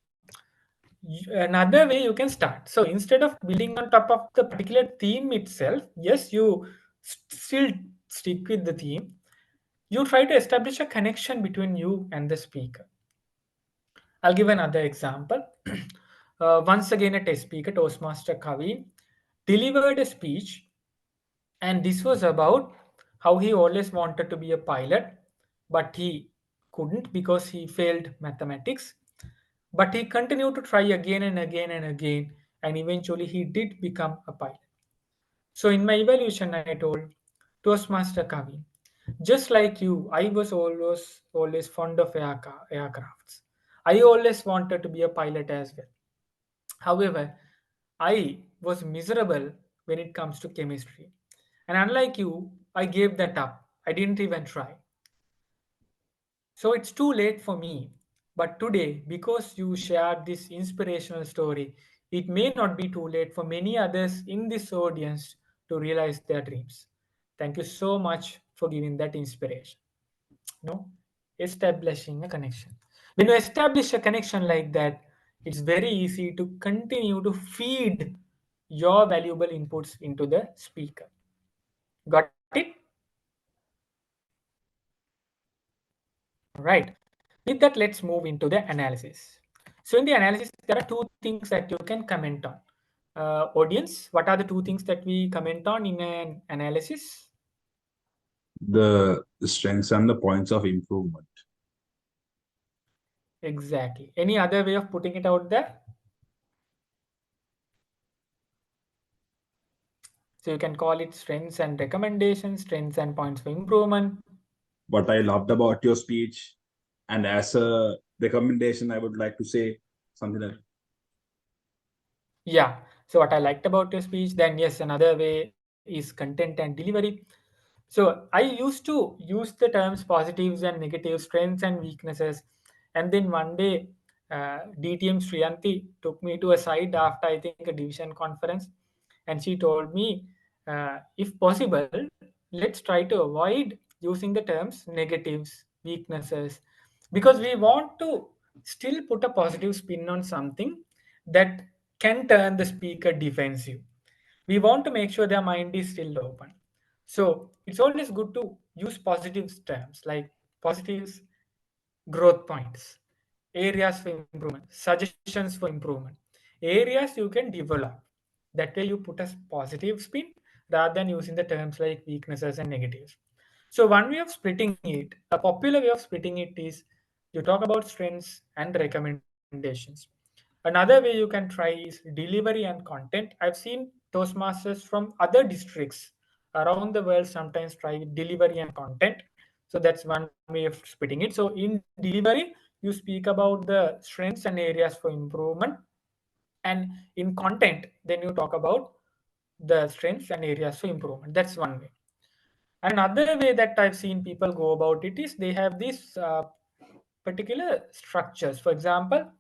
another way you can start. So instead of building on top of the particular theme itself, yes, you still stick with the theme. You try to establish a connection between you and the speaker. I'll give another example. Once again, a test speaker, Toastmaster Kavi, delivered a speech, and this was about how he always wanted to be a pilot, but he couldn't because he failed mathematics, but he continued to try again and again and again, and eventually he did become a pilot. So in my evaluation, I told Toastmaster Kavi, just like you, I was always fond of aircrafts. I always wanted to be a pilot as well. However, I was miserable when it comes to chemistry. And unlike you, I gave that up. I didn't even try. So it's too late for me. But today, because you shared this inspirational story, it may not be too late for many others in this audience to realize their dreams. Thank you so much for giving that inspiration. No, establishing a connection. When you establish a connection like that, it's very easy to continue to feed your valuable inputs into the speaker. Got it? Right. With that, let's move into the analysis. So in the analysis, there are two things that you can comment on. Audience, what are the two things that we comment on in an analysis? The strengths and the points of improvement. Exactly. Any other way of putting it out there? So you can call it strengths and recommendations, strengths and points for improvement. What I loved about your speech, and as a recommendation, I would like to say something like, Yeah. So what I liked about your speech, then yes, another way is content and delivery. So I used to use the terms positives and negatives, strengths and weaknesses. And then one day, DTM Sriyanti took me to a side after I think a division conference, and she told me, if possible, let's try to avoid using the terms negatives, weaknesses, because we want to still put a positive spin on something that can turn the speaker defensive. We want to make sure their mind is still open. So it's always good to use positive terms like positives, growth points, areas for improvement, suggestions for improvement, areas you can develop. That way you put a positive spin rather than using the terms like weaknesses and negatives. So one way of splitting it, a popular way of splitting it is you talk about strengths and recommendations. Another way you can try is delivery and content. I've seen Toastmasters from other districts around the world sometimes try delivery and content. So that's one way of splitting it. So in delivery, you speak about the strengths and areas for improvement. And in content, then you talk about the strengths and areas for improvement. That's one way. Another way that I've seen people go about it is they have these particular structures. For example,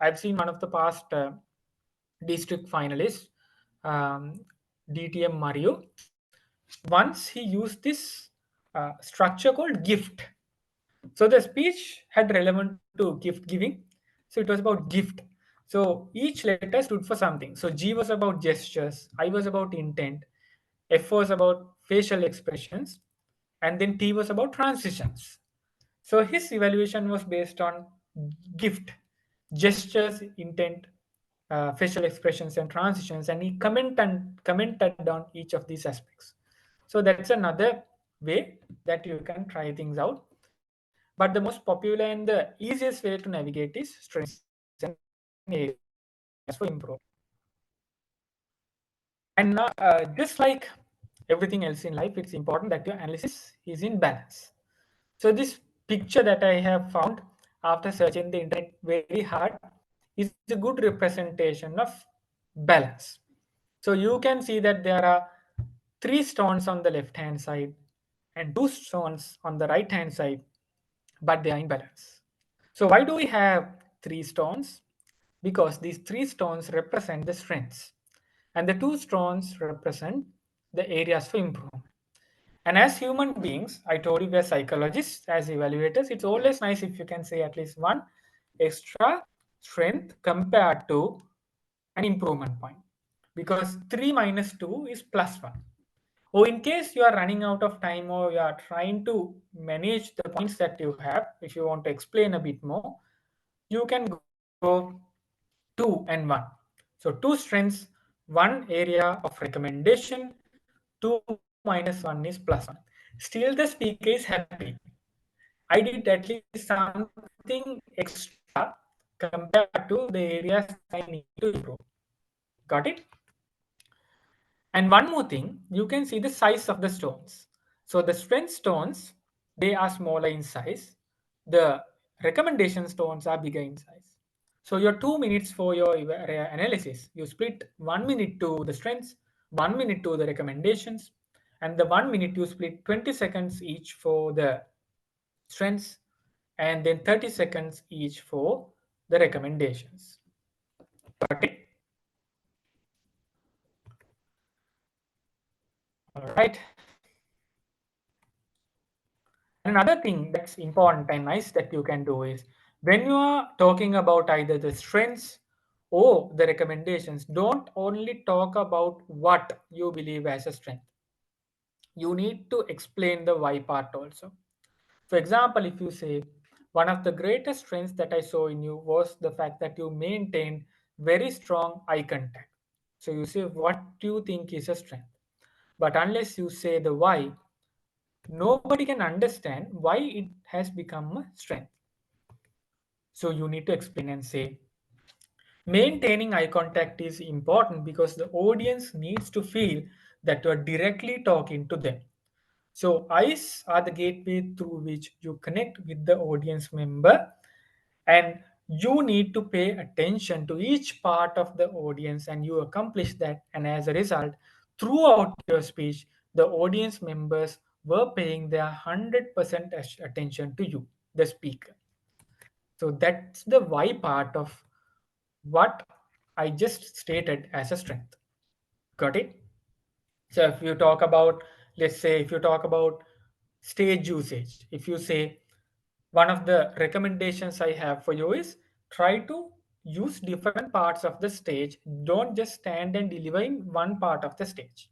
I've seen one of the past district finalists, um, DTM Mario. Once he used this structure called gift. So the speech had relevant to gift giving. So it was about gift. So each letter stood for something. So G was about gestures, I was about intent, F was about facial expressions, and then T was about transitions. So his evaluation was based on gift, gestures, intent, facial expressions, and transitions, and he commented on each of these aspects. So that's another way that you can try things out. But the most popular and the easiest way to navigate is strengths and areas for improvement. And now, just like everything else in life, it's important that your analysis is in balance. So this picture that I have found after searching the internet very hard is a good representation of balance. So you can see that there are 3 stones on the left hand side and 2 stones on the right hand side, but they are in balance. So why do we have 3 stones? Because these 3 stones represent the strengths and the 2 stones represent the areas for improvement. And as human beings, I told you we're psychologists, as evaluators, it's always nice if you can say at least one extra strength compared to an improvement point. Because 3 minus 2 is plus 1. Or in case you are running out of time or you are trying to manage the points that you have, if you want to explain a bit more, you can go 2 and 1. So 2 strengths, 1 area of recommendation, 2 minus 1 is plus 1. Still the speaker is happy. I did at least something extra compared to the areas I need to improve. Got it? And one more thing, you can see the size of the stones. So the strength stones, they are smaller in size. The recommendation stones are bigger in size. So your 2 minutes for your analysis, you split 1 minute to the strengths, 1 minute to the recommendations, and the 1 minute you split 20 seconds each for the strengths, and then 30 seconds each for the recommendations. Got it? All right. Another thing that's important and nice that you can do is when you are talking about either the strengths or the recommendations, don't only talk about what you believe as a strength. You need to explain the why part also. For example, if you say, one of the greatest strengths that I saw in you was the fact that you maintained very strong eye contact. So you say what do you think is a strength. But unless you say the why, nobody can understand why it has become a strength. So you need to explain and say, maintaining eye contact is important because the audience needs to feel that you are directly talking to them. So eyes are the gateway through which you connect with the audience member, and you need to pay attention to each part of the audience, and you accomplish that. And as a result, throughout your speech, the audience members were paying their 100% attention to you, the speaker. So that's the why part of what I just stated as a strength. Got it? So if you talk about, let's say, if you talk about stage usage, if you say one of the recommendations I have for you is try to use different parts of the stage. Don't just stand and deliver in one part of the stage.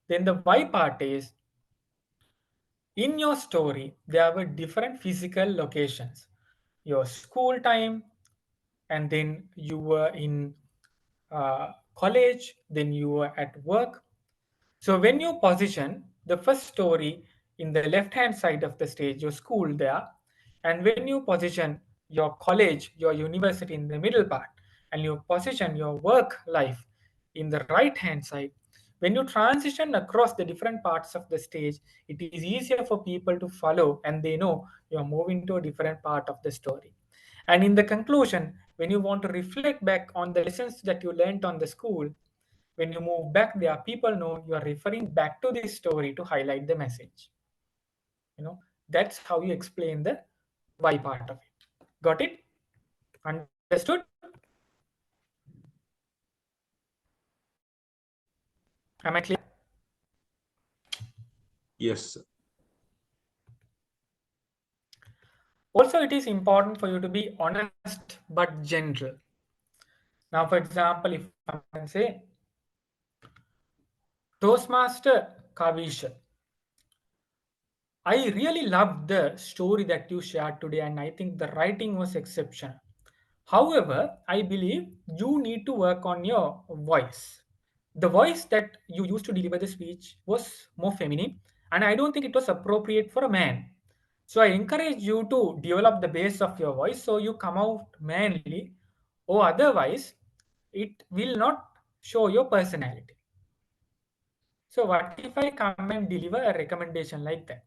Then the why part is in your story, there were different physical locations. Your school time, and then you were in college, then you were at work. So when you position the first story in the left hand side of the stage, your school there, and when you position your college, your university in the middle part, and you position your work life in the right hand side, when you transition across the different parts of the stage, it is easier for people to follow and they know you're moving to a different part of the story. And in the conclusion, when you want to reflect back on the lessons that you learned on the school, when you move back there, people know you are referring back to this story to highlight the message. That's how you explain the why part of it. Got it? Understood? Am I clear? Yes. Also, it is important for you to be honest but gentle. Now, for example, if I can say, Toastmaster Kavisha, I really loved the story that you shared today, and I think the writing was exceptional. However, I believe you need to work on your voice. The voice that you used to deliver the speech was more feminine, and I don't think it was appropriate for a man. So I encourage you to develop the base of your voice so you come out manly, or otherwise, it will not show your personality. So, what if I come and deliver a recommendation like that?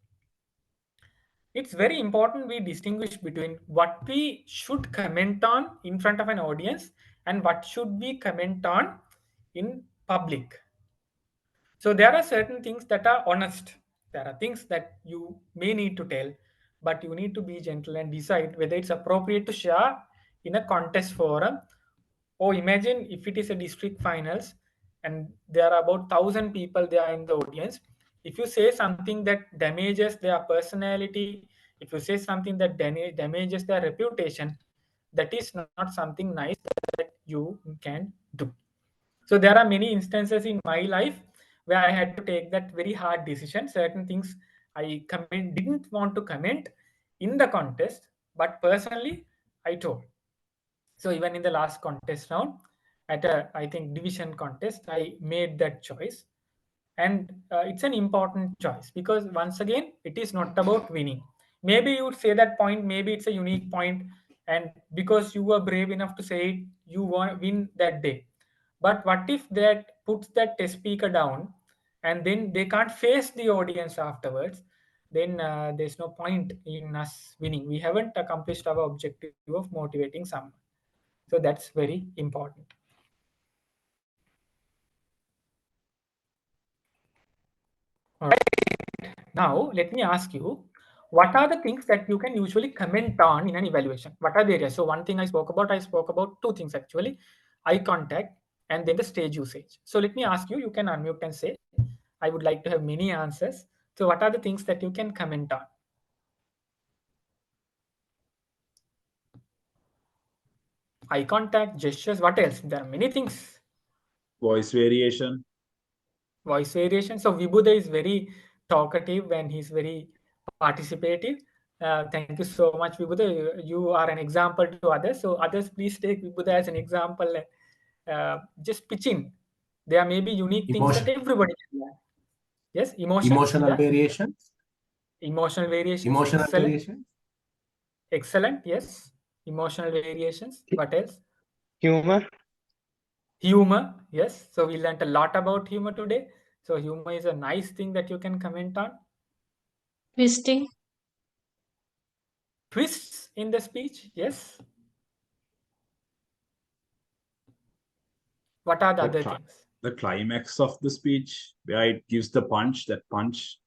It's very important we distinguish between what we should comment on in front of an audience and what should we comment on in public. So there are certain things that are honest. There are things that you may need to tell, but you need to be gentle and decide whether it's appropriate to share in a contest forum. Or imagine if it is a district finals and there are about 1,000 people there in the audience. If you say something that damages their personality, if you say something that damages their reputation, that is not something nice that you can do. So there are many instances in my life where I had to take that very hard decision. Certain things I didn't want to comment in the contest, but personally I told. So even in the last contest round, at a I think division contest, I made that choice, and it's an important choice because once again, it is not about winning. maybe you would say that point, maybe it's a unique point, and because you were brave enough to say it, you win that day. But what if that puts that test speaker down and then they can't face the audience afterwards? Then there's no point in us winning. We haven't accomplished our objective of motivating someone. So that's very important. All right. Now, let me ask you, what are the things that you can usually comment on in an evaluation? What are the areas? So one thing I spoke about two things actually, eye contact and then the stage usage. So let me ask you, you can unmute and say, I would like to have many answers. So what are the things that you can comment on? Eye contact, gestures, what else? There are many things. Voice variation. Voice variation. So Vibhuda is very talkative and he's very participative. Thank you so much, Vibhuda. You are an example to others. So others, please take Vibhuda as an example. Just pitch in. There may be unique things that everybody can learn. Yes, emotions. Emotional Yeah. variation. Emotional variations. Emotional Excellent. variation. Excellent. Yes. Emotional variations. What else? Humor. Humor. Yes. So we learned a lot about humor today. So humor is a nice thing that you can comment on. Twisting. Twists in the speech. Yes. What are the other things? The climax of the speech, where it gives the punch, that punch.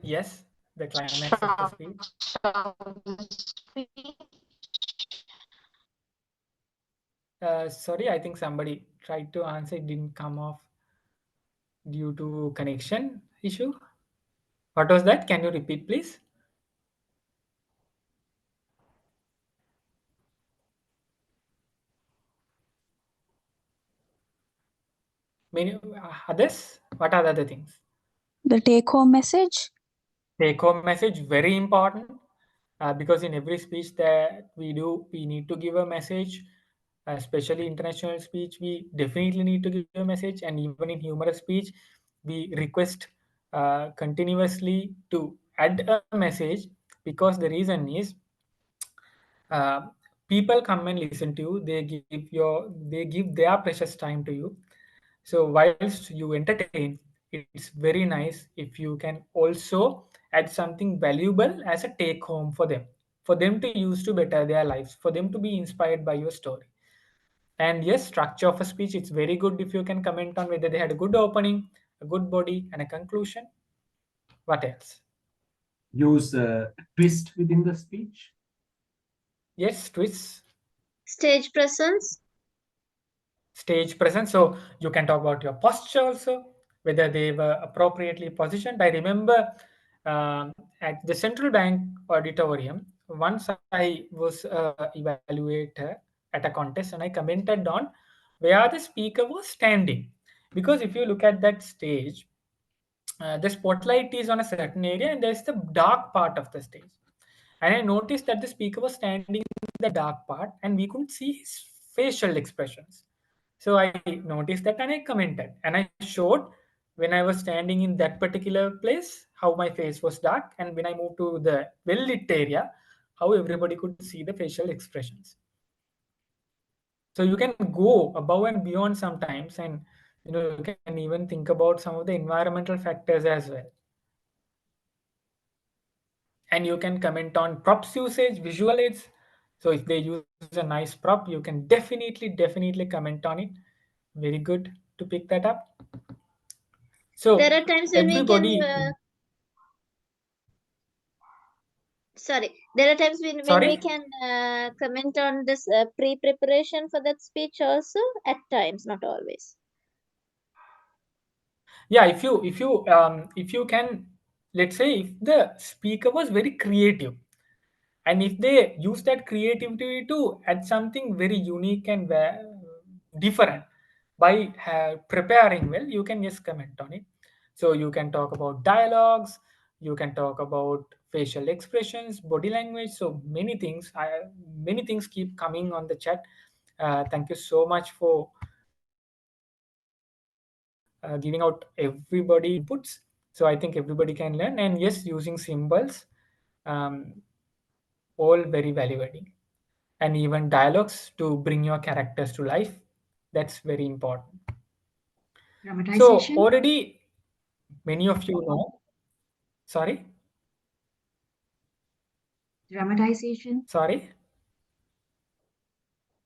Yes, the climax of the speech. Sorry, I think somebody tried to answer. It didn't come off due to connection issue. What was that? Can you repeat, please? Many others? What are the other things? The take-home message. Take-home message, very important, because in every speech that we do, we need to give a message. Especially international speech, we definitely need to give a message, and even in humorous speech, we request continuously to add a message, because the reason is people come and listen to you. They give their precious time to you. So whilst you entertain, it's very nice if you can also add something valuable as a take home for them to use to better their lives, for them to be inspired by your story. And yes, structure of a speech, it's very good if you can comment on whether they had a good opening, a good body, and a conclusion. What else? Use a twist within the speech. Yes, twists. Stage presence. Stage presence. So you can talk about your posture also, whether they were appropriately positioned. I remember at the Central Bank auditorium, once I was evaluator at a contest and I commented on where the speaker was standing. Because if you look at that stage, the spotlight is on a certain area and there's the dark part of the stage. And I noticed that the speaker was standing in the dark part and we couldn't see his facial expressions. So I noticed that and I commented and I showed when I was standing in that particular place how my face was dark, and when I moved to the well lit area, how everybody could see the facial expressions. So you can go above and beyond sometimes, and you can even think about some of the environmental factors as well. And you can comment on props usage, visual aids. So if they use a nice prop, you can definitely comment on it. Very good to pick that up. So there are times when everybody. we can. Sorry, there are times when we can comment on this pre-preparation for that speech also. At times, not always. Yeah, if you can, let's say if the speaker was very creative, and if they use that creativity to add something very unique and different by preparing well, you can just comment on it. So you can talk about dialogues, you can talk about facial expressions, body language. So many things keep coming on the chat. Thank you so much for giving out everybody inputs. So I think everybody can learn. And yes, using symbols, all very value-adding. And even dialogues to bring your characters to life, that's very important. So Dramatization. already many of you know, sorry, Dramatization. sorry,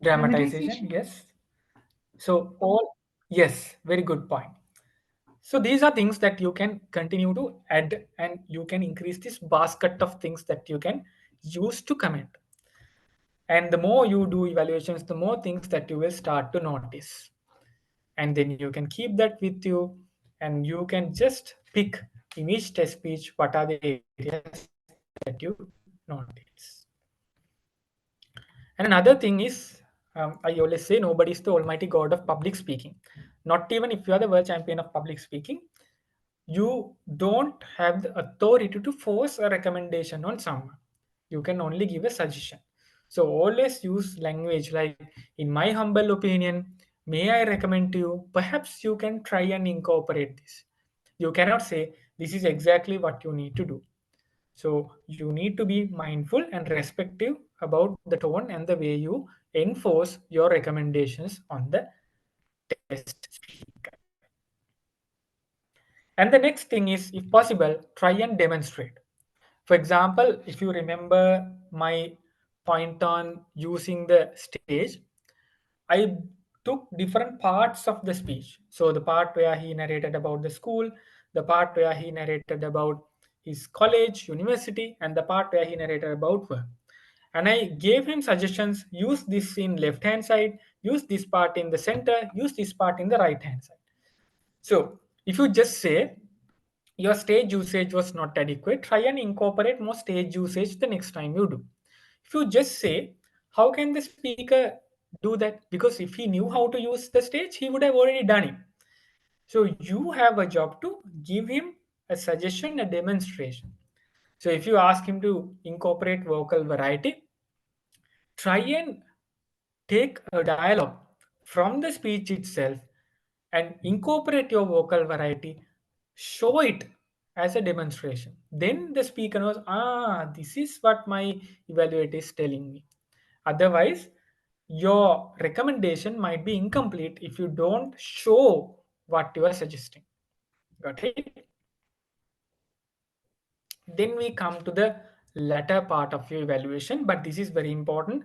dramatization, yes. So all, yes, very good point. So these are things that you can continue to add, and you can increase this basket of things that you can use to comment. And the more you do evaluations, the more things that you will start to notice. And then you can keep that with you, and you can just pick in each test speech what are the areas that you notice. And another thing is, I always say nobody is the almighty god of public speaking. Not even if you are the world champion of public speaking, you don't have the authority to force a recommendation on someone. You can only give a suggestion. So always use language like, in my humble opinion, may I recommend to you, perhaps you can try and incorporate this. You cannot say, this is exactly what you need to do. So you need to be mindful and respective about the tone and the way you enforce your recommendations on the test speaker. And the next thing is, if possible, try and demonstrate. For example, if you remember my point on using the stage, I took different parts of the speech. So the part where he narrated about the school, the part where he narrated about his college, university, and the part where he narrated about work. And I gave him suggestions, use this in left hand side, use this part in the center, use this part in the right hand side. So if you just say your stage usage was not adequate, try and incorporate more stage usage the next time you do. If you just say, how can the speaker do that? Because if he knew how to use the stage, he would have already done it. So you have a job to give him a suggestion, a demonstration. So if you ask him to incorporate vocal variety, try and take a dialogue from the speech itself and incorporate your vocal variety, show it as a demonstration. Then the speaker knows, this is what my evaluator is telling me. Otherwise, your recommendation might be incomplete if you don't show what you are suggesting. Got it? Then we come to the latter part of your evaluation, but this is very important.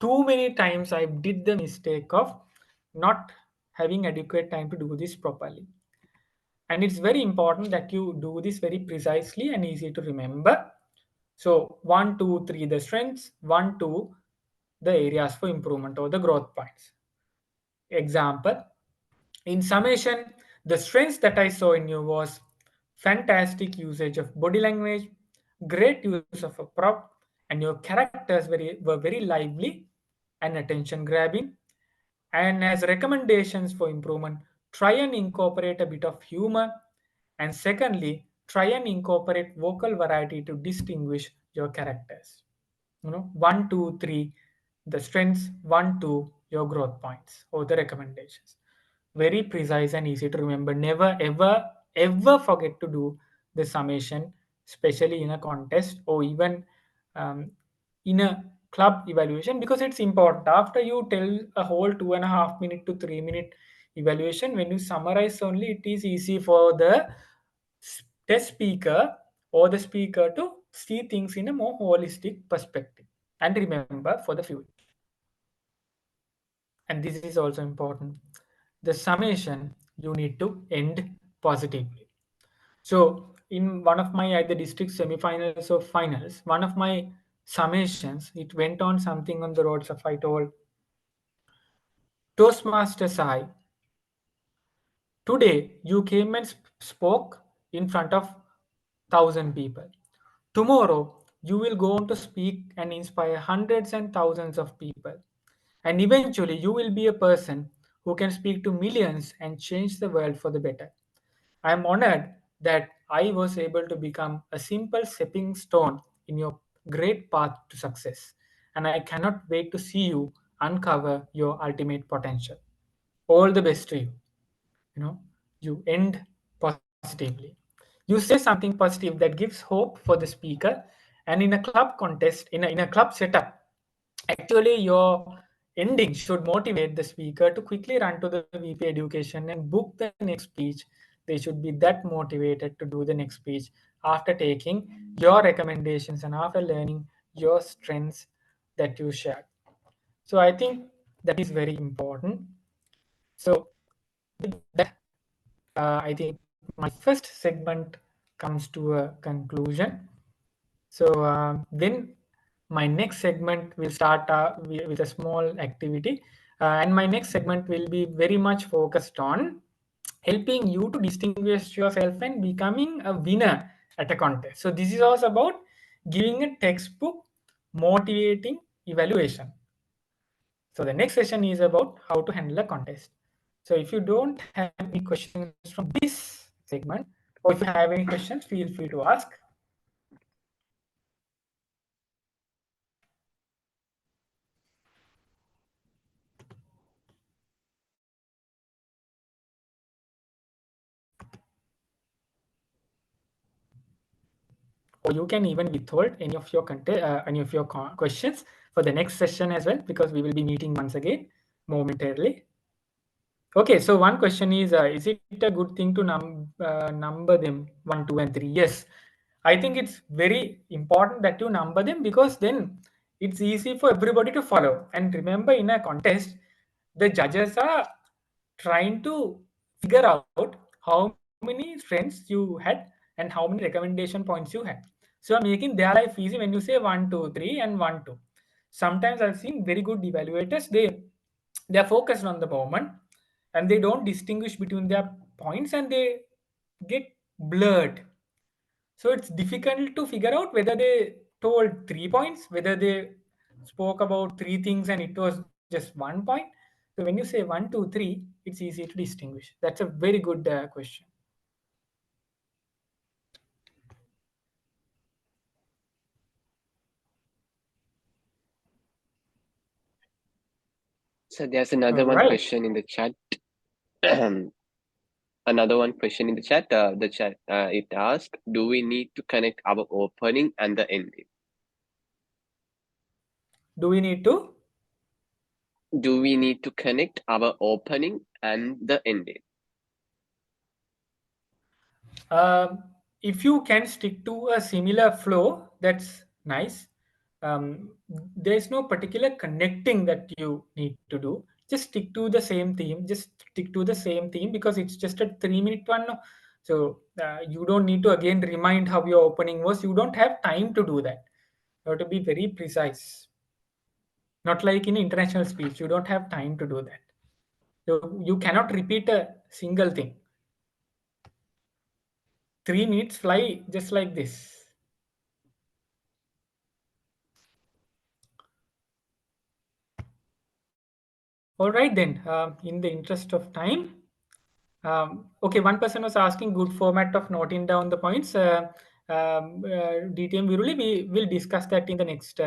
Too many times I did the mistake of not having adequate time to do this properly. And it's very important that you do this very precisely and easy to remember. So 1, 2, 3, the strengths, 1, 2, the areas for improvement or the growth points. Example, in summation, the strengths that I saw in you was fantastic usage of body language, great use of a prop, and your characters were very lively and attention grabbing. And as recommendations for improvement, try and incorporate a bit of humor. And secondly, try and incorporate vocal variety to distinguish your characters. 1, 2, 3, the strengths, 1, 2, your growth points or the recommendations. Very precise and easy to remember. Never, ever, ever forget to do the summation, especially in a contest or even in a club evaluation, because it's important. After you tell a whole 2.5 minute to 3 minute evaluation, when you summarize only, it is easy for the test speaker or the speaker to see things in a more holistic perspective and remember for the future. And this is also important. The summation you need to end positively. So in one of my either district semifinals or finals, one of my summations, it went on something on the roads of, I told, Toastmasters I, today you came and spoke in front of 1,000 people. Tomorrow you will go on to speak and inspire hundreds and thousands of people. And eventually you will be a person who can speak to millions and change the world for the better. I am honored that I was able to become a simple stepping stone in your great path to success. And I cannot wait to see you uncover your ultimate potential. All the best to you. You end positively. You say something positive that gives hope for the speaker And in a club contest, in a club setup, actually your ending should motivate the speaker to quickly run to the VP education and book the next speech. They should be that motivated to do the next speech after taking your recommendations and after learning your strengths that you shared. So I think that is very important. So with that, I think my first segment comes to a conclusion. So then my next segment will start with a small activity. And my next segment will be very much focused on helping you to distinguish yourself and becoming a winner at a contest. So this is also about giving a textbook motivating evaluation. So the next session is about how to handle a contest. So if you don't have any questions from this segment, or if you have any questions, feel free to ask. Or you can even withhold any of your questions for the next session as well, because we will be meeting once again momentarily. Okay, so one question is it a good thing to number them 1, 2, and 3? Yes, I think it's very important that you number them, because then it's easy for everybody to follow. And remember, in a contest, the judges are trying to figure out how many friends you had and how many recommendation points you had. So I'm making their life easy when you say 1, 2, 3 and 1, 2. Sometimes I've seen very good evaluators, they are focused on the moment and they don't distinguish between their points and they get blurred. So it's difficult to figure out whether they told 3 points, whether they spoke about 3 things and it was just 1 point. So when you say 1, 2, 3, it's easy to distinguish. That's a very good question. So there's another one question in the chat. Another one question in the chat. It asks, do we need to connect our opening and the ending? Do we need to? Do we need to connect our opening and the ending? If you can stick to a similar flow, that's nice. There's no particular connecting that you need to do. Just stick to the same theme. Just stick to the same theme, because it's just a 3-minute one. So you don't need to again remind how your opening was. You don't have time to do that. You have to be very precise. Not like in international speech, you don't have time to do that. So you cannot repeat a single thing. 3 minutes fly just like this. All right then, in the interest of time, okay, one person was asking good format of noting down the points. DTM Viruli, we will discuss that in the next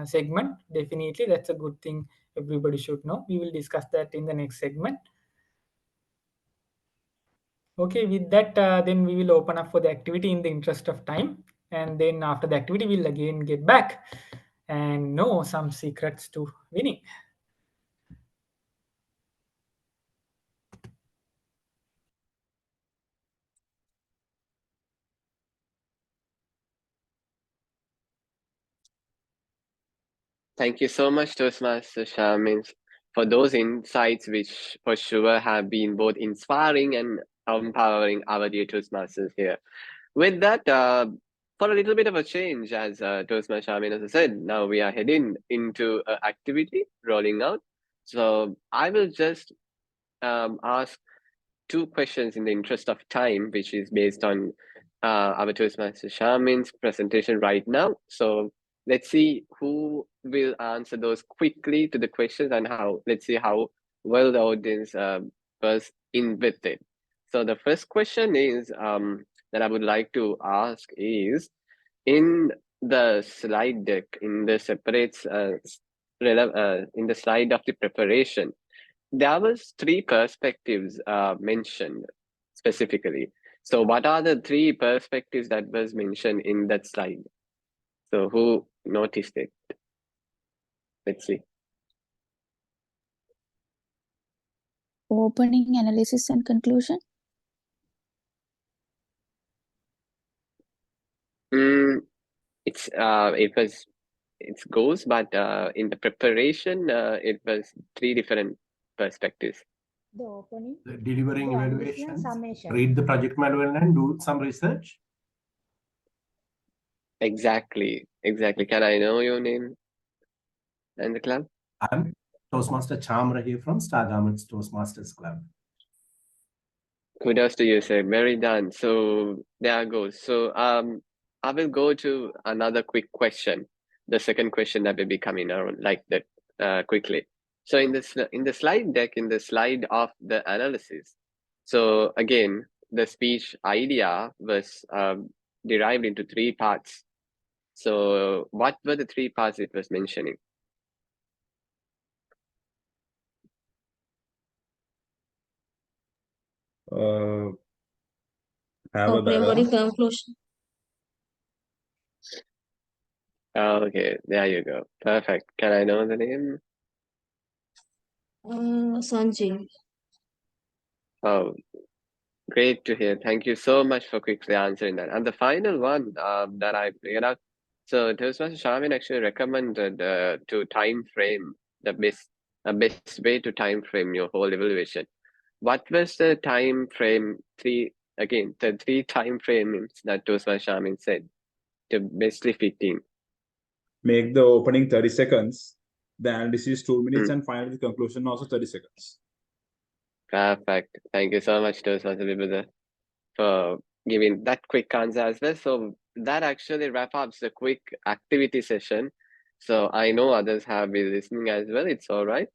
segment. Definitely, that's a good thing everybody should know. We will discuss that in the next segment. Okay, with that, then we will open up for the activity in the interest of time. And then after the activity, we'll again get back and know some secrets to winning. Thank you so much, Toastmaster Shamins, for those insights, which for sure have been both inspiring and empowering our dear Toastmasters here. With that, for a little bit of a change, as Toastmaster Shamin has said, now we are heading into an activity rolling out. So I will just ask 2 questions in the interest of time, which is based on our Toastmaster Shamin's presentation right now. So let's see who will answer those quickly to the questions, and let's see how well the audience was in with it. So the first question is that I would like to ask is, in the slide deck, in the separates in the slide of the preparation, there was 3 perspectives mentioned specifically. So what are the 3 perspectives that was mentioned in that slide? So who noticed it? Let's see. Opening, analysis, and conclusion. It goes, but in the preparation, it was 3 different perspectives. The opening, Delivering the analysis and evaluations, summation. read the project manual and do some research. Exactly. Can I know your name and the club? I'm Toastmaster Chamra here from Star Garments Toastmasters Club. Kudos to you, sir. Very done. So there goes. So I will go to another quick question. The second question that will be coming around like that quickly. So in the slide deck, in the slide of the analysis, so again, the speech idea was derived into 3 parts. So what were the 3 parts it was mentioning? Have a Opening, body, balance. conclusion. Okay, there you go. Perfect. Can I know the name? Sanjay. Oh, great to hear. Thank you so much for quickly answering that. And the final one that I figured out. So Toastmaster Shamin actually recommended to time frame the best way to time frame your whole evaluation. What was the time frame? The 3 time frames that Toastmaster Shamin said to bestly fit in. Make the opening 30 seconds. The analysis 2 minutes, and finally the conclusion also 30 seconds. Perfect. Thank you so much, Toastmaster Vibhuda, for giving that quick answer as well. So that actually wrap up the quick activity session. So I know others have been listening as well. It's all right.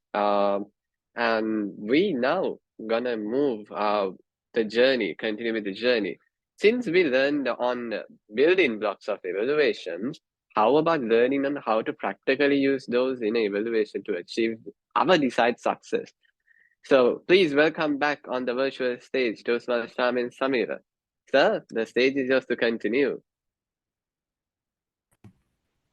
And we now gonna move the journey, continue with the journey. Since we learned on building blocks of evaluations, how about learning on how to practically use those in evaluation to achieve our desired success? So please welcome back on the virtual stage, Toastmaster Shamin Samira. Sir, the stage is yours to continue.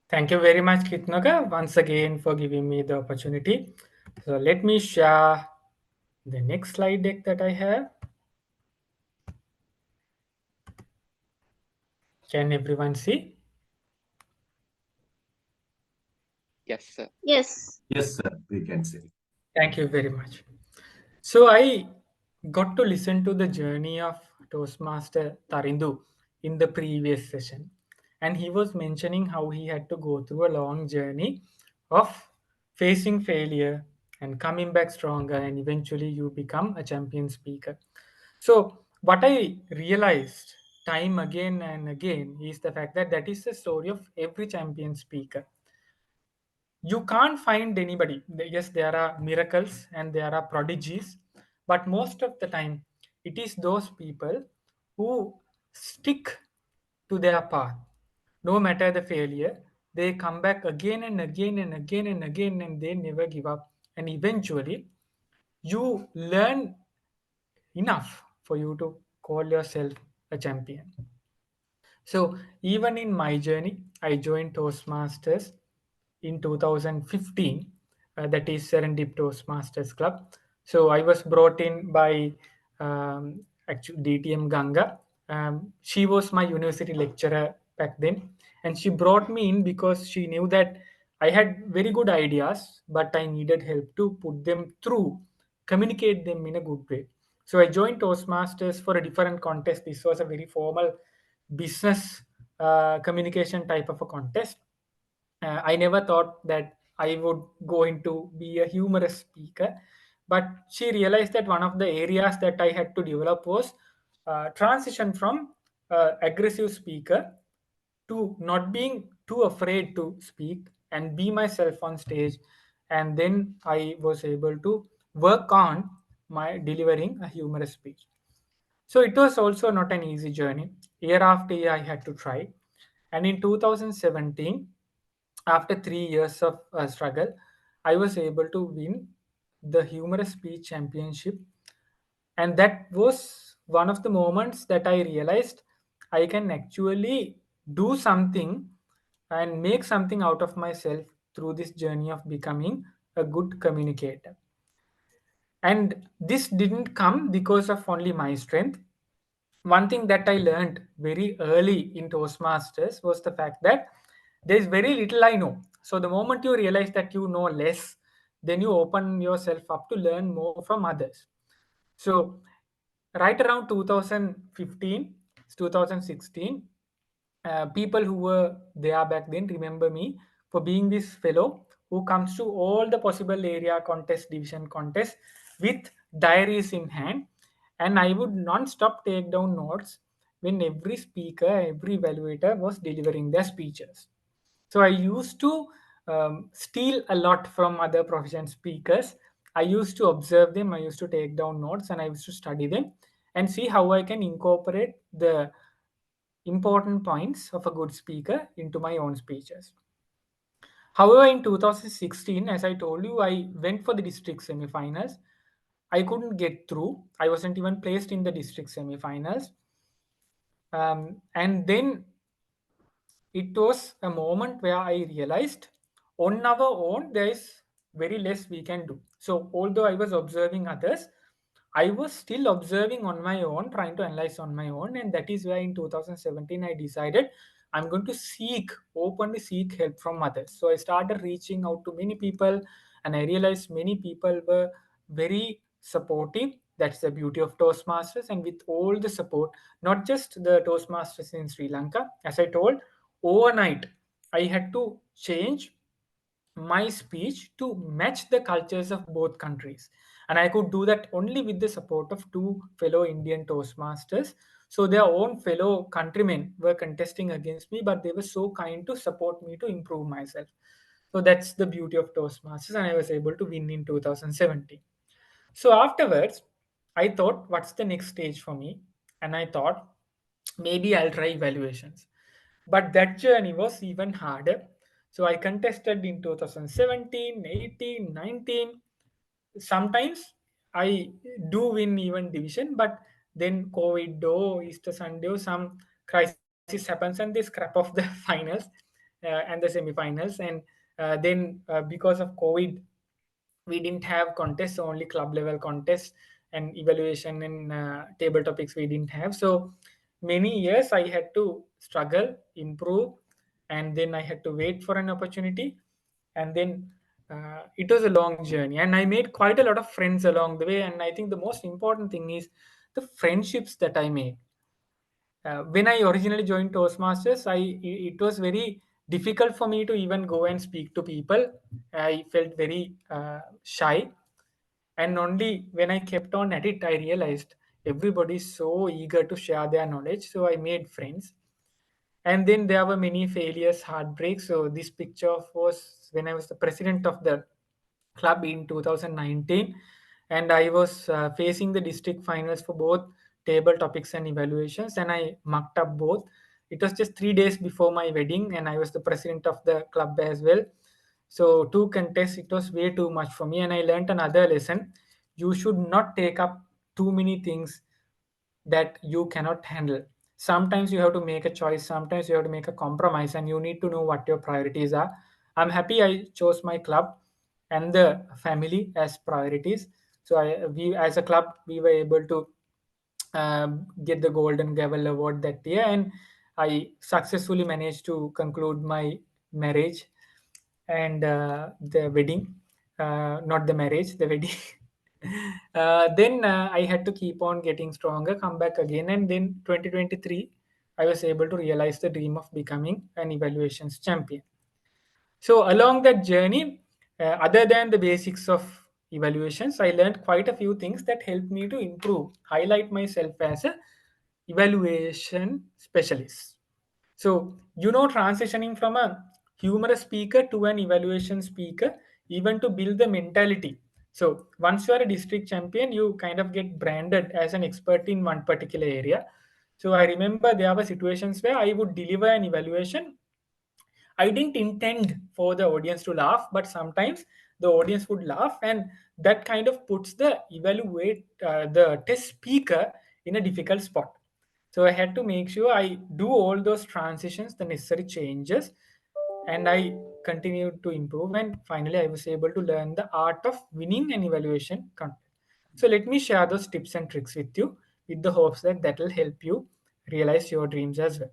Thank you very much, Kitnoga, once again for giving me the opportunity. So let me share the next slide deck that I have. Can everyone see? Yes, sir. Yes. Yes, sir, we can see. Thank you very much. So I got to listen to the journey of Toastmaster Tarindu in the previous session. And he was mentioning how he had to go through a long journey of facing failure and coming back stronger, and eventually you become a champion speaker. So what I realized time again and again is the fact that that is the story of every champion speaker. You can't find anybody. Yes, there are miracles and there are prodigies, but most of the time it is those people who stick to their path. No matter the failure, they come back again and again and again and again, and they never give up. And eventually you learn enough for you to call yourself a champion. So even in my journey, I joined Toastmasters in 2015, that is Serendip Toastmasters Club. So I was brought in by actually DTM Ganga. She was my university lecturer back then, and she brought me in because she knew that I had very good ideas, but I needed help to put them through, communicate them in a good way. So I joined Toastmasters for a different contest. This was a very formal business communication type of a contest. I never thought that I would go into be a humorous speaker, but she realized that one of the areas that I had to develop was transition from aggressive speaker to not being too afraid to speak and be myself on stage. And then I was able to work on my delivering a humorous speech. So it was also not an easy journey. Year after year, I had to try. And in 2017, after 3 years of struggle, I was able to win the humorous speech championship. And that was one of the moments that I realized I can actually do something and make something out of myself through this journey of becoming a good communicator. And this didn't come because of only my strength. One thing that I learned very early in Toastmasters was the fact that there's very little I know. So the moment you realize that you know less, then you open yourself up to learn more from others. So right around 2015, 2016, people who were there back then remember me for being this fellow who comes to all the possible area contest, division contest with diaries in hand, and I would non-stop take down notes when every speaker, every evaluator was delivering their speeches. So I used to steal a lot from other profession speakers. I used to observe them, I used to take down notes, and I used to study them and see how I can incorporate the important points of a good speaker into my own speeches. However, in 2016, as I told you, I went for the district semifinals. I couldn't get through. I wasn't even placed in the district semifinals. And then it was a moment where I realized on our own there is very less we can do. So although I was observing others, I was still observing on my own, trying to analyze on my own, and that is why in 2017 I decided I'm going to openly seek help from others. So I started reaching out to many people, and I realized many people were very supportive. That's the beauty of Toastmasters, and with all the support, not just the Toastmasters in Sri Lanka, as I told, overnight I had to change my speech to match the cultures of both countries, and I could do that only with the support of two fellow Indian Toastmasters. So their own fellow countrymen were contesting against me, but they were so kind to support me to improve myself. So that's the beauty of Toastmasters, and I was able to win in 2017. So afterwards I thought, what's the next stage for me? And I thought, maybe I'll try evaluations. But that journey was even harder. So I contested in 2017, 18, 19. Sometimes I do win even division, but then COVID or Easter Sunday or some crisis happens and they scrap off the finals and the semifinals. And then because of COVID, we didn't have contests, only club level contests, and evaluation and table topics we didn't have. So many years I had to struggle, improve, and then I had to wait for an opportunity. And then it was a long journey, and I made quite a lot of friends along the way. And I think the most important thing is the friendships that I made. When I originally joined Toastmasters, it was very difficult for me to even go and speak to people. I felt very shy, and only when I kept on at it, I realized everybody is so eager to share their knowledge. So I made friends, and then there were many failures, heartbreaks. So this picture was when I was the president of the club in 2019, and I was facing the district finals for both table topics and evaluations, and I mucked up both. It was just 3 days before my wedding, and I was the president of the club as well. So two contests, it was way too much for me, and I learned another lesson: you should not take up too many things that you cannot handle. Sometimes you have to make a choice, sometimes you have to make a compromise, and you need to know what your priorities are. I'm happy I chose my club and the family as priorities. So we as a club, we were able to get the Golden Gavel Award that year, and I successfully managed to conclude my marriage and the wedding, not the marriage, the wedding. Then I had to keep on getting stronger, come back again, and then 2023, I was able to realize the dream of becoming an evaluations champion. So along that journey, other than the basics of evaluations, I learned quite a few things that helped me to improve, highlight myself as a evaluation specialist. So, transitioning from a humorous speaker to an evaluation speaker, even to build the mentality. So, once you are a district champion, you kind of get branded as an expert in one particular area. So, I remember there were situations where I would deliver an evaluation. I didn't intend for the audience to laugh, but sometimes the audience would laugh, and that kind of puts the test speaker in a difficult spot. So I had to make sure I do all those transitions, the necessary changes, and I continued to improve, and finally I was able to learn the art of winning an evaluation contest. So let me share those tips and tricks with you, with the hopes that that will help you realize your dreams as well.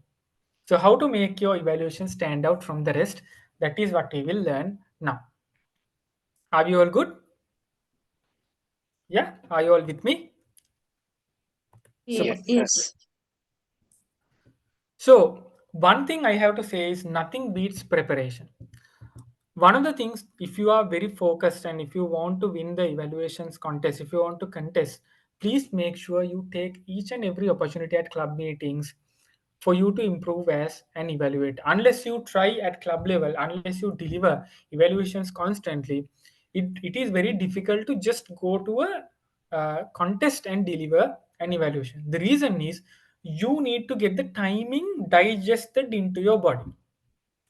So how to make your evaluation stand out from the rest, that is what we will learn now. Are you all good? Yeah, are you all with me? Yes. Super. Yes. So one thing I have to say is nothing beats preparation. One of the things, if you are very focused and if you want to win the evaluations contest, if you want to contest, please make sure you take each and every opportunity at club meetings for you to improve as an evaluator. Unless you try at club level, unless you deliver evaluations constantly, it is very difficult to just go to a contest and deliver an evaluation. The reason is you need to get the timing digested into your body.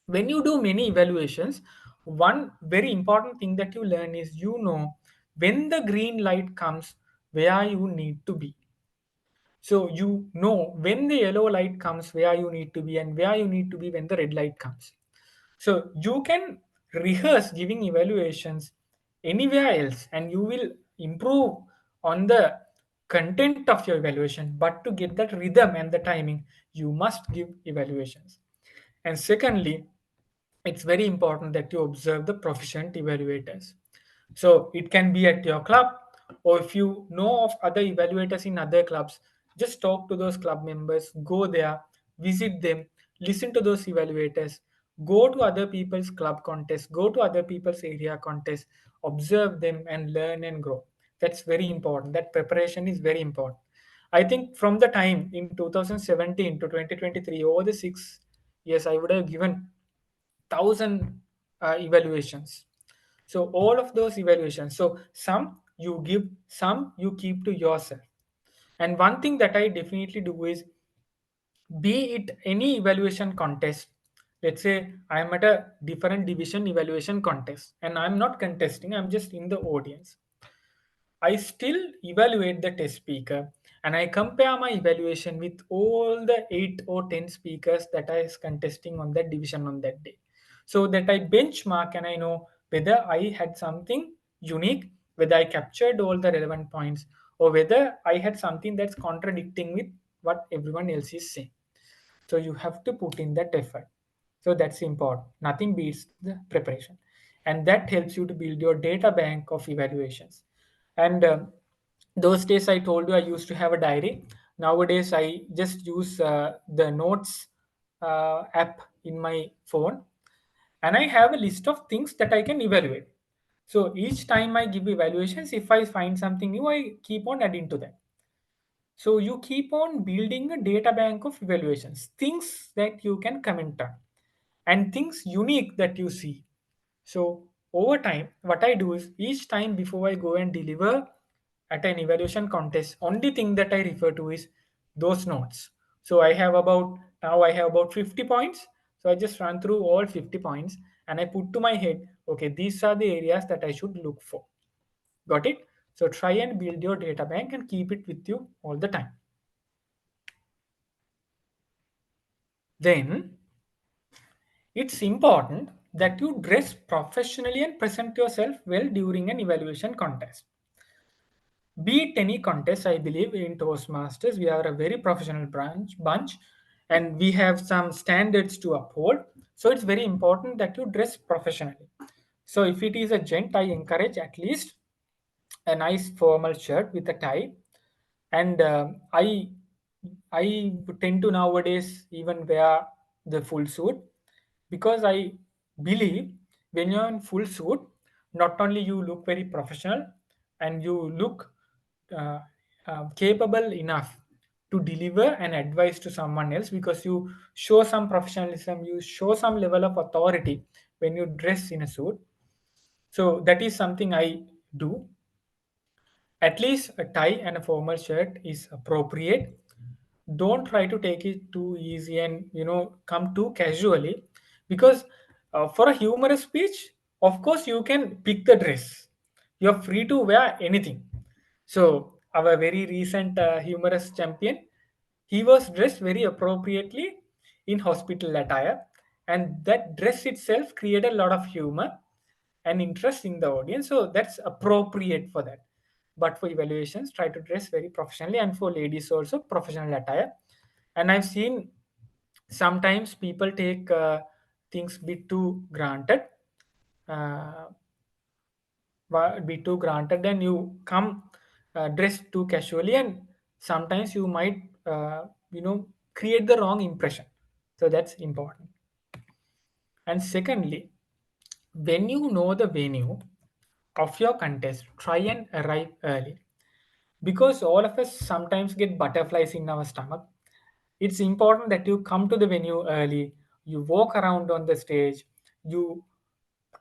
When you do many evaluations, one very important thing that you learn is, you know, when the green light comes, where you need to be. So you know when the yellow light comes, where you need to be, and where you need to be when the red light comes. So you can rehearse giving evaluations anywhere else and you will improve on the content of your evaluation. But to get that rhythm and the timing, you must give evaluations. And secondly, it's very important that you observe the proficient evaluators. So it can be at your club, or if you know of other evaluators in other clubs, just talk to those club members, go there, visit them, listen to those evaluators, go to other people's club contests, go to other people's area contests, observe them and learn and grow. That's very important. That preparation is very important. I think from the time in 2017 to 2023, over the 6 years, I would have given 1,000 evaluations. So all of those evaluations, so some you give, some you keep to yourself. And one thing that I definitely do is, be it any evaluation contest, let's say I am at a different division evaluation contest and I'm not contesting, I'm just in the audience, I still evaluate the test speaker and I compare my evaluation with all the 8 or 10 speakers that I was contesting on that division on that day. So that I benchmark and I know whether I had something unique, whether I captured all the relevant points, or whether I had something that's contradicting with what everyone else is saying. So you have to put in that effort. So that's important. Nothing beats the preparation. And that helps you to build your data bank of evaluations. And those days I told you I used to have a diary. Nowadays I just use the notes app in my phone, and I have a list of things that I can evaluate. So each time I give evaluations, if I find something new, I keep on adding to that. So you keep on building a data bank of evaluations, things that you can comment on, and things unique that you see. So over time, what I do is, each time before I go and deliver at an evaluation contest, only thing that I refer to is those notes. So I have about 50 points. So I just run through all 50 points and I put to my head, okay, these are the areas that I should look for. Got it? So try and build your data bank and keep it with you all the time. Then it's important that you dress professionally and present yourself well during an evaluation contest. Be it any contest, I believe in Toastmasters, we are a very professional bunch and we have some standards to uphold. So it's very important that you dress professionally. So if it is a gent, I encourage at least a nice formal shirt with a tie. And I tend to nowadays even wear the full suit, because I believe when you're in full suit, not only you look very professional and you look uh, capable enough to deliver an advice to someone else, because you show some professionalism, you show some level of authority when you dress in a suit. So that is something I do. At least a tie and a formal shirt is appropriate. Don't try to take it too easy and come too casually, because for a humorous speech, of course you can pick the dress, you're free to wear anything. So our very recent humorous champion, he was dressed very appropriately in hospital attire, and that dress itself created a lot of humor and interest in the audience, so that's appropriate for that. But for evaluations, try to dress very professionally, and for ladies also professional attire. And I've seen sometimes people take things bit too granted, uh, then you come dressed too casually, and sometimes you might create the wrong impression. So that's important. And secondly, when you know the venue of your contest, try and arrive early, because all of us sometimes get butterflies in our stomach. It's important that you come to the venue early, you walk around on the stage, you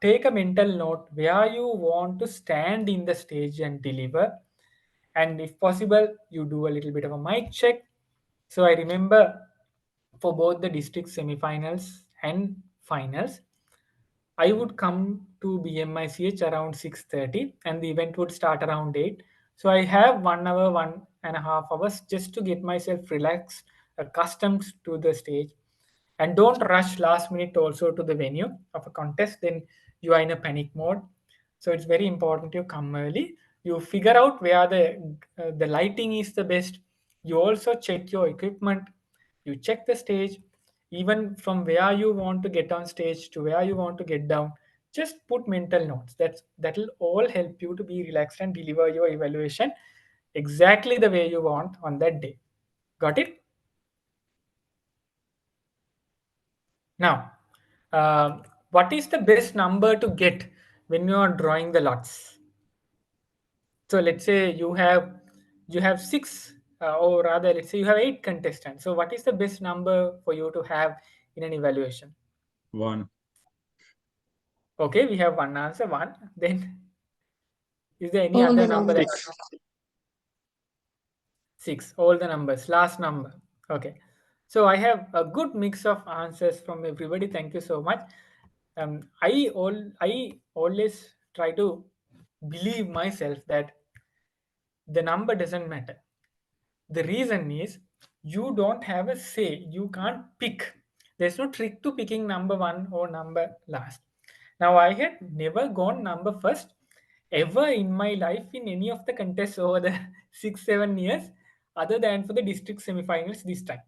take a mental note where you want to stand in the stage and deliver. And if possible, you do a little bit of a mic check. So I remember for both the district semifinals and finals, I would come to BMICH around 6:30 and the event would start around 8. So I have 1 hour, 1.5 hours just to get myself relaxed, accustomed to the stage. And don't rush last minute also to the venue of a contest, then you are in a panic mode. So it's very important you come early. You figure out where the lighting is the best. You also check your equipment. You check the stage, even from where you want to get on stage to where you want to get down. Just put mental notes. That'll all help you to be relaxed and deliver your evaluation exactly the way you want on that day. Got it? Now, what is the best number to get when you are drawing the lots? So let's say you have six, or rather, let's say you have 8 contestants. So what is the best number for you to have in an evaluation? 1. Okay, we have one answer, 1. Then is there any All other the number? numbers. 6. All the numbers. Last number. Okay. So I have a good mix of answers from everybody. Thank you so much. I always try to believe myself that the number doesn't matter. The reason is you don't have a say. You can't pick. There's no trick to picking number 1 or number last. Now, I had never gone number first ever in my life in any of the contests over the 6-7 years, other than for the district semifinals this time.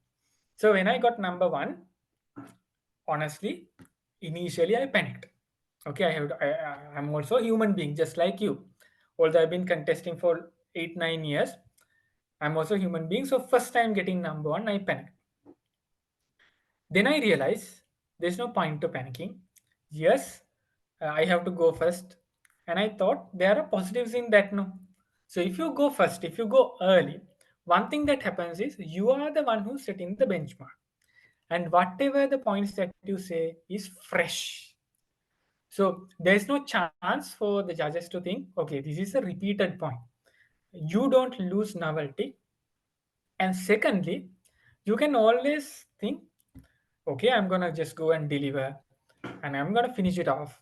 So when I got number 1, honestly, initially I panicked. Okay, I'm also a human being just like you. Although I've been contesting for 8-9 years, I'm also a human being. So first time getting number 1, I panicked. Then I realized there's no point to panicking. Yes, I have to go first. And I thought there are positives in that, no. So if you go first, if you go early, one thing that happens is you are the one who's setting the benchmark. And whatever the points that you say is fresh. So there's no chance for the judges to think, okay, this is a repeated point. You don't lose novelty. And secondly, you can always think, okay, I'm going to just go and deliver and I'm going to finish it off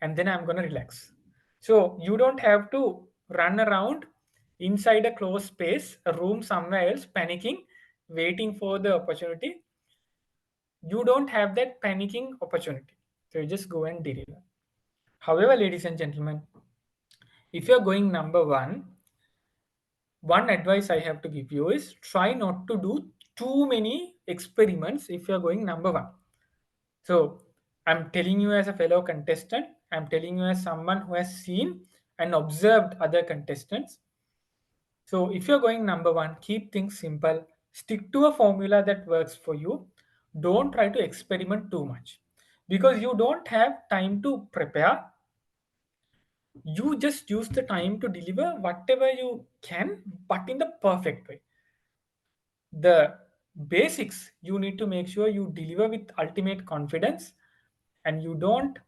and then I'm going to relax. So you don't have to run around inside a closed space, a room somewhere else, panicking, waiting for the opportunity. You don't have that panicking opportunity. So you just go and deliver. However, ladies and gentlemen, if you're going number 1, one advice I have to give you is try not to do too many experiments if you're going number 1. So I'm telling you as a fellow contestant, I'm telling you as someone who has seen and observed other contestants. So if you're going number 1, keep things simple, stick to a formula that works for you. Don't try to experiment too much because you don't have time to prepare. You just use the time to deliver whatever you can, but in the perfect way. The basics, you need to make sure you deliver with ultimate confidence and you don't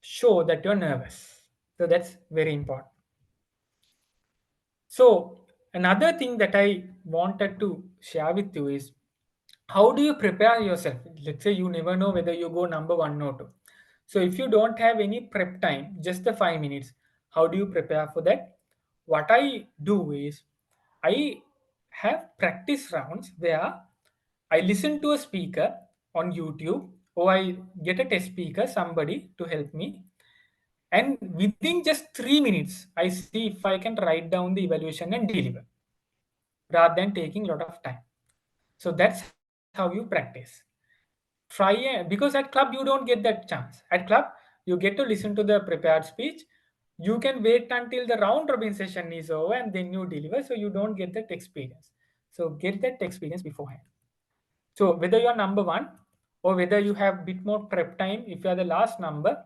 show that you're nervous. So that's very important. So another thing that I wanted to share with you is how do you prepare yourself? Let's say you never know whether you go number 1 or 2. So if you don't have any prep time, just the 5 minutes, how do you prepare for that? What I do is I have practice rounds where I listen to a speaker on YouTube or I get a test speaker, somebody to help me. And within just 3 minutes, I see if I can write down the evaluation and deliver rather than taking a lot of time. So that's how you practice. Because at club you don't get that chance. At club you get to listen to the prepared speech. You can wait until the round robin session is over and then you deliver, so you don't get that experience. So get that experience beforehand. So whether you're number one or whether you have bit more prep time, if you are the last number,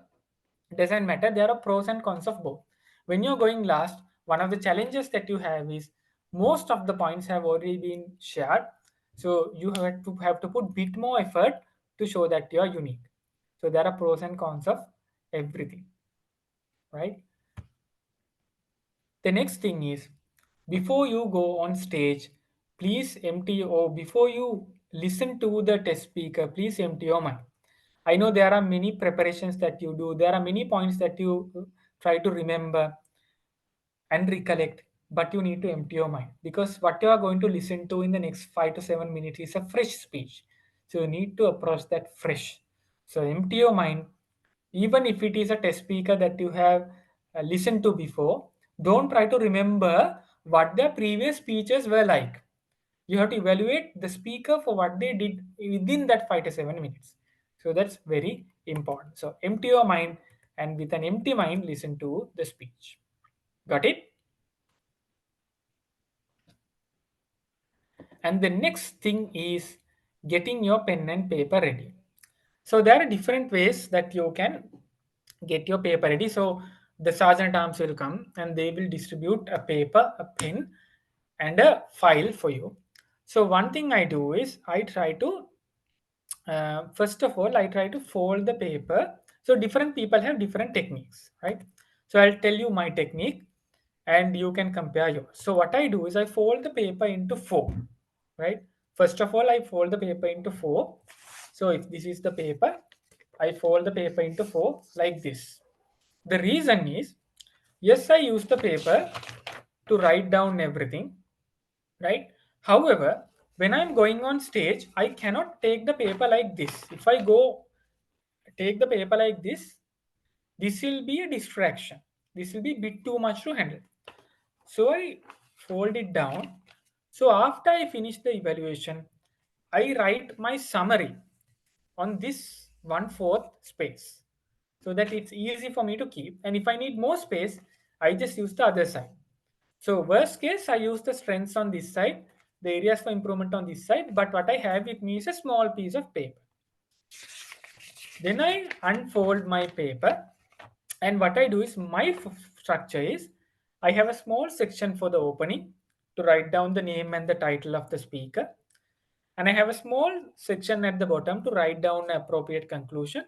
doesn't matter. There are pros and cons of both. When you're going last, one of the challenges that you have is most of the points have already been shared. So you have to put bit more effort to show that you are unique. So there are pros and cons of everything, right? The next thing is, before you go on stage, please empty, or before you listen to the test speaker, please empty your mind. I know there are many preparations that you do. There are many points that you try to remember and recollect, but you need to empty your mind, because what you are going to listen to in the next 5 to 7 minutes is a fresh speech. So you need to approach that fresh. So empty your mind. Even if it is a test speaker that you have listened to before, don't try to remember what the previous speeches were like. You have to evaluate the speaker for what they did within that 5 to 7 minutes. So that's very important. So empty your mind, and with an empty mind, listen to the speech. Got it? And the next thing is getting your pen and paper ready. So there are different ways that you can get your paper ready. So the sergeant at arms will come and they will distribute a paper, a pen, and a file for you. So one thing I do is I try to first of all, I try to fold the paper. So different people have different techniques, right? So I'll tell you my technique and you can compare yours. So what I do is I fold the paper into four, right? First of all, I fold the paper into four. So if this is the paper, I fold the paper into four like this. The reason is, yes, I use the paper to write down everything, right? However, when I'm going on stage, I cannot take the paper like this. If I go take the paper like this will be a distraction. This will be a bit too much to handle. So I fold it down. So after I finish the evaluation, I write my summary on this 1/4 space so that it's easy for me to keep. And if I need more space, I just use the other side. So worst case, I use the strengths on this side, the areas for improvement on this side, but what I have with me is a small piece of paper. Then I unfold my paper, and what I do is my structure is I have a small section for the opening to write down the name and the title of the speaker. And I have a small section at the bottom to write down an appropriate conclusion.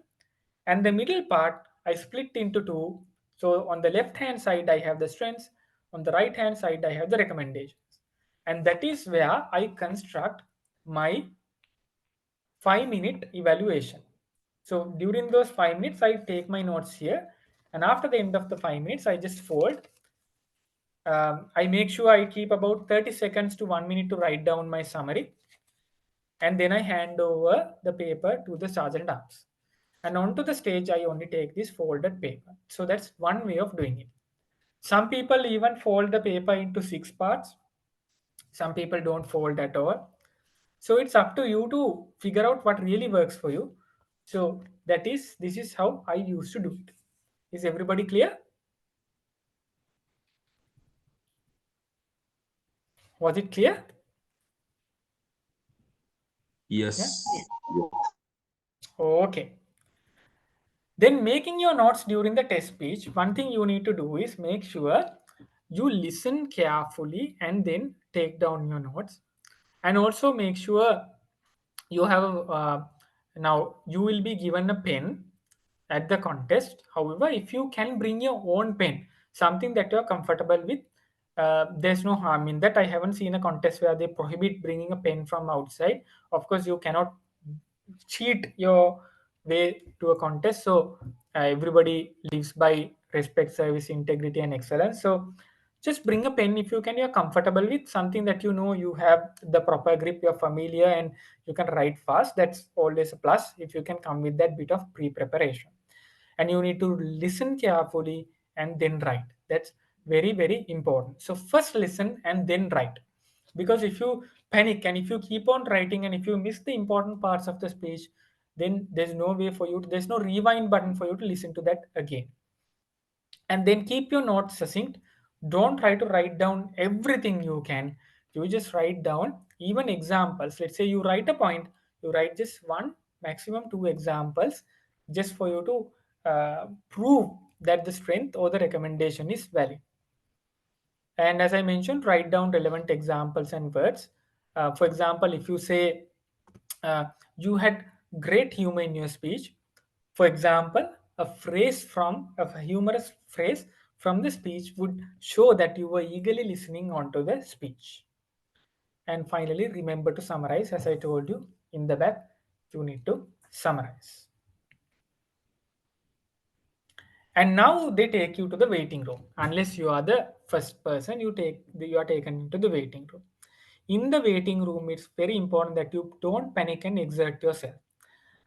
And the middle part, I split into two. So on the left hand side, I have the strengths. On the right hand side, I have the recommendations. And that is where I construct my 5-minute evaluation. So during those 5 minutes, I take my notes here. And after the end of the 5 minutes, I just fold. I make sure I keep about 30 seconds to 1 minute to write down my summary. And then I hand over the paper to the sergeant at arms. And onto the stage, I only take this folded paper. So that's one way of doing it. Some people even fold the paper into 6 parts. Some people don't fold at all. So it's up to you to figure out what really works for you. So this is how I used to do it. Is everybody clear? Was it clear? Yes. Yeah? Okay. Then making your notes during the test speech, one thing you need to do is make sure you listen carefully and then take down your notes. And also make sure you have now you will be given a pen at the contest. However, if you can bring your own pen, something that you're comfortable with, there's no harm in that. I haven't seen a contest where they prohibit bringing a pen from outside. Of course, you cannot cheat your way to a contest. So everybody lives by respect, service, integrity, and excellence. So Just bring a pen if you can, you're comfortable with something that you know you have the proper grip, you're familiar, and you can write fast. That's always a plus if you can come with that bit of pre-preparation. And you need to listen carefully and then write. That's very, very important. So first listen and then write. Because if you panic and if you keep on writing and if you miss the important parts of the speech, then there's no way for you to, there's no rewind button for you to listen to that again. And then keep your notes succinct. Don't try to write down everything you can. You just write down even examples. Let's say you write a point, you write just one, maximum two examples, just for you to prove that the strength or the recommendation is valid. And as I mentioned, write down relevant examples and words. For example, if you say you had great humor in your speech, for example, a humorous phrase from the speech would show that you were eagerly listening onto the speech. And finally, remember to summarize. As I told you in the back, you need to summarize. And now they take you to the waiting room. Unless you are the first person, you are taken into the waiting room. In the waiting room, it's very important that you don't panic and exert yourself.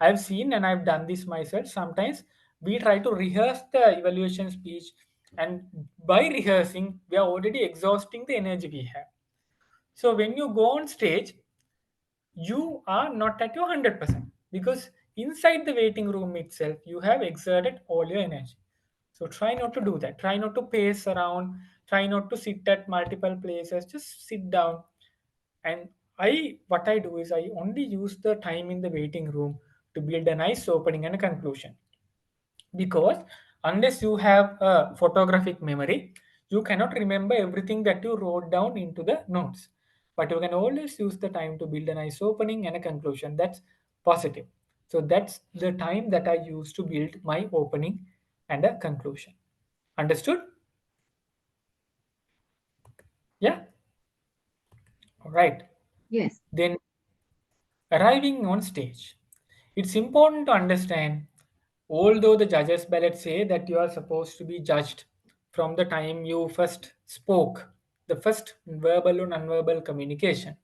I've seen and I've done this myself. Sometimes we try to rehearse the evaluation speech, and by rehearsing, we are already exhausting the energy we have. So when you go on stage, you are not at your 100% because inside the waiting room itself, you have exerted all your energy. So try not to do that. Try not to pace around. Try not to sit at multiple places. Just sit down. And what I do is I only use the time in the waiting room to build a nice opening and a conclusion. Because unless you have a photographic memory, you cannot remember everything that you wrote down into the notes. But you can always use the time to build a nice opening and a conclusion. That's positive. So that's the time that I use to build my opening and a conclusion. Understood? Yeah? All right. Yes. Then arriving on stage. It's important to understand, although the judges' ballot say that you are supposed to be judged from the time you first spoke, the first verbal or nonverbal communication.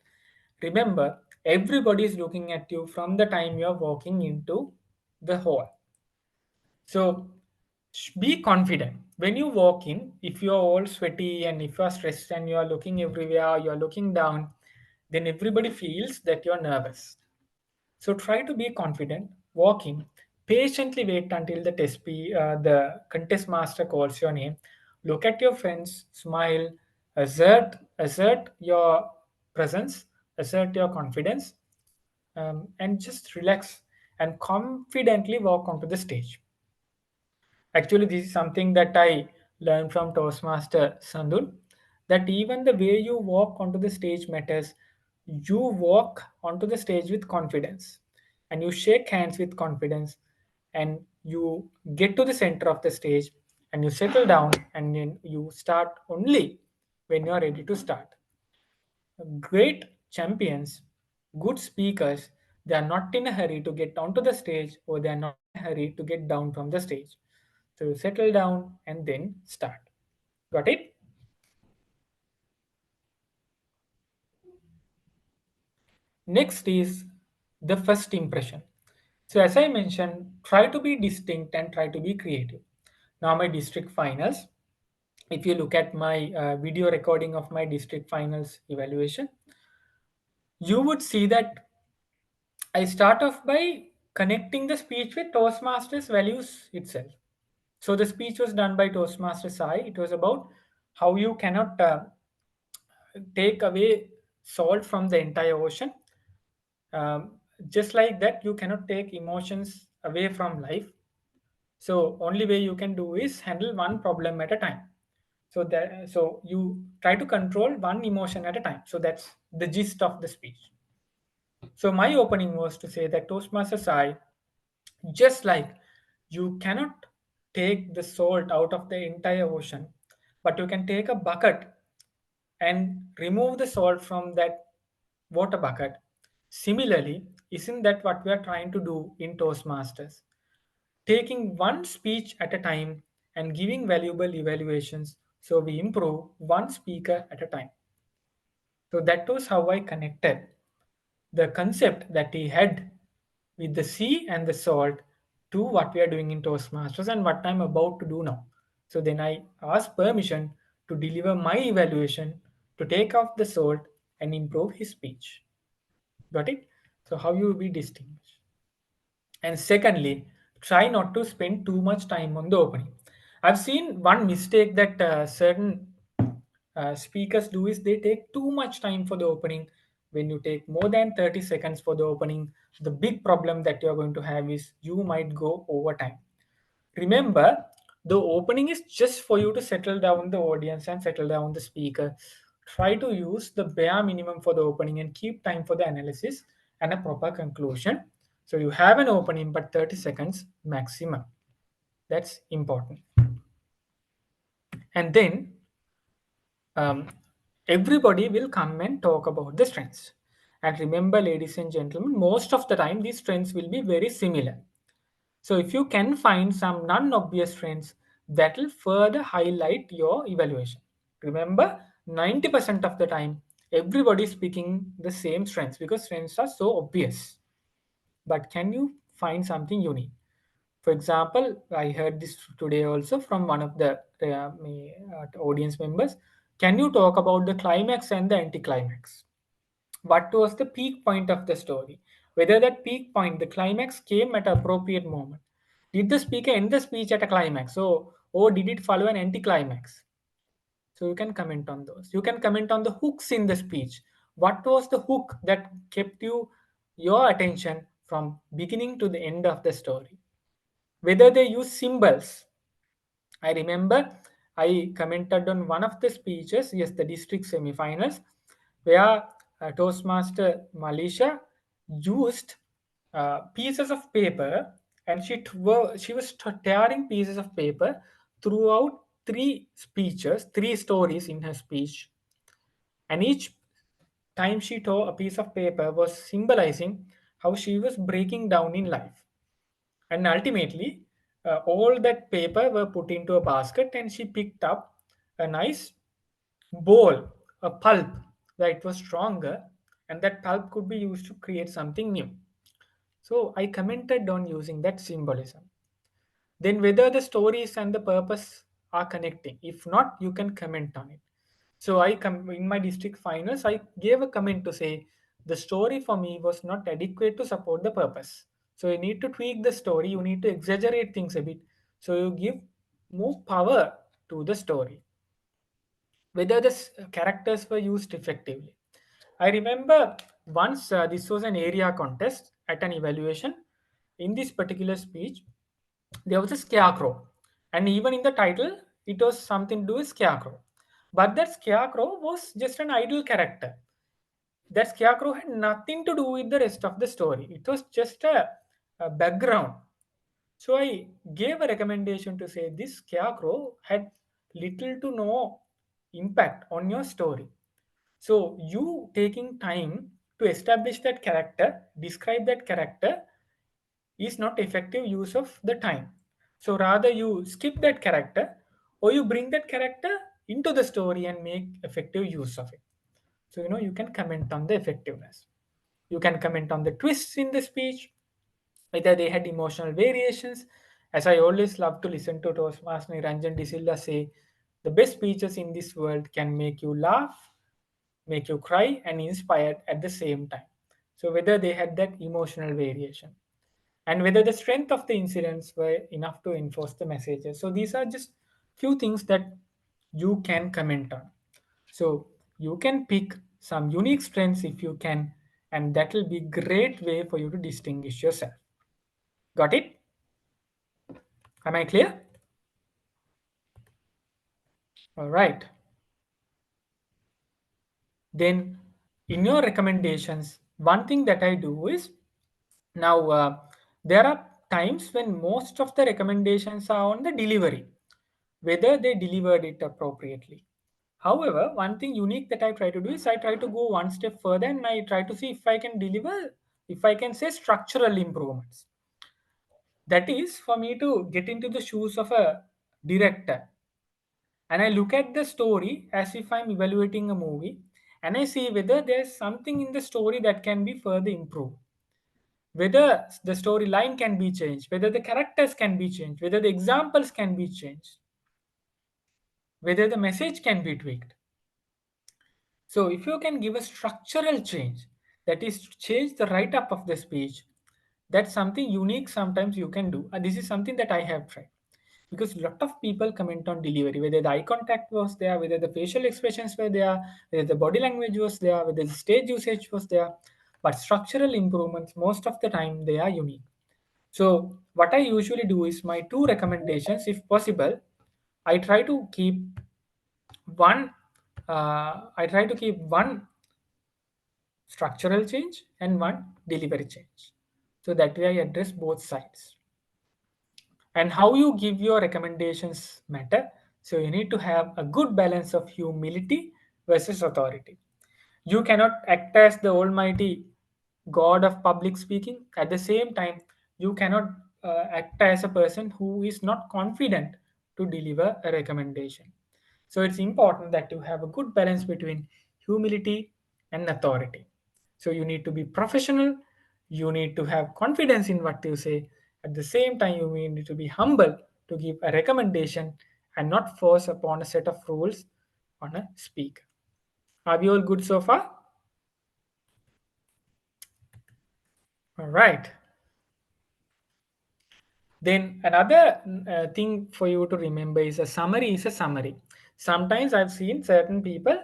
Remember, everybody is looking at you from the time you are walking into the hall. So be confident. When you walk in, if you are all sweaty and if you are stressed and you are looking everywhere, you are looking down, then everybody feels that you are nervous. So try to be confident, walk in, patiently wait until the contest master calls your name. Look at your friends, smile, assert your presence, assert your confidence, and just relax and confidently walk onto the stage. Actually, this is something that I learned from Toastmaster Sandul, that even the way you walk onto the stage matters. You walk onto the stage with confidence and you shake hands with confidence and you get to the center of the stage and you settle down and then you start only when you are ready to start. Great champions, good speakers, they are not in a hurry to get onto the stage or they are not in a hurry to get down from the stage. So you settle down and then start. Got it? Next is the first impression. So as I mentioned, try to be distinct and try to be creative. Now my district finals, if you look at my video recording of my district finals evaluation, you would see that I start off by connecting the speech with Toastmasters values itself. So the speech was done by Toastmaster Sai. It was about how you cannot take away salt from the entire ocean. Just like that, you cannot take emotions away from life. So only way you can do is handle one problem at a time. So you try to control one emotion at a time. So that's the gist of the speech. So my opening was to say that Toastmasters I, just like you cannot take the salt out of the entire ocean, but you can take a bucket and remove the salt from that water bucket. Similarly, isn't that what we are trying to do in Toastmasters? Taking one speech at a time and giving valuable evaluations So we improve one speaker at a time. So that was how I connected the concept that he had with the sea and the salt to what we are doing in Toastmasters and what I'm about to do now. So then I asked permission to deliver my evaluation to take off the salt and improve his speech. Got it? So how you will be distinguished. And secondly, try not to spend too much time on the opening. I've seen one mistake that certain speakers do is they take too much time for the opening. When you take more than 30 seconds for the opening, the big problem that you're going to have is you might go over time. Remember, the opening is just for you to settle down the audience and settle down the speaker. Try to use the bare minimum for the opening and keep time for the analysis and a proper conclusion. So you have an opening, but 30 seconds maximum. That's important. And then everybody will come and talk about the strengths. And remember, ladies and gentlemen, most of the time these strengths will be very similar. So if you can find some non-obvious strengths, that will further highlight your evaluation. Remember, 90% of the time, everybody is speaking the same strengths because strengths are so obvious. But can you find something unique? For example, I heard this today also from one of the audience members. Can you talk about the climax and the anticlimax? What was the peak point of the story? Whether that peak point, the climax, came at an appropriate moment. Did the speaker end the speech at a climax? Or did it follow an anticlimax? So you can comment on those. You can comment on the hooks in the speech. What was the hook that kept your attention from beginning to the end of the story? Whether they use symbols. I remember I commented on one of the speeches, yes, the district semifinals, where Toastmaster Malaysia used pieces of paper, and she was tearing pieces of paper throughout three stories in her speech, and each time she tore a piece of paper was symbolizing how she was breaking down in life. And ultimately, all that paper were put into a basket, and she picked up a nice bowl, a pulp that was stronger, and that pulp could be used to create something new. So I commented on using that symbolism. Then whether the stories and the purpose are connecting. If not, you can comment on it. So I come in my district finals, I gave a comment to say the story for me was not adequate to support the purpose. So you need to tweak the story, you need to exaggerate things a bit. So you give more power to the story. Whether the characters were used effectively. I remember once this was an area contest at an evaluation. In this particular speech, there was a scarecrow, and even in the title, it was something to do with scarecrow. But that scarecrow was just an idle character. That scarecrow had nothing to do with the rest of the story. It was just a background. So I gave a recommendation to say this scarecrow had little to no impact on your story. So you taking time to establish that character, describe that character, is not effective use of the time. So rather you skip that character, or you bring that character into the story and make effective use of it. So you can comment on the effectiveness. You can comment on the twists in the speech, whether they had emotional variations. As I always love to listen to Toastmaster Ranjan De Silva say, the best speeches in this world can make you laugh, make you cry, and inspired at the same time. So whether they had that emotional variation, and whether the strength of the incidents were enough to enforce the messages. So these are just few things that you can comment on. So you can pick some unique strengths if you can, and that will be great way for you to distinguish yourself. Got it? Am I clear? All right. Then in your recommendations, one thing that I do is now there are times when most of the recommendations are on the delivery, whether they delivered it appropriately. However, one thing unique that I try to do is I try to go one step further and I try to see if I can deliver, if I can say structural improvements. That is for me to get into the shoes of a director and I look at the story as if I'm evaluating a movie, and I see whether there's something in the story that can be further improved, whether the storyline can be changed, whether the characters can be changed, whether the examples can be changed, whether the message can be tweaked. So if you can give a structural change, that is to change the write up of the speech, that's something unique sometimes you can do. And this is something that I have tried. Because a lot of people comment on delivery, whether the eye contact was there, whether the facial expressions were there, whether the body language was there, whether the stage usage was there. But structural improvements, most of the time, they are unique. So what I usually do is my two recommendations, if possible, I try to keep one. I try to keep one structural change and one delivery change. So that way I address both sides. And how you give your recommendations matter. So you need to have a good balance of humility versus authority. You cannot act as the almighty god of public speaking. At the same time, you cannot act as a person who is not confident to deliver a recommendation. So it's important that you have a good balance between humility and authority. So you need to be professional, you need to have confidence in what you say. At the same time, you need to be humble to give a recommendation and not force upon a set of rules on a speaker. Are we all good so far? All right. Then another thing for you to remember is a summary is a summary. Sometimes I've seen certain people,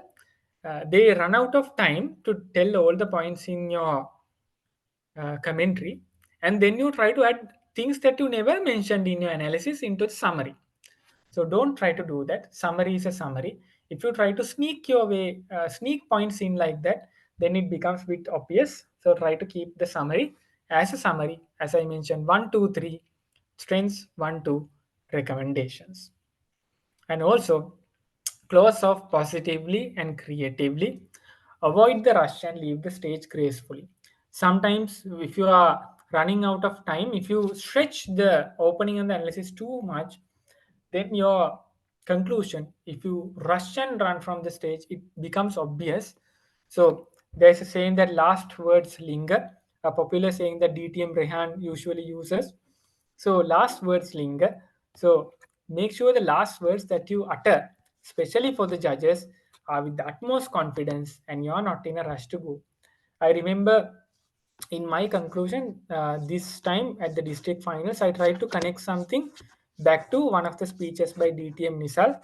they run out of time to tell all the points in your commentary, and then you try to add things that you never mentioned in your analysis into the summary. So don't try to do that. Summary is a summary. If you try to sneak your way, sneak points in like that, then it becomes a bit obvious. So try to keep the summary as a summary. As I mentioned, 1, 2, 3 strengths, 1, 2 recommendations. And also close off positively and creatively. Avoid the rush and leave the stage gracefully. Sometimes, if you are running out of time, if you stretch the opening and the analysis too much, then your conclusion, if you rush and run from the stage, it becomes obvious. So there's a saying that last words linger, a popular saying that DTM Rehan usually uses. So last words linger. So make sure the last words that you utter, especially for the judges, are with the utmost confidence and you're not in a rush to go. I remember in my conclusion, this time at the district finals, I tried to connect something back to one of the speeches by DTM Nisal.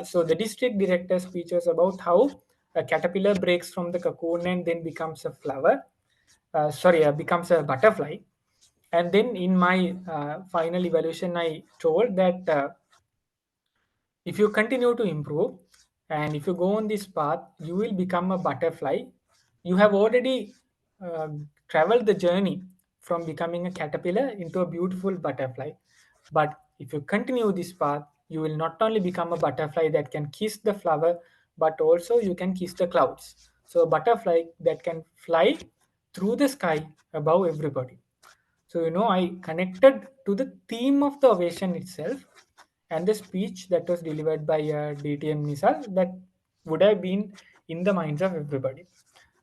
So the district director speech was about how a caterpillar breaks from the cocoon and then becomes a flower. Becomes a butterfly. And then in my final evaluation, I told that if you continue to improve and if you go on this path, you will become a butterfly. You have already traveled the journey from becoming a caterpillar into a beautiful butterfly. But if you continue this path, you will not only become a butterfly that can kiss the flower, but also you can kiss the clouds. So a butterfly that can fly through the sky above everybody. So, I connected to the theme of the ovation itself and the speech that was delivered by DTM Nisal that would have been in the minds of everybody.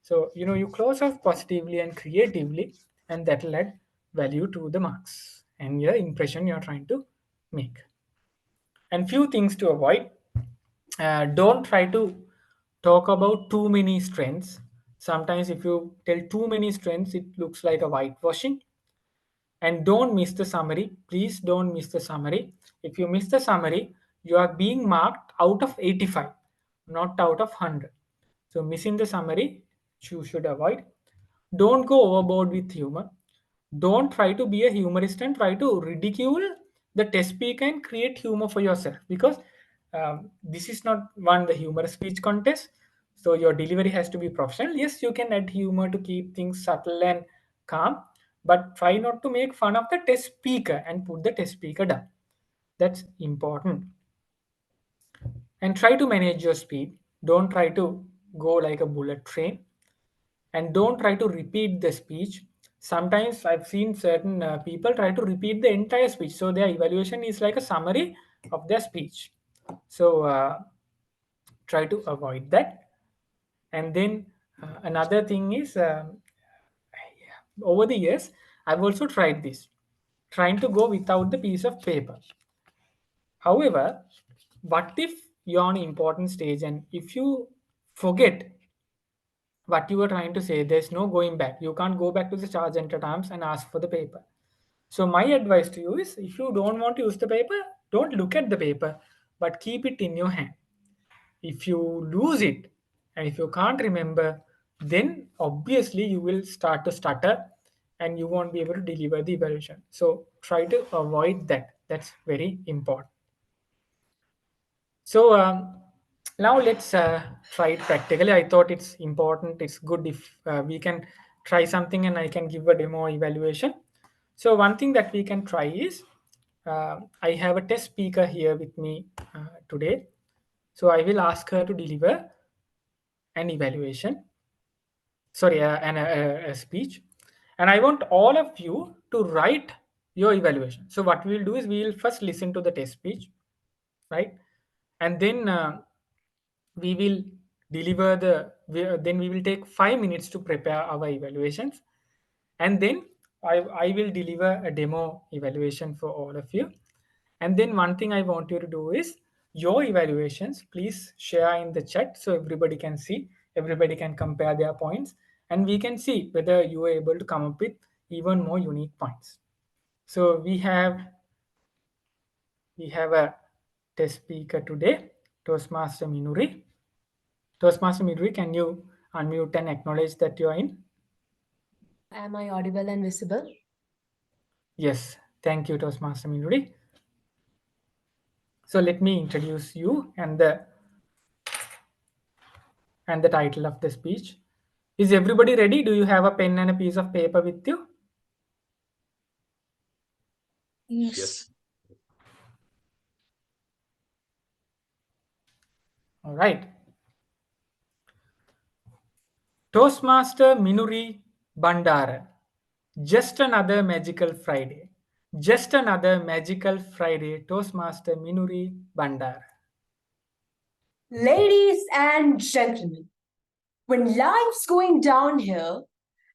So, you close off positively and creatively, and that will add value to the marks and your impression you're trying to make. And few things to avoid. Don't try to talk about too many strengths. Sometimes, if you tell too many strengths, it looks like a whitewashing. And don't miss the summary. Please don't miss the summary. If you miss the summary, you are being marked out of 85, not out of 100. So missing the summary, you should avoid. Don't go overboard with humor. Don't try to be a humorist and try to ridicule the test speaker and create humor for yourself, because this is not the humor speech contest. So your delivery has to be professional. Yes, you can add humor to keep things subtle and calm, but try not to make fun of the test speaker and put the test speaker down. That's important. And try to manage your speed. Don't try to go like a bullet train, and don't try to repeat the speech. Sometimes I've seen certain people try to repeat the entire speech, so their evaluation is like a summary of their speech. So try to avoid that. And then another thing is, over the years, I've also tried this, trying to go without the piece of paper. However, what if you're on an important stage and if you forget what you were trying to say, there's no going back. You can't go back to the charge enter times and ask for the paper. So my advice to you is, if you don't want to use the paper, don't look at the paper, but keep it in your hand. If you lose it and if you can't remember, then obviously you will start to stutter and you won't be able to deliver the evaluation. So try to avoid that. That's very important. So now let's try it practically. I thought it's important. It's good if we can try something and I can give a demo evaluation. So one thing that we can try is, I have a test speaker here with me today. So I will ask her to deliver an evaluation, sorry, a speech. And I want all of you to write your evaluation. So what we will do is, we will first listen to the test speech, right? And then we will deliver then we will take 5 minutes to prepare our evaluations. And then I will deliver a demo evaluation for all of you. And then one thing I want you to do is, your evaluations, please share in the chat so everybody can see, everybody can compare their points, and we can see whether you are able to come up with even more unique points. So we have a test speaker today, Toastmaster Minuri. Toastmaster Minuri, can you unmute and acknowledge that you are in? Am I audible and visible? Yes, thank you, Toastmaster Minuri. So let me introduce you and the title of the speech. Is everybody ready? Do you have a pen and a piece of paper with you? Yes. All right. Toastmaster Minuri Bandara. Just another magical Friday. Just another magical Friday. Toastmaster Minuri Bandara. Ladies and gentlemen, when life's going downhill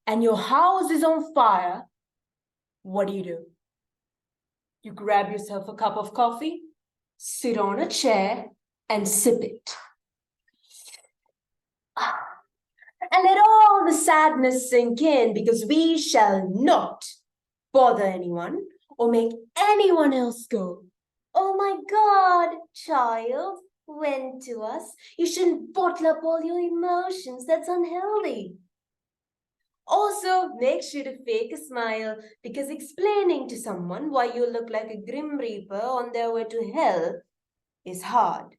and your house is on fire, what do? You grab yourself a cup of coffee, sit on a chair, and sip it. And let all the sadness sink in, because we shall not bother anyone or make anyone else go, "Oh my God, child, went to us. You shouldn't bottle up all your emotions. That's unhealthy." Also, make sure to fake a smile, because explaining to someone why you look like a Grim Reaper on their way to hell is hard.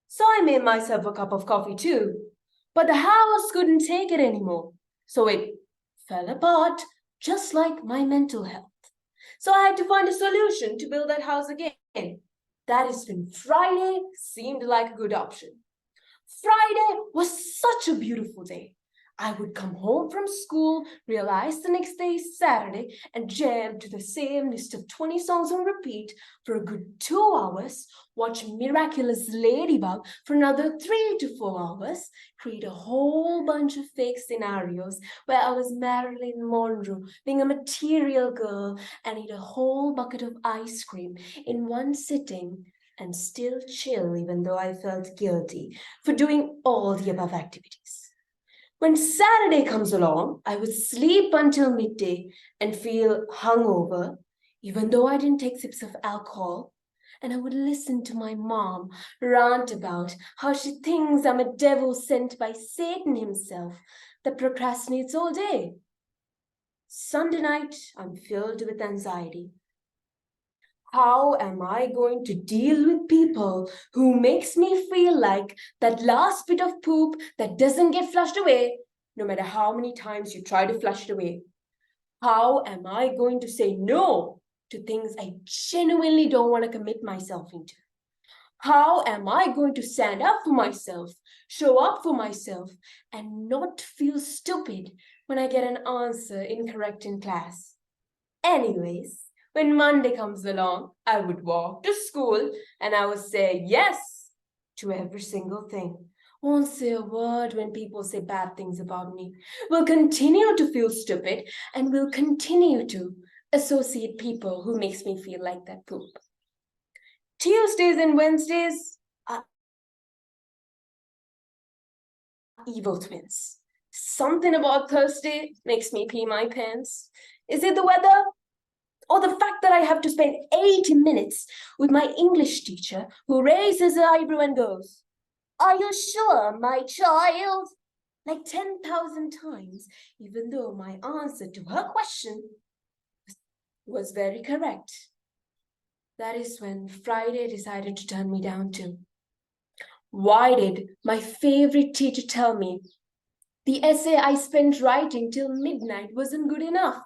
So I made myself a cup of coffee too, but the house couldn't take it anymore. So it fell apart, just like my mental health. So I had to find a solution to build that house again. That is when Friday seemed like a good option. Friday was such a beautiful day. I would come home from school, realize the next day is Saturday, and jam to the same list of 20 songs on repeat for a good 2 hours, watch Miraculous Ladybug for another 3 to 4 hours, create a whole bunch of fake scenarios where I was Marilyn Monroe, being a material girl, and eat a whole bucket of ice cream in one sitting, and still chill even though I felt guilty for doing all the above activities. When Saturday comes along, I would sleep until midday and feel hungover, even though I didn't take sips of alcohol. And I would listen to my mom rant about how she thinks I'm a devil sent by Satan himself that procrastinates all day. Sunday night, I'm filled with anxiety. How am I going to deal with people who makes me feel like that last bit of poop that doesn't get flushed away, no matter how many times you try to flush it away? How am I going to say no to things I genuinely don't want to commit myself into? How am I going to stand up for myself, show up for myself, and not feel stupid when I get an answer incorrect in class? Anyways, When Monday comes along, I would walk to school and I would say yes to every single thing. Won't say a word when people say bad things about me. Will continue to feel stupid and will continue to associate people who makes me feel like that poop. Tuesdays and Wednesdays are evil twins. Something about Thursday makes me pee my pants. Is it the weather? Or the fact that I have to spend 80 minutes with my English teacher who raises her eyebrow and goes, "Are you sure, my child?" Like 10,000 times, even though my answer to her question was very correct. That is when Friday decided to turn me down too. Why did my favorite teacher tell me the essay I spent writing till midnight wasn't good enough?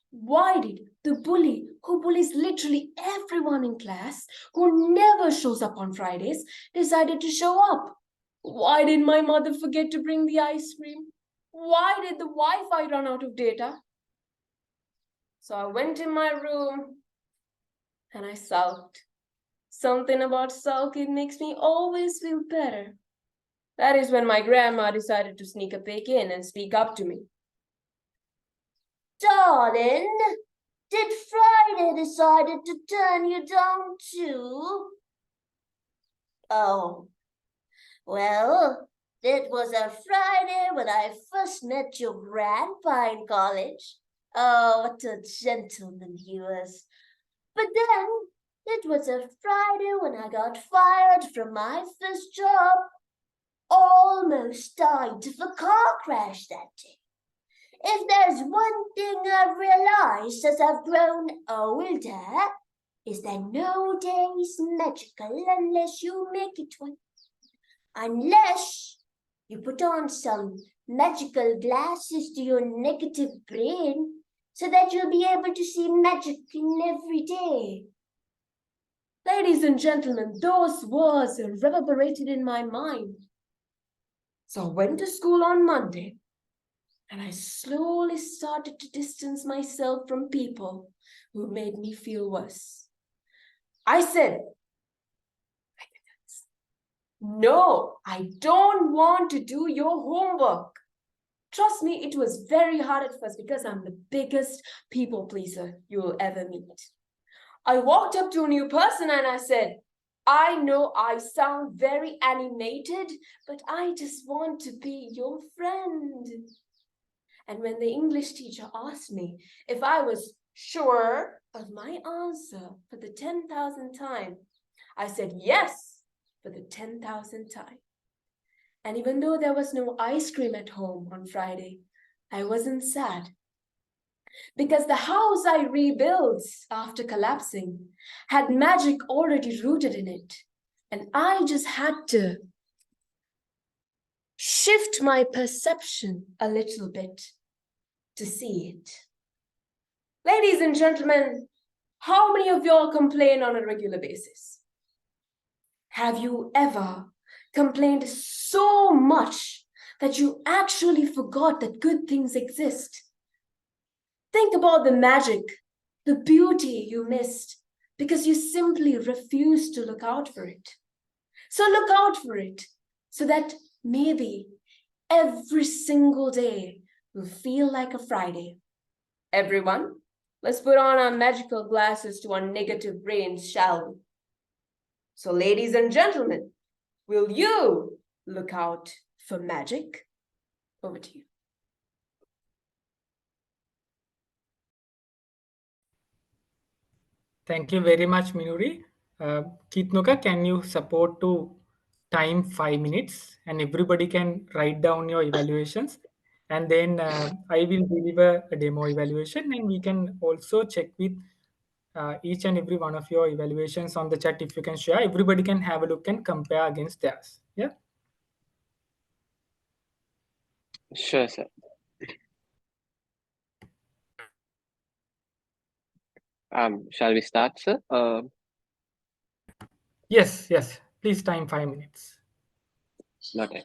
Why did the bully who bullies literally everyone in class, who never shows up on Fridays, decided to show up? Why did my mother forget to bring the ice cream? Why did the Wi-Fi run out of data? So I went in my room and I sulked. Something about sulking makes me always feel better. That is when my grandma decided to sneak a peek in and speak up to me. "Darling, did Friday decided to turn you down too?" "Oh, well, it was a Friday when I first met your grandpa in college. Oh, what a gentleman he was. But then it was a Friday when I got fired from my first job. Almost died of a car crash that day. If there's one thing I've realized as I've grown older, is that no day is magical unless you make it one. Unless you put on some magical glasses to your negative brain so that you'll be able to see magic in every day. Ladies and gentlemen, those words reverberated in my mind. So I went to school on Monday and I slowly started to distance myself from people who made me feel worse. I said, "No, I don't want to do your homework." Trust me, it was very hard at first because I'm the biggest people pleaser you'll ever meet. I walked up to a new person and I said, "I know I sound very animated, but I just want to be your friend." And when the English teacher asked me if I was sure of my answer for the 10,000th time, I said yes for the 10,000th time. And even though there was no ice cream at home on Friday, I wasn't sad. Because the house I rebuilt after collapsing had magic already rooted in it. And I just had to shift my perception a little bit to see it. Ladies and gentlemen, how many of y'all complain on a regular basis? Have you ever complained so much that you actually forgot that good things exist? Think about the magic, the beauty you missed because you simply refused to look out for it. So look out for it so that maybe every single day will feel like a Friday. Everyone, let's put on our magical glasses to our negative brains, shall we? So ladies and gentlemen, will you look out for magic? Over to you. Thank you very much, Minuri. Kitnuka, can you support to time 5 minutes and everybody can write down your evaluations, and then I will deliver a demo evaluation and we can also check with each and every one of your evaluations on the chat. If you can share, everybody can have a look and compare against theirs. Yeah. Sure, sir. Shall we start, sir? Yes, yes. Please time 5 minutes. Okay.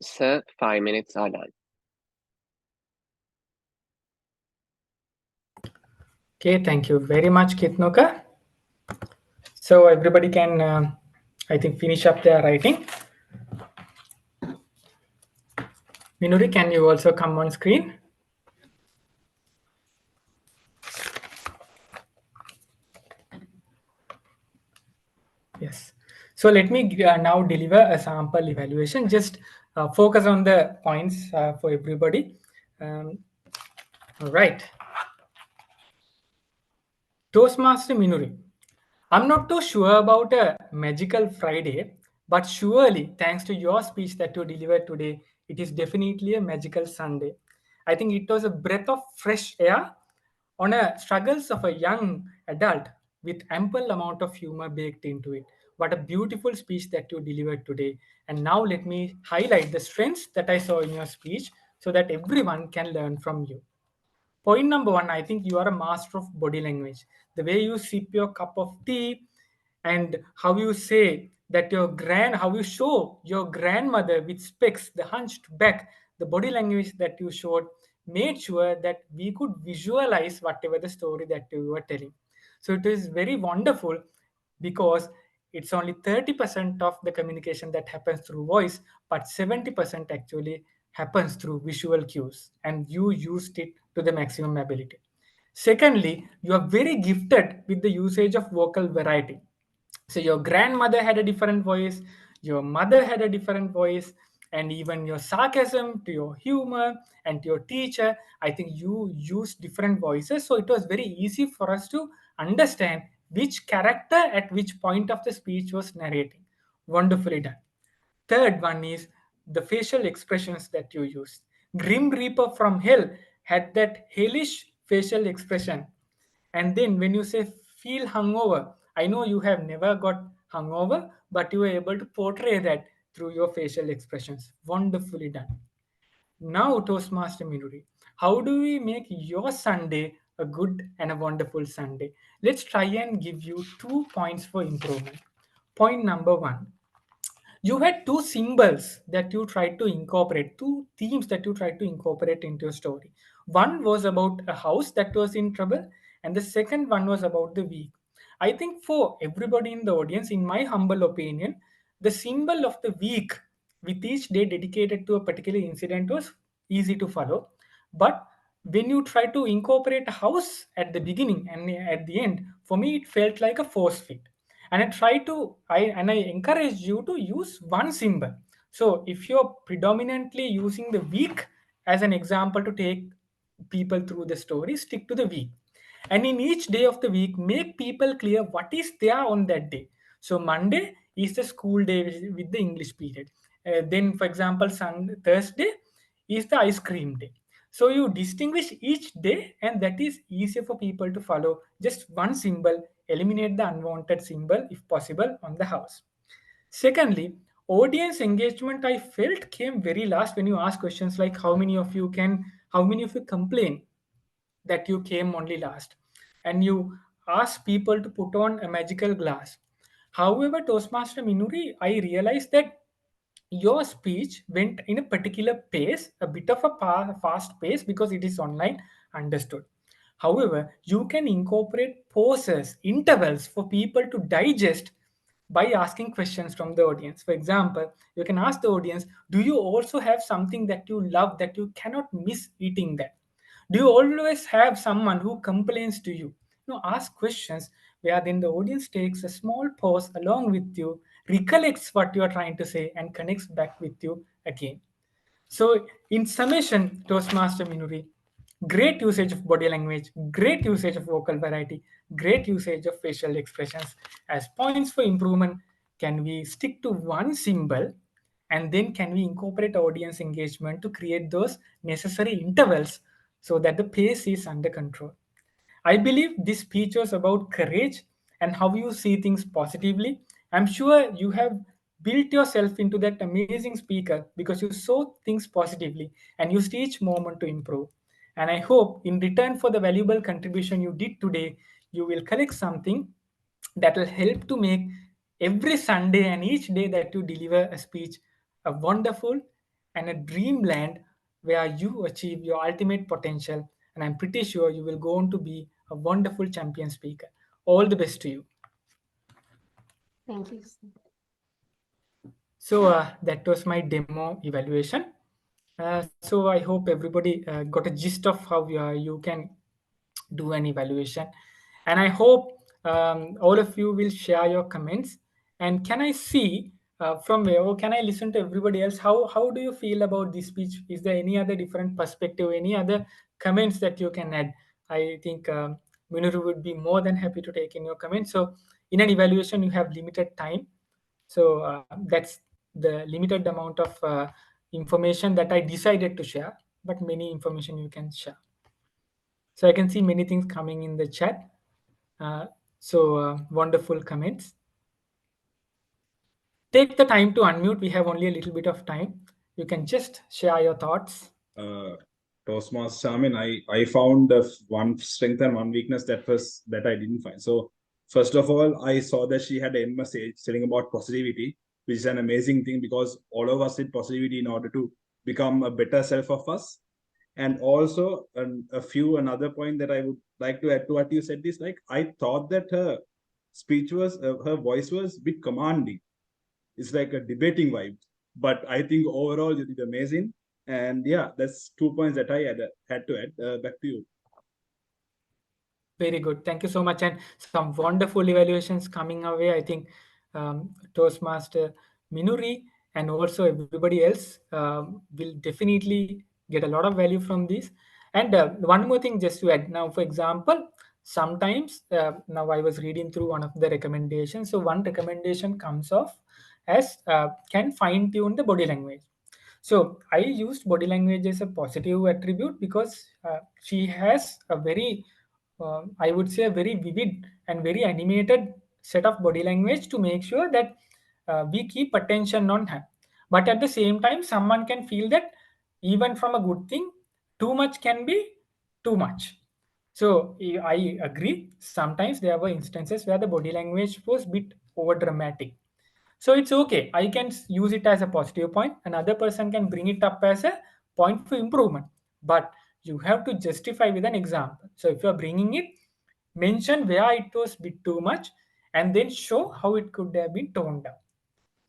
Sir, 5 minutes are done. Okay, thank you very much, Kitnoka. So everybody can, I think, finish up their writing. Minuri, can you also come on screen? Yes. So let me now deliver a sample evaluation. Just focus on the points for everybody. All right. Toastmaster Minuri. I'm not too sure about a magical Friday, but surely thanks to your speech that you delivered today, it is definitely a magical Sunday. I think it was a breath of fresh air on a struggles of a young adult with ample amount of humor baked into it. What a beautiful speech that you delivered today. And now let me highlight the strengths that I saw in your speech so that everyone can learn from you. Point number one, I think you are a master of body language. The way you sip your cup of tea and how you say that how you show your grandmother with specs, the hunched back, the body language that you showed made sure that we could visualize whatever the story that you were telling. So it is very wonderful because it's only 30% of the communication that happens through voice, but 70% actually happens through visual cues, and you used it to the maximum ability. Secondly, you are very gifted with the usage of vocal variety. So your grandmother had a different voice, your mother had a different voice, and even your sarcasm to your humor and to your teacher, I think you used different voices. So it was very easy for us to understand which character at which point of the speech was narrating. Wonderfully done. Third one is the facial expressions that you used. Grim Reaper from Hell had that hellish facial expression. And then when you say feel hungover, I know you have never got hungover, but you were able to portray that through your facial expressions. Wonderfully done. Now, Toastmaster Minuri, how do we make your Sunday a good and a wonderful Sunday? Let's try and give you 2 points for improvement. Point number one, you had two symbols that you tried to incorporate, two themes that you tried to incorporate into your story. One was about a house that was in trouble, and the second one was about the week. I think for everybody in the audience, in my humble opinion, the symbol of the week with each day dedicated to a particular incident was easy to follow. But when you try to incorporate a house at the beginning and at the end, for me, it felt like a force fit. And I encourage you to use one symbol. So if you're predominantly using the week as an example to take people through the story, stick to the week, and in each day of the week make people clear what is there on that day. So Monday is the school day with the English period. Then for example Thursday is the ice cream day. So you distinguish each day, and that is easier for people to follow. Just one symbol, eliminate the unwanted symbol if possible on the house. Secondly, audience engagement I felt came very last when you ask questions like how many of you complain that you came only last, and you ask people to put on a magical glass. However, Toastmaster Minuri, I realized that your speech went in a particular pace, a bit of a fast pace because it is online, understood. However, you can incorporate pauses, intervals for people to digest by asking questions from the audience. For example, you can ask the audience, do you also have something that you love that you cannot miss eating that? Do you always have someone who complains to you? Ask questions where then the audience takes a small pause along with you, recollects what you are trying to say, and connects back with you again. So, in summation, Toastmaster Minuri, great usage of body language, great usage of vocal variety, great usage of facial expressions. As points for improvement, can we stick to one symbol, and then can we incorporate audience engagement to create those necessary intervals so that the pace is under control? I believe this speech was about courage and how you see things positively. I'm sure you have built yourself into that amazing speaker because you saw things positively and used each moment to improve. And I hope in return for the valuable contribution you did today, you will collect something that will help to make every Sunday and each day that you deliver a speech a wonderful and a dreamland where you achieve your ultimate potential. And I'm pretty sure you will go on to be a wonderful champion speaker. All the best to you. Thank you. So that was my demo evaluation. So I hope everybody got a gist of how you can do an evaluation. And I hope all of you will share your comments. And can I see from where, or can I listen to everybody else? How do you feel about this speech? Is there any other different perspective, any other comments that you can add? I think Minuru would be more than happy to take in your comments. So in an evaluation, you have limited time. So that's the limited amount of information that I decided to share, but many information you can share. So I can see many things coming in the chat. Wonderful comments. Take the time to unmute. We have only a little bit of time. You can just share your thoughts. Toastmaster, I mean, I found one strength and one weakness that I didn't find. So first of all, I saw that she had a message telling about positivity, which is an amazing thing because all of us need positivity in order to become a better self of us. And also another point that I would like to add to what you said is like, I thought that her speech was, her voice was a bit commanding. It's like a debating vibe, but I think overall you did amazing. And yeah, that's 2 points that I had to add. Back to you. Very good. Thank you so much. And some wonderful evaluations coming our way. I think Toastmaster Minuri and also everybody else will definitely get a lot of value from this. And one more thing just to add. Now, for example, sometimes now I was reading through one of the recommendations. So one recommendation comes off as can fine tune the body language. So I used body language as a positive attribute because she has a very I would say a very vivid and very animated set of body language to make sure that we keep attention on her. But at the same time, someone can feel that even from a good thing, too much can be too much. So I agree. Sometimes there were instances where the body language was a bit over dramatic. So it's okay. I can use it as a positive point. Another person can bring it up as a point for improvement. But you have to justify with an example. So if you are bringing it, mention where it was a bit too much and then show how it could have been toned down.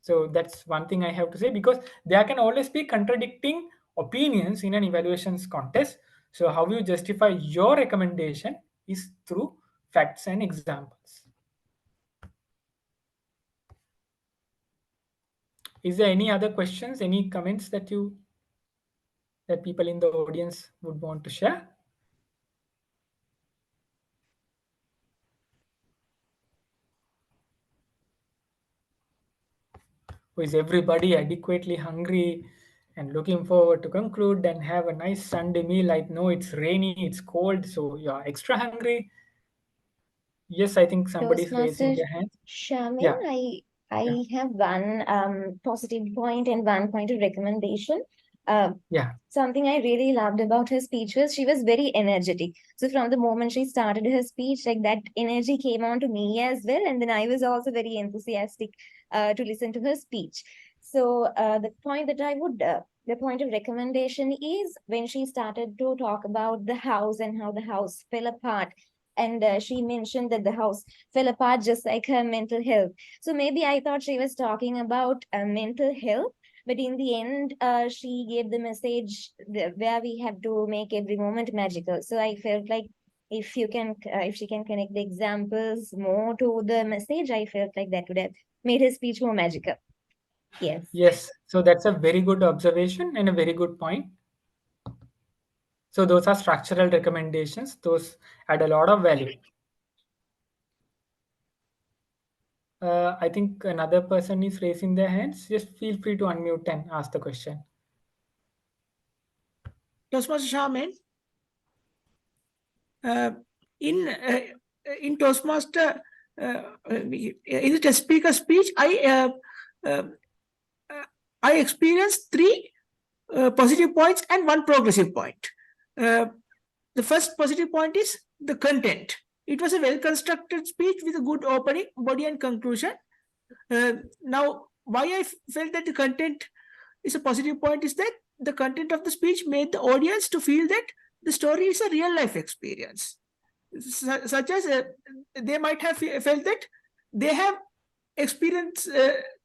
So that's one thing I have to say because there can always be contradicting opinions in an evaluations contest. So how you justify your recommendation is through facts and examples. Is there any other questions, any comments that people in the audience would want to share? Or is everybody adequately hungry and looking forward to conclude and have a nice Sunday meal? I know it's rainy, it's cold, so you're extra hungry. Yes, I think somebody's raising their hand. Shaman, Yeah. I have one positive point and one point of recommendation. Yeah. Something I really loved about her speech was she was very energetic. So from the moment she started her speech, like that energy came on to me as well. And then I was also very enthusiastic to listen to her speech. So the point of recommendation is when she started to talk about the house and how the house fell apart. And she mentioned that the house fell apart just like her mental health. So maybe I thought she was talking about mental health, but in the end, she gave the message where we have to make every moment magical. So I felt like if she can connect the examples more to the message, I felt like that would have made her speech more magical. Yes. Yes. So that's a very good observation and a very good point. So those are structural recommendations. Those add a lot of value. I think another person is raising their hands. Just feel free to unmute and ask the question. Toastmaster Shaman, in Toastmaster, in the test speaker speech, I experienced 3 positive points and 1 progressive point. The first positive point is the content. It was a well-constructed speech with a good opening, body and conclusion. Now, why I felt that the content is a positive point is that the content of the speech made the audience to feel that the story is a real life experience, such as they might have felt that they have experienced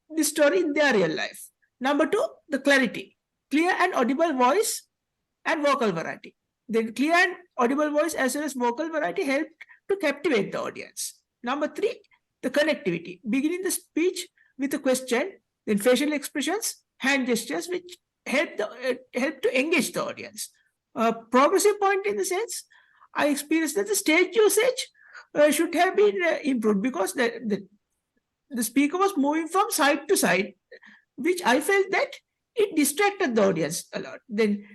this story in their real life. Number two, the clarity, clear and audible voice and vocal variety. The clear and audible voice as well as vocal variety helped to captivate the audience. Number three, the connectivity, beginning the speech with a question, then facial expressions, hand gestures, which help to engage the audience. Progressive point in the sense, I experienced that the stage usage should have been improved because the speaker was moving from side to side, which I felt that it distracted the audience a lot. Then,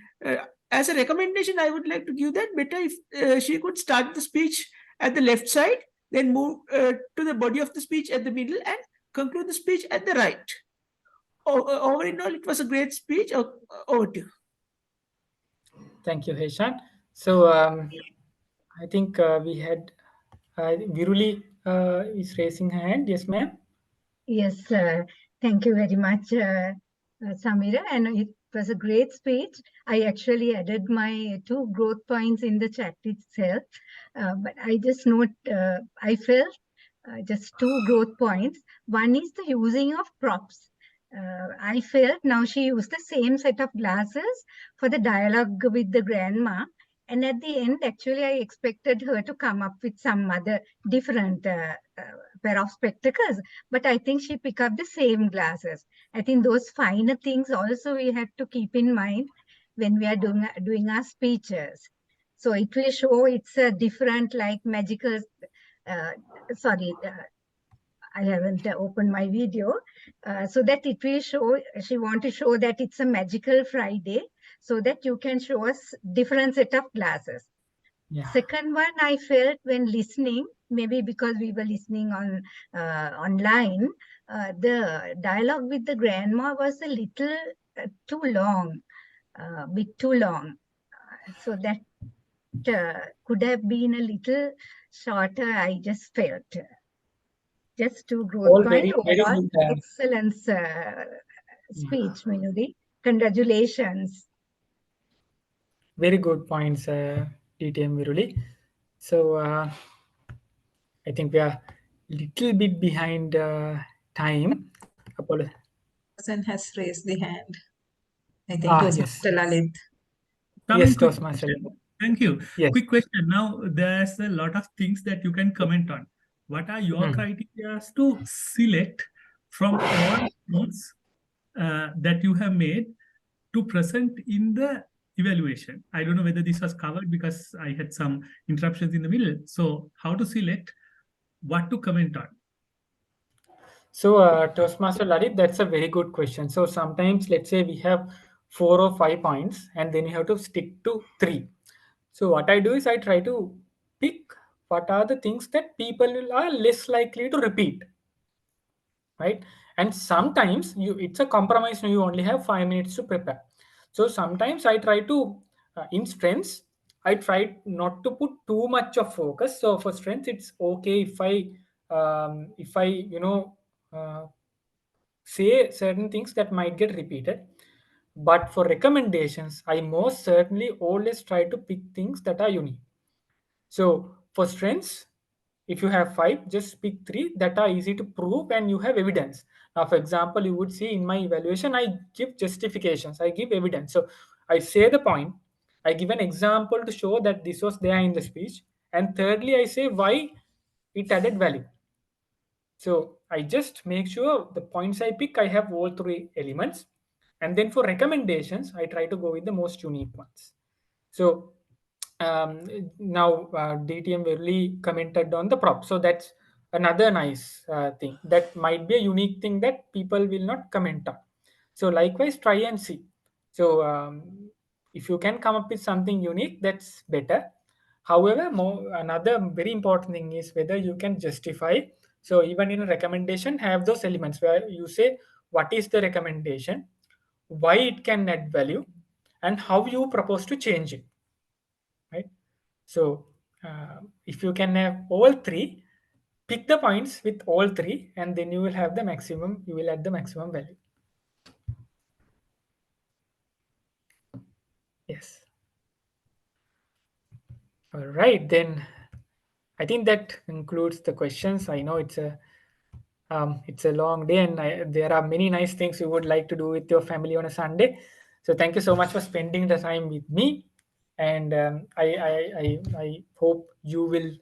as a recommendation, I would like to give that better if she could start the speech at the left side, then move to the body of the speech at the middle, and conclude the speech at the right. Over in all, it was a great speech. Over to you. Thank you, Heshan. So I think we had Viruli is raising her hand. Yes, ma'am. Yes, thank you very much, Samira. And it was a great speech. I actually added my 2 growth points in the chat itself. But I just note, I felt just 2 growth points. One is the using of props. I felt now she used the same set of glasses for the dialogue with the grandma. And at the end, actually, I expected her to come up with some other different pair of spectacles. But I think she picked up the same glasses. I think those finer things also we have to keep in mind when we are doing our speeches. So it will show it's a different, like magical, I haven't opened my video, so that it will show, she want to show that it's a magical Friday, so that you can show us different set of glasses. Yeah. Second one, I felt when listening, maybe because we were listening on online, the dialogue with the grandma was a little too long, bit too long. So that could have been a little shorter, I just felt. Just 2 growth All points. very Overall, good. excellent speech, Minudi. Congratulations. Very good points, DTM Viruli. So I think we are a little bit behind time. Person has raised the hand. I think Yes. Toastmaster Lalit. Yes, Quick Toastmaster. question. Thank you. Yes. Quick question. Now, there's a lot of things that you can comment on. What are your criteria to select from all notes that you have made to present in the evaluation? I don't know whether this was covered because I had some interruptions in the middle. So how to select what to comment on? So, Toastmaster Lalit, that's a very good question. So sometimes, let's say we have 4 or 5 points, and then you have to stick to 3. So what I do is I try to pick what are the things that people are less likely to repeat, right? And sometimes it's a compromise. You only have 5 minutes to prepare. So sometimes I try to, in strengths, I try not to put too much of focus. So for strengths, it's okay if I say certain things that might get repeated. But for recommendations, I most certainly always try to pick things that are unique. So for strengths, if you have 5, just pick 3 that are easy to prove and you have evidence. Now, for example, you would see in my evaluation, I give justifications, I give evidence. So I say the point, I give an example to show that this was there in the speech. And thirdly, I say why it added value. So I just make sure the points I pick, I have all 3 elements. And then for recommendations, I try to go with the most unique ones. So now DTM really commented on the prop. So that's another nice thing. That might be a unique thing that people will not comment on. So likewise, try and see. So if you can come up with something unique, that's better. However, another very important thing is whether you can justify. So even in a recommendation, have those elements where you say what is the recommendation, why it can add value, and how you propose to change it. Right? So if you can have all 3, pick the points with all 3, and then you will have the maximum. You will add the maximum value. All right, then I think that concludes the questions. I know it's a long day, and there are many nice things you would like to do with your family on a Sunday. So thank you so much for spending the time with me, and I hope you will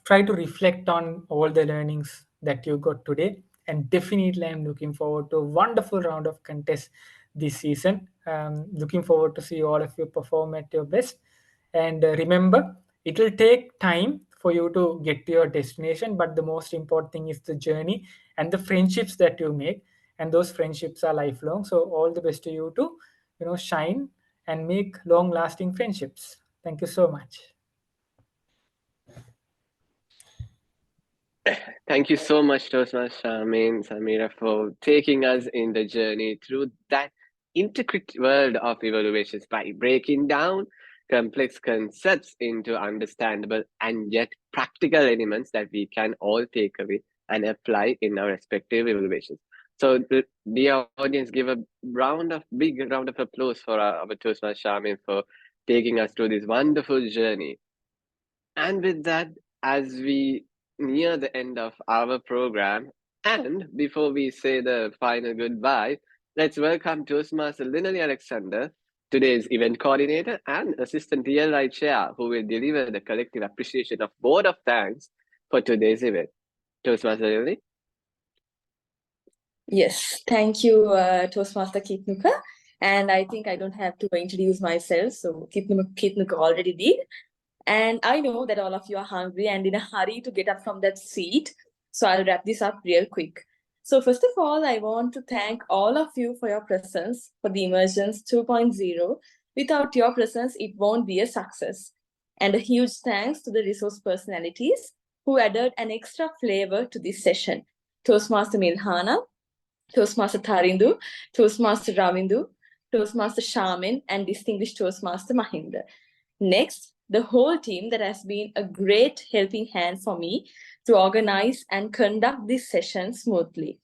try to reflect on all the learnings that you got today. And definitely, I'm looking forward to a wonderful round of contests this season. Looking forward to see all of you perform at your best. And remember, it will take time for you to get to your destination, but the most important thing is the journey and the friendships that you make, and those friendships are lifelong. So all the best to you to shine and make long lasting friendships. Thank you so much. Thank you so much, Toastmaster Shamin, Samira, for taking us in the journey through that intricate world of evaluations by breaking down complex concepts into understandable and yet practical elements that we can all take away and apply in our respective evaluations. So, dear audience, give a big round of applause for our Toastmaster Shamin for taking us through this wonderful journey. And with that, as we near the end of our program, and before we say the final goodbye, let's welcome Toastmaster Linali Alexander, today's event coordinator and assistant DLI chair, who will deliver the collective appreciation of Board of Thanks for today's event. Toastmaster Linali? Yes, thank you, Toastmaster Kitnuka. And I think I don't have to introduce myself, so Kitnuka already did. And I know that all of you are hungry and in a hurry to get up from that seat. So I'll wrap this up real quick. So first of all, I want to thank all of you for your presence for the Emergence 2.0. Without your presence, it won't be a success. And a huge thanks to the resource personalities who added an extra flavor to this session. Toastmaster Milhana, Toastmaster Tarindu, Toastmaster Ravindu, Toastmaster Shamin, and distinguished Toastmaster Mahinda. Next, the whole team that has been a great helping hand for me to organize and conduct this session smoothly.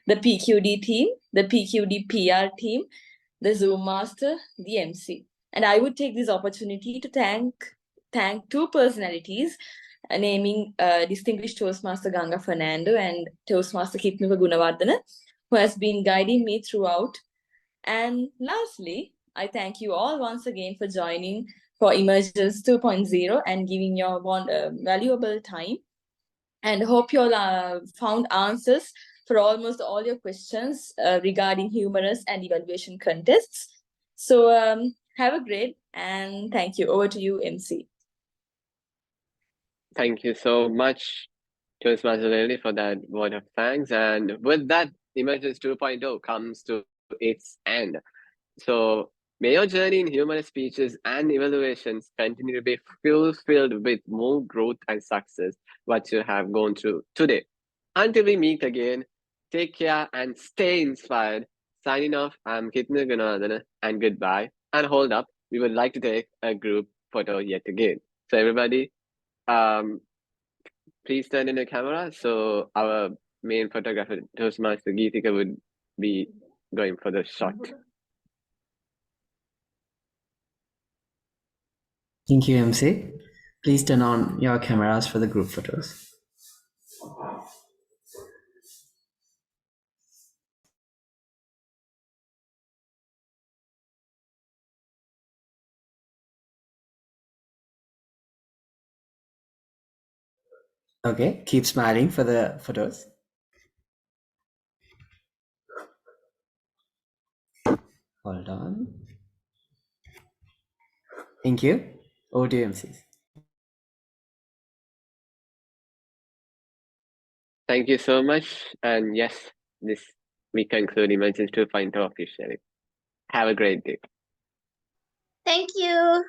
The PQD team, the PQD PR team, the Zoom master, the MC. And I would take this opportunity to thank two personalities, naming distinguished Toastmaster Ganga Fernando and Toastmaster Kitnuka Gunawardana, who has been guiding me throughout. And lastly, I thank you all once again for joining for Emergence 2.0 and giving your valuable time. And hope you all found answers for almost all your questions regarding humorous and evaluation contests. So have a great and thank you. Over to you, MC. Thank you so much, Toastmaster Lily, for that word of thanks. And with that, Emergence 2.0 comes to its end. So may your journey in humorous speeches and evaluations continue to be filled with more growth and success what you have gone through today. Until we meet again, take care and stay inspired. Signing off, I'm Kitna Gunadana, and goodbye. And hold up, we would like to take a group photo yet again. So everybody, please turn in the camera so our main photographer, Toastmaster Geetika, would be going for the shot. Thank you, MC. Please turn on your cameras for the group photos. Okay, keep smiling for the photos. Hold on. Thank you. Over to you, MCs. Thank you so much. And yes, we conclude Emergence 2.0 officially. Have a great day. Thank you.